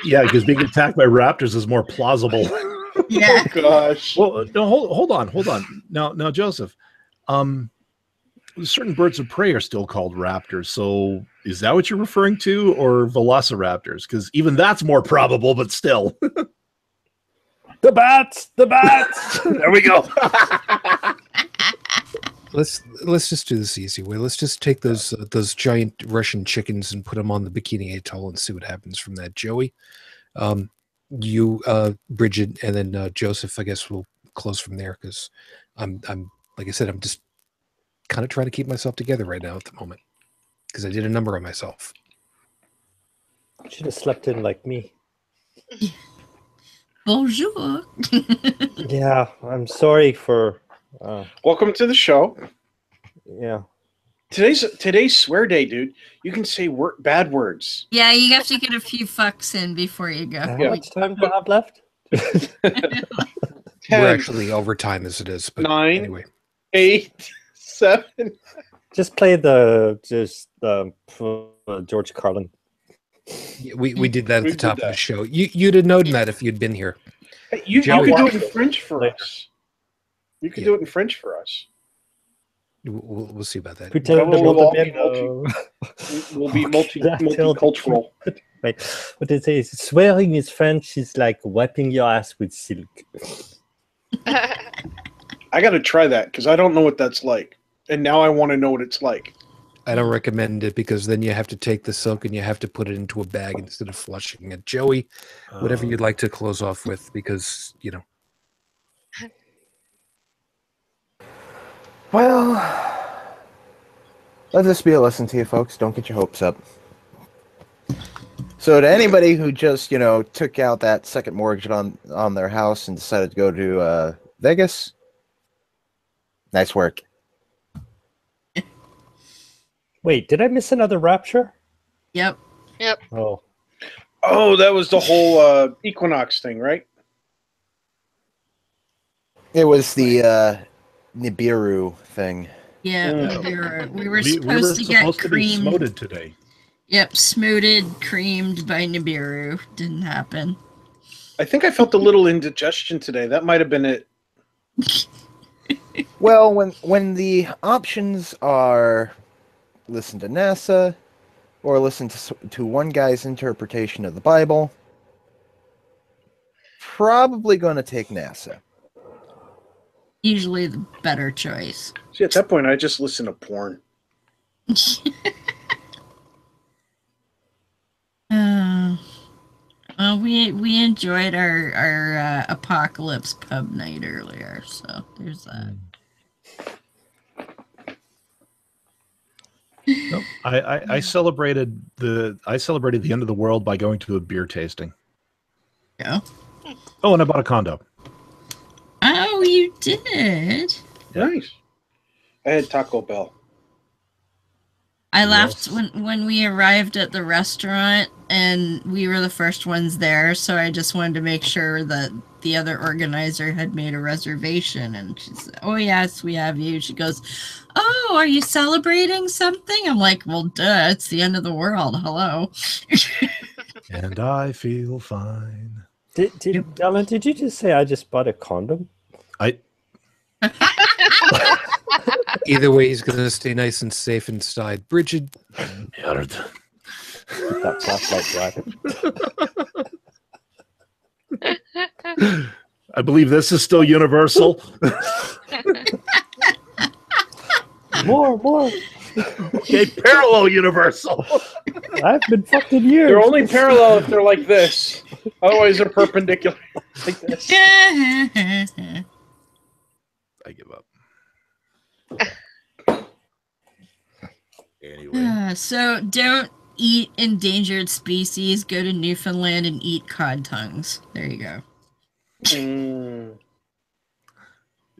Yeah, because being attacked by raptors is more plausible. Yeah. Oh gosh. Well, no, hold on. Now, Joseph, certain birds of prey are still called raptors. So is that what you're referring to, or velociraptors? Because even that's more probable, but still. The bats. There we go. Let's just do this the easy way. Let's just take those giant Russian chickens and put them on the Bikini Atoll and see what happens from that. Joey, you, Brigid, and then Joseph. I guess we'll close from there because I'm like I said, I'm just kind of trying to keep myself together right now at the moment because I did a number on myself. Should have slept in like me. Bonjour. Yeah, I'm sorry for. Welcome to the show. Yeah. Today's swear day, dude. You can say bad words. Yeah, you have to get a few fucks in before you go. How much time do I have left? 10, We're actually over time as it is, but 9, anyway. 8, 7. Just play George Carlin. Yeah, we did that at the top of the show. You'd have known that if you'd been here. Hey, you could do it in French for us. You could do it in French for us. We'll see about that. We'll be multicultural. Right. What they say is swearing is French is like wiping your ass with silk. I got to try that because I don't know what that's like. And now I want to know what it's like. I don't recommend it because then you have to take the silk and you have to put it into a bag instead of flushing it. Joey, whatever you'd like to close off with, because, Well, let this be a lesson to you folks. Don't get your hopes up. So to anybody who just, took out that second mortgage on their house and decided to go to Vegas, nice work. Wait, did I miss another rapture? Yep. Yep. Oh, Oh, that was the whole equinox thing, right? It was the Nibiru thing. Yeah, Yeah. we were We were supposed to get supposed to be creamed. smoted today. Yep, smooted, creamed by Nibiru. Didn't happen. I think I felt a little indigestion today. That might have been it. Well, when the options are listen to NASA or listen to one guy's interpretation of the Bible, probably going to take NASA. Usually the better choice. See, at that point, I just listen to porn. Well, we enjoyed our apocalypse pub night earlier, so there's that. Nope. I celebrated the end of the world by going to a beer tasting. Yeah. Oh, and I bought a condo. Oh, you did? Nice. I had Taco Bell. I laughed when we arrived at the restaurant and we were the first ones there, so I just wanted to make sure that the other organizer had made a reservation, and she said, "Oh yes, we have you." She goes, "Oh, are you celebrating something?" I'm like, "Well, duh, it's the end of the world. Hello." And I feel fine. Dalan, did you just say I just bought a condom? Either way, he's going to stay nice and safe inside. Brigid. Keep that flashlight dry. I believe this is still universal. More. Okay, parallel universal. I've been fucking years. They're only parallel if they're like this. Otherwise, they're perpendicular like this. I give up. Anyway. So don't eat endangered species. Go to Newfoundland and eat cod tongues. There you go.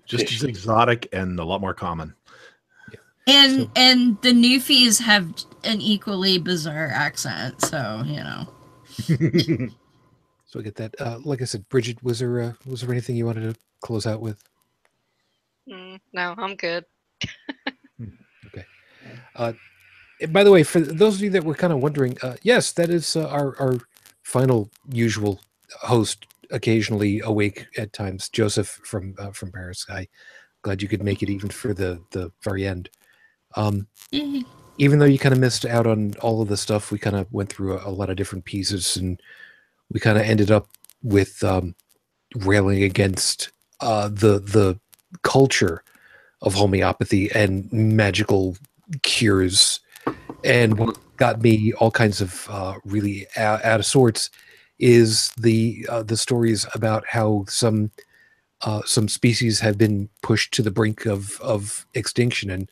Just as exotic and a lot more common. And the Newfies have an equally bizarre accent, so So I get that. Like I said, Brigid, was there anything you wanted to close out with? No, I'm good. Okay. By the way, for those of you that were kind of wondering, yes, that is our final usual host, occasionally awake at times, Joseph from Paris. Glad you could make it even for the very end. Even though you kind of missed out on all of the stuff, we kind of went through a lot of different pieces, and we kind of ended up with railing against the culture of homeopathy and magical cures. And what got me all kinds of really out of sorts is the stories about how some species have been pushed to the brink of extinction. And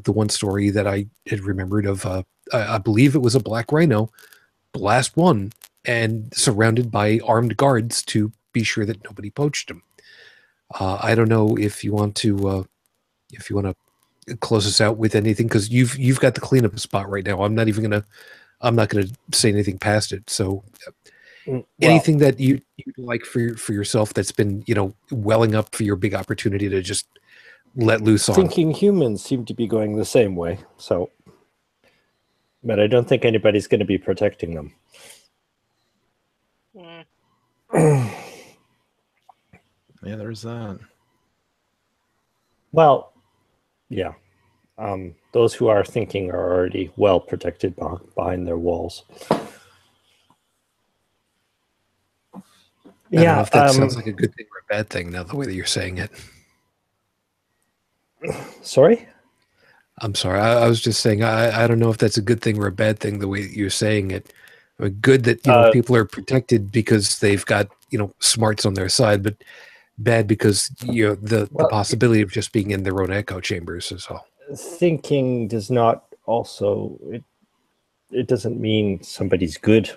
the one story that I had remembered of, I believe it was a black rhino, last one, and surrounded by armed guards to be sure that nobody poached him. I don't know if you want to close us out with anything, because you've got the cleanup spot right now. I'm not gonna say anything past it. So anything that you'd like for yourself that's been welling up for your big opportunity to just let loose on. Thinking humans seem to be going the same way, so, but I don't think anybody's going to be protecting them. Yeah, there's that. Well, yeah. Those who are thinking are already well protected behind their walls. I don't know if that sounds like a good thing or a bad thing now, the way that you're saying it. Sorry? I'm sorry. I was just saying, I don't know if that's a good thing or a bad thing, the way that you're saying it. I mean, good that people are protected because they've got smarts on their side, but bad because the possibility of just being in their own echo chambers is all. Thinking does not also it doesn't mean somebody's good.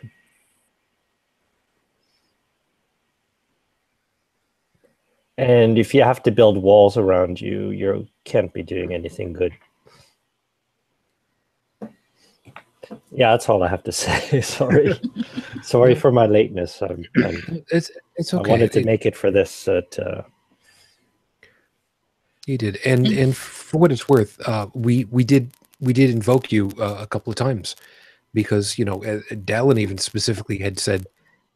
And if you have to build walls around you, you can't be doing anything good. Yeah, that's all I have to say. Sorry for my lateness. It's okay. I wanted to make it for this. You did, and for what it's worth, we did invoke you a couple of times because Dalan even specifically had said,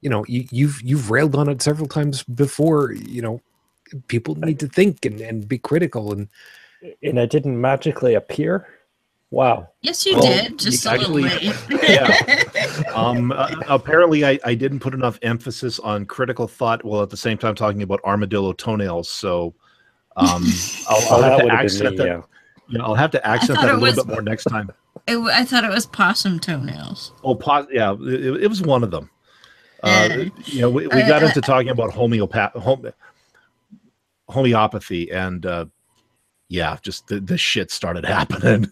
you've railed on it several times before. People need to think and be critical, and I didn't magically appear. Wow. Yes, you did. Just a little late. Yeah. Apparently, I didn't put enough emphasis on critical thought while at the same time talking about armadillo toenails. So I'll have to accent that. Yeah. I'll have to accent that a little bit more next time. I thought it was possum toenails. Oh, yeah. It was one of them. We got into talking about homeopathy, and just the shit started happening.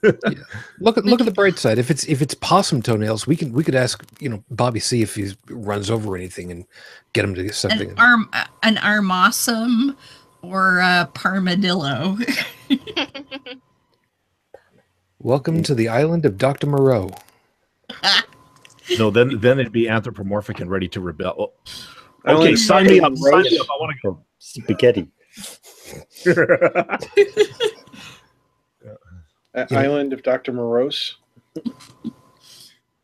Look at the bright side. If it's possum toenails, we could ask Bobby C if he runs over anything and get him to get something. An armossum or a parmadillo. Welcome to the island of Dr. Moreau. No, then it'd be anthropomorphic and ready to rebel. Okay, sign me up. Sign me up. I want to go. Spaghetti. Island of Dr. Morose.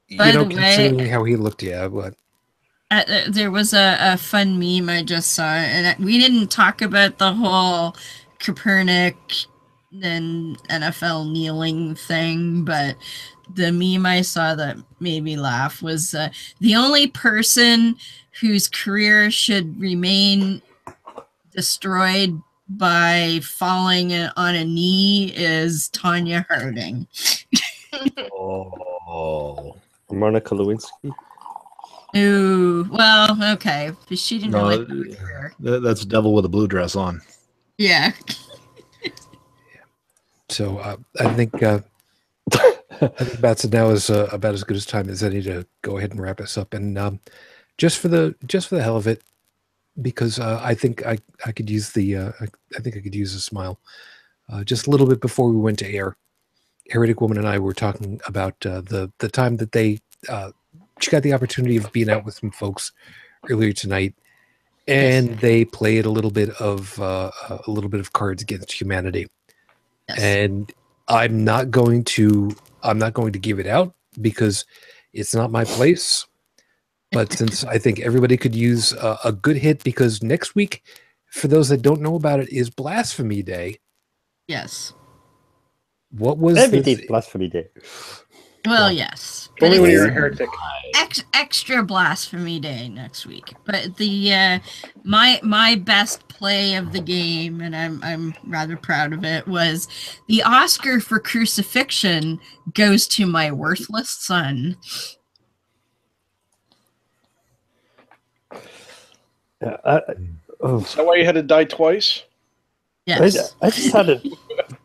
Considering how he looked, but there was a fun meme I just saw, and we didn't talk about the whole Copernic and NFL kneeling thing, but the meme I saw that made me laugh was the only person whose career should remain destroyed by falling on a knee is Tanya Harding. Oh, Monica Lewinsky. Ooh, well, okay, but she didn't really have a career. That's devil with a blue dress on. Yeah. So I think that's now is about as good as time as any to go ahead and wrap us up, and just for the hell of it. Because I think I could use I think I could use a smile. Just a little bit before we went to air, Heretic Woman and I were talking about the time that she got the opportunity of being out with some folks earlier tonight, and they played a little bit of Cards Against Humanity. Yes. And I'm not going to give it out because it's not my place. But since I think everybody could use a good hit, because next week, for those that don't know about it, is Blasphemy Day. Yes. What was every day Blasphemy Day? Well, yes. Only when you're a heretic. Extra Blasphemy Day next week. But the my best play of the game, and I'm rather proud of it, was the Oscar for crucifixion goes to my worthless son. Is that why you had to die twice? Yes. I just had a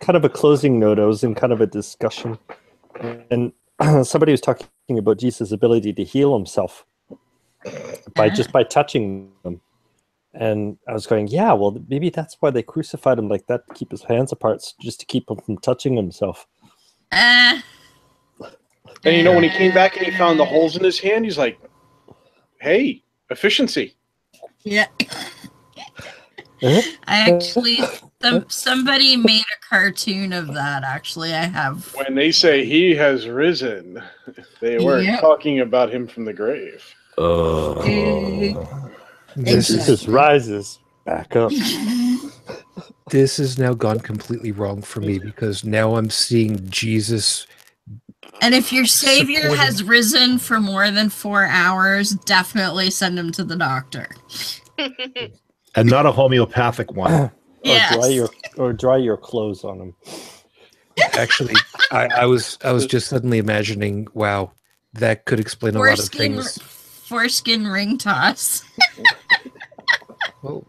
kind of a closing note. I was in kind of a discussion, and somebody was talking about Jesus' ability to heal himself by touching them. And I was going, yeah, well, maybe that's why they crucified him like that, to keep his hands apart, just to keep him from touching himself. And when he came back and he found the holes in his hand, he's like, hey, efficiency. Yeah. Actually, somebody made a cartoon of that. Actually, I have. When they say he has risen, they weren't talking about him from the grave. Jesus rises back up. This has now gone completely wrong for me, because now I'm seeing Jesus. And if your savior has risen for more than 4 hours, definitely send him to the doctor. And not a homeopathic one. Yes. Or dry your clothes on him. Actually, I was just suddenly imagining, wow, that could explain a lot of things. Foreskin ring toss. Well,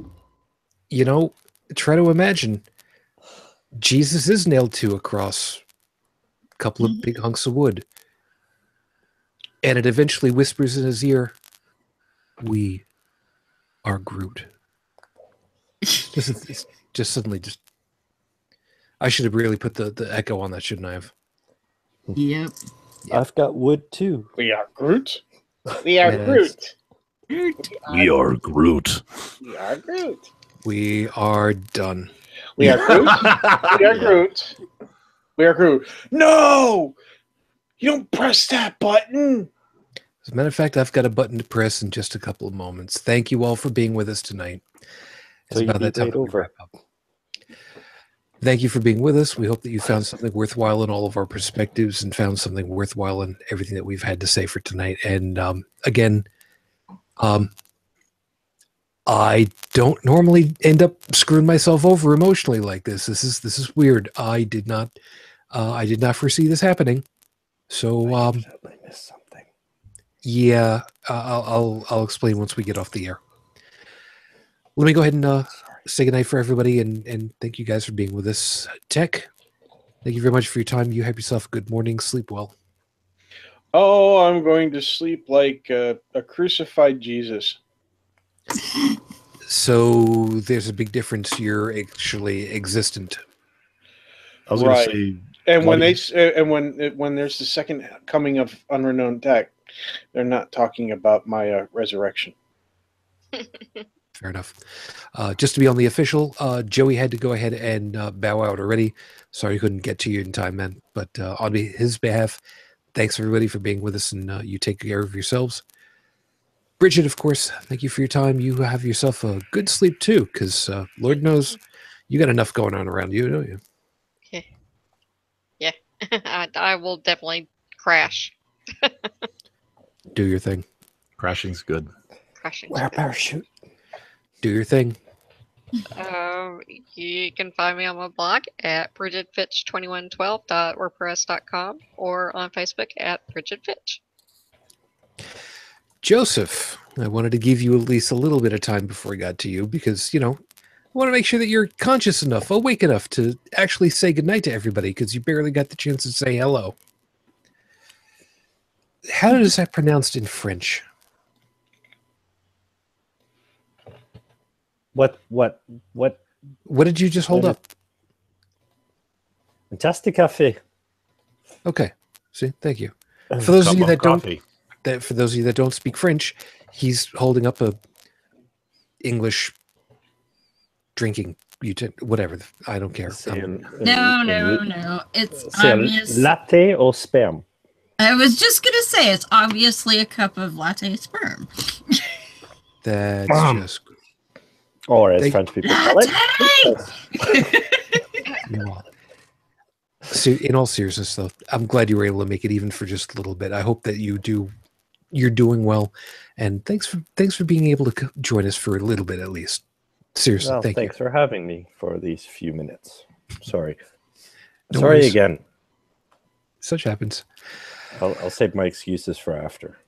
you know, try to imagine Jesus is nailed to a cross, a couple of big hunks of wood, and it eventually whispers in his ear, "We are Groot." Just suddenly, I should have really put the echo on that, shouldn't I have? Yep. I've got wood too. We are Groot. We are Groot. We are Groot. We are Groot. We are done. We are Groot. We are Groot. We are Groot. No! You don't press that button. As a matter of fact, I've got a button to press in just a couple of moments. Thank you all for being with us tonight. It's about that time to wrap up. Thank you for being with us. We hope that you found something worthwhile in all of our perspectives and found something worthwhile in everything that we've had to say for tonight. And again, I don't normally end up screwing myself over emotionally like this. This is weird. I did not foresee this happening. So I missed something. Yeah, I'll explain once we get off the air. Let me go ahead and say goodnight for everybody, and thank you guys for being with us. Tech, thank you very much for your time. You have yourself a good morning. Sleep well. Oh, I'm going to sleep like a crucified Jesus. So there's a big difference. You're actually existent. I was going to say, and when there's the second coming of UnrenownedTech, they're not talking about my resurrection. Fair enough. Just to be on the official, Joey had to go ahead and bow out already. Sorry he couldn't get to you in time, man. But on his behalf, thanks everybody for being with us, and you take care of yourselves. Brigid, of course, thank you for your time. You have yourself a good sleep too, because Lord knows you got enough going on around you, don't you? Yeah. I will definitely crash. Do your thing. crashing's good. Wear a parachute. Do your thing. You can find me on my blog at brigidfitch2112.wordpress.com or on Facebook at brigidfitch. Joseph, I wanted to give you at least a little bit of time before I got to you because, I want to make sure that you're conscious enough, awake enough to actually say goodnight to everybody because you barely got the chance to say hello. How is that pronounced in French? What did you just hold up? Just a cafe. Okay. See, thank you. For those of you that Coffee. don't speak French, he's holding up a English drinking whatever. I don't care. No. It's obvious. Latte or sperm? I was just gonna say it's obviously a cup of latte sperm. That's just. Or as French people call it. So, in all seriousness, though, I'm glad you were able to make it even for just a little bit. I hope that you're doing well, and thanks for being able to join us for a little bit at least. Seriously, Well, thanks for having me for these few minutes. Sorry. No Sorry worries. again. Such happens. I'll save my excuses for after.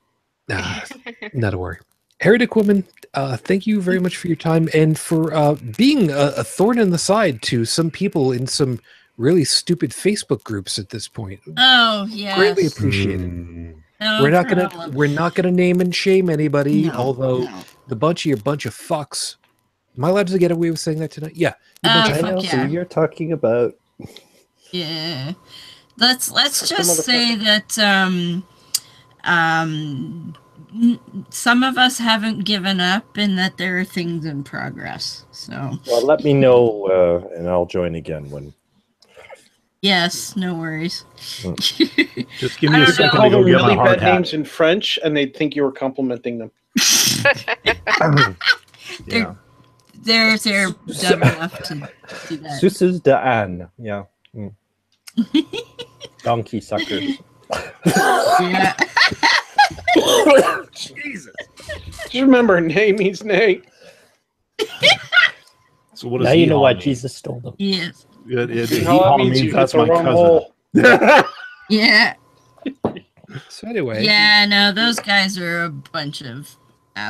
Not a worry. Heretic Woman, thank you very much for your time and for being a thorn in the side to some people in some really stupid Facebook groups at this point. Oh yeah, Greatly appreciated. No we're not gonna name and shame anybody, although the bunch of fucks. Am I allowed to get away with saying that tonight? Yeah. I know who you're talking about. Yeah. Let's just say that some of us haven't given up and that there are things in progress. So well, let me know and I'll join again when. Yes, no worries. Just give me a second to go get my hard hat. Names in French, and they'd think you were complimenting them. Yeah. They're dumb enough to do that. Suces de Anne, yeah. Donkey suckers. Yeah. Jesus. Just remember, nay means nay. So what does now you know why mean? Jesus stole them. Yes. He means that's my cousin. Yeah. So anyway. Yeah, no, those guys are a bunch of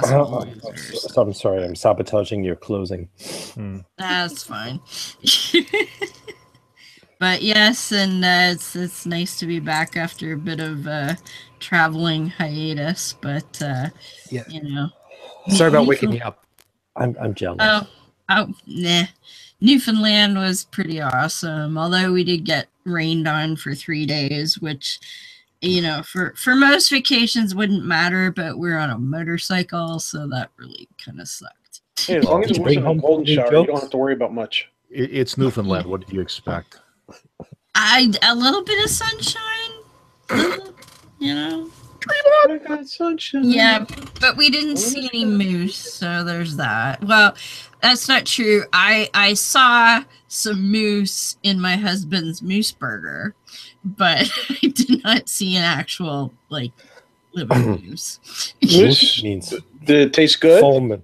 losers. I'm sorry, I'm sabotaging your closing. That's fine. But yes, and it's nice to be back after a bit of traveling hiatus. But Yeah. you know, Sorry about waking you up. I'm jealous. Oh, nah. Newfoundland was pretty awesome. Although we did get rained on for 3 days, which, you know, for most vacations wouldn't matter, but we're on a motorcycle, so that really kind of sucked. Hey, as long as it wasn't a golden shower, you don't have to worry about much. It's Newfoundland. What did you expect? A little bit of sunshine, you know. I got sunshine. Yeah, but we didn't see any moose, so there's that. Well, that's not true. I saw some moose in my husband's moose burger, but I did not see an actual like living moose. Moose means did it taste good? foam.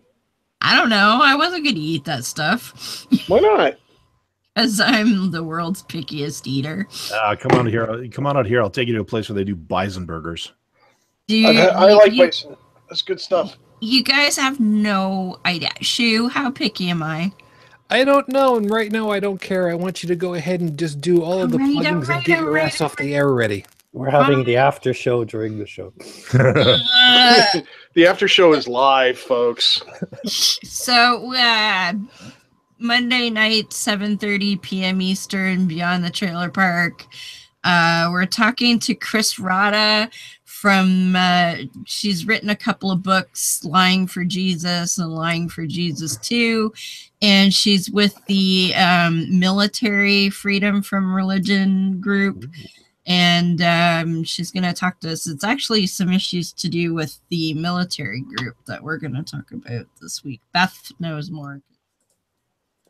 I don't know. I wasn't gonna eat that stuff. Why not? As I'm the world's pickiest eater. Come on here. Come on out here. I'll take you to a place where they do bison burgers. Dude, I like bison. That's good stuff. You guys have no idea. Shu, how picky am I? I don't know, and right now I don't care. I want you to go ahead and just do all of the plugins and get your ass off the air already. We're having the after show during the show. The after show is live, folks. So, Monday night, 7:30 p.m. Eastern, Beyond the Trailer Park. We're talking to Chris Rada from, she's written a couple of books, Lying for Jesus and Lying for Jesus 2. And she's with the Military Freedom from Religion group. And she's going to talk to us. It's actually some issues to do with the military group that we're going to talk about this week. Beth knows more.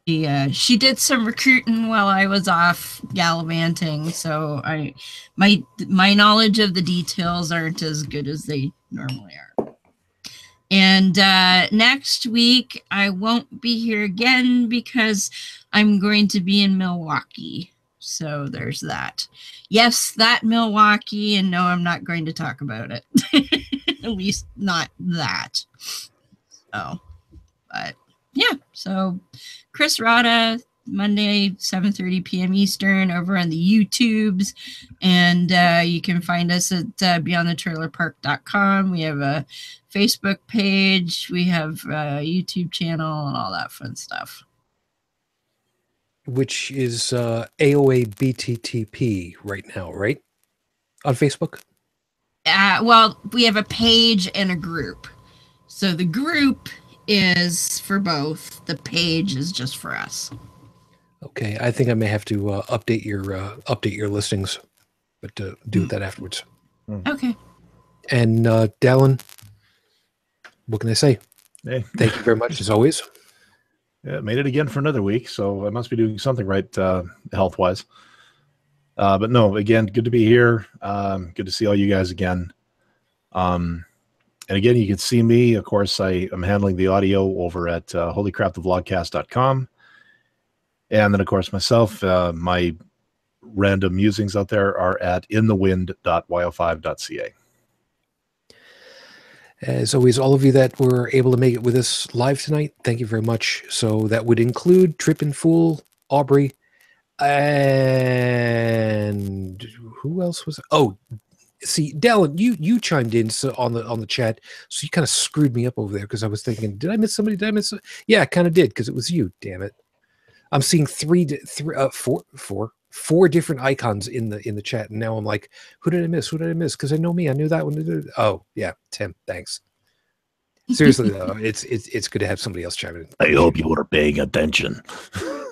She did some recruiting while I was off gallivanting, so my knowledge of the details aren't as good as they normally are. And next week I won't be here again because I'm going to be in Milwaukee. So there's that. Yes, that Milwaukee, and no, I'm not going to talk about it. At least not that. Oh, but yeah, so Chris Rada, Monday, 7:30 p.m. Eastern, over on the YouTubes. And you can find us at beyondthetrailerpark.com. We have a Facebook page. We have a YouTube channel and all that fun stuff. Which is AOA BTTP right now, right? On Facebook? Well, we have a page and a group. So the group is for both. The page is just for us. Okay, I think I may have to update your listings, but do that afterwards. Okay. And Dalan, what can I say? Hey, thank you very much as always. Yeah, made it again for another week, so I must be doing something right health-wise. But no, again, good to be here. Good to see all you guys again. And again, you can see me. Of course, I am handling the audio over at holycrapthevlogcast.com. And then, of course, myself, my random musings out there are at inthewind.yo5.ca. As always, all of you that were able to make it with us live tonight, thank you very much. So that would include Trippin' Fool, Aubrey, and who else was? Oh, see, Dalan, you chimed in on the chat, so you kind of screwed me up over there because I was thinking, did I miss somebody? Did I miss? Yeah, I kind of did because it was you. Damn it! I'm seeing four different icons in the chat, and now I'm like, who did I miss? Who did I miss? Because I know me, I knew that one. Oh yeah, Tim, thanks. Seriously though, it's good to have somebody else chime in. I hope you were paying attention.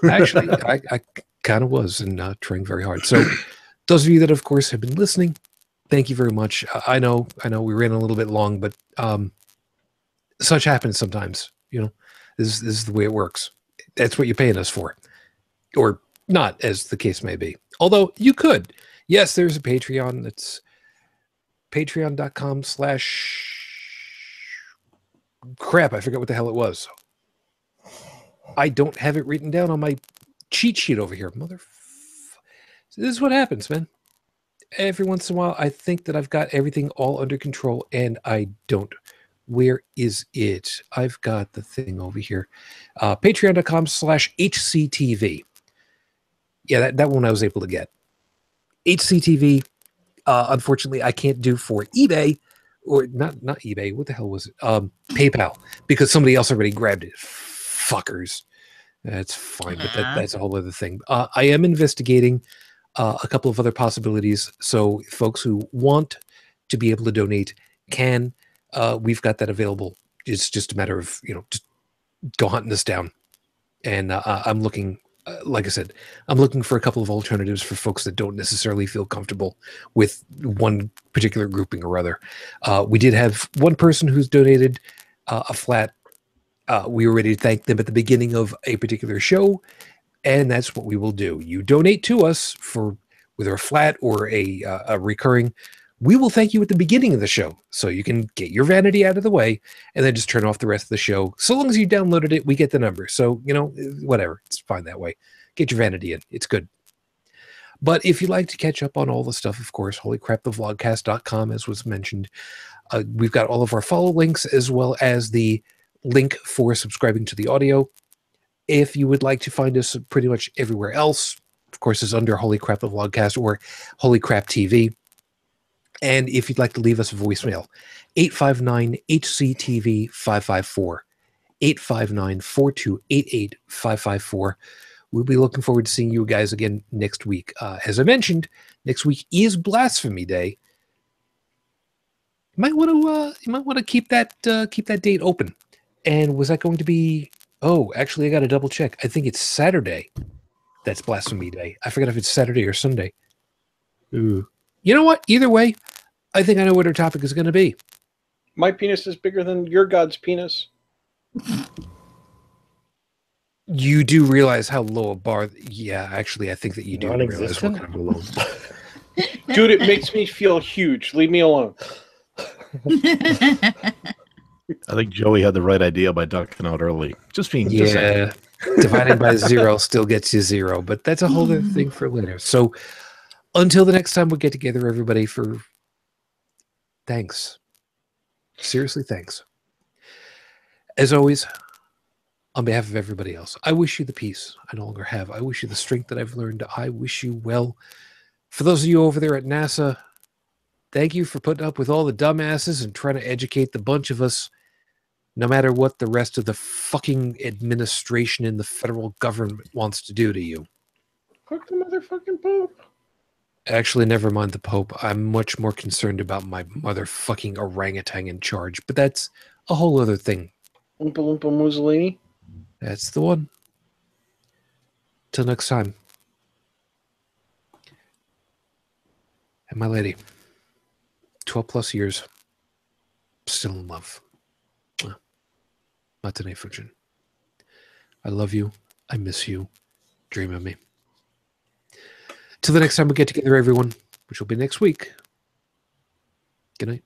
Actually, I kind of was, and trying very hard. So those of you that, of course, have been listening, thank you very much. I know we ran a little bit long, but such happens sometimes. You know, this is the way it works. That's what you're paying us for, or not, as the case may be. Although you could. Yes, there's a Patreon. It's patreon.com/ crap. I forgot what the hell it was. I don't have it written down on my cheat sheet over here. So this is what happens, man. Every once in a while, I think that I've got everything all under control, and I don't. Where is it? I've got the thing over here. Patreon.com/HCTV. Yeah, that one I was able to get. HCTV, unfortunately, I can't do for eBay, or not eBay. What the hell was it? PayPal, because somebody else already grabbed it. Fuckers. That's fine, but that's a whole other thing. I am investigating a couple of other possibilities. So folks who want to be able to donate can. We've got that available. It's just a matter of, just go hunting us down. And I'm looking, like I said, I'm looking for a couple of alternatives for folks that don't necessarily feel comfortable with one particular grouping or other. We did have one person who's donated a flat. We were ready to thank them at the beginning of a particular show, and that's what we will do. You donate to us for whether a flat or a recurring. We will thank you at the beginning of the show, so you can get your vanity out of the way, and then just turn off the rest of the show. So long as you downloaded it, we get the number. So, whatever. It's fine that way. Get your vanity in. It's good. But if you'd like to catch up on all the stuff, of course, holycrapthevlogcast.com, as was mentioned. We've got all of our follow links, as well as the link for subscribing to the audio. If you would like to find us pretty much everywhere else, of course, it's under Holy Crap the Vlogcast or Holy Crap TV. And if you'd like to leave us a voicemail, 859-HCTV-554, 859-4288-554. We'll be looking forward to seeing you guys again next week. As I mentioned, next week is Blasphemy Day. You might want to keep that date open. And was that going to be? Oh, actually, I got to double check. I think it's Saturday. That's Blasphemy Day. I forgot if it's Saturday or Sunday. Ooh. You know what? Either way, I think I know what our topic is going to be. My penis is bigger than your god's penis. You do realize how low a bar? Yeah, actually, I think that you do realize what kind of a low. Dude, it makes me feel huge. Leave me alone. I think Joey had the right idea by ducking out early. Just being dividing by 0 still gets you 0, but that's a whole other thing for later. So until the next time we get together, everybody, thanks. Seriously, thanks. As always, on behalf of everybody else, I wish you the peace I no longer have. I wish you the strength that I've learned. I wish you well. For those of you over there at NASA, thank you for putting up with all the dumbasses and trying to educate the bunch of us, no matter what the rest of the fucking administration in the federal government wants to do to you. Fuck the motherfucking Pope. Actually, never mind the Pope. I'm much more concerned about my motherfucking orangutan in charge, but that's a whole other thing. Oompa Loompa Mussolini. That's the one. Till next time. And my lady, 12 plus years, still in love. Matane Fujin. I love you. I miss you. Dream of me. Till the next time we get together, everyone, which will be next week. Good night.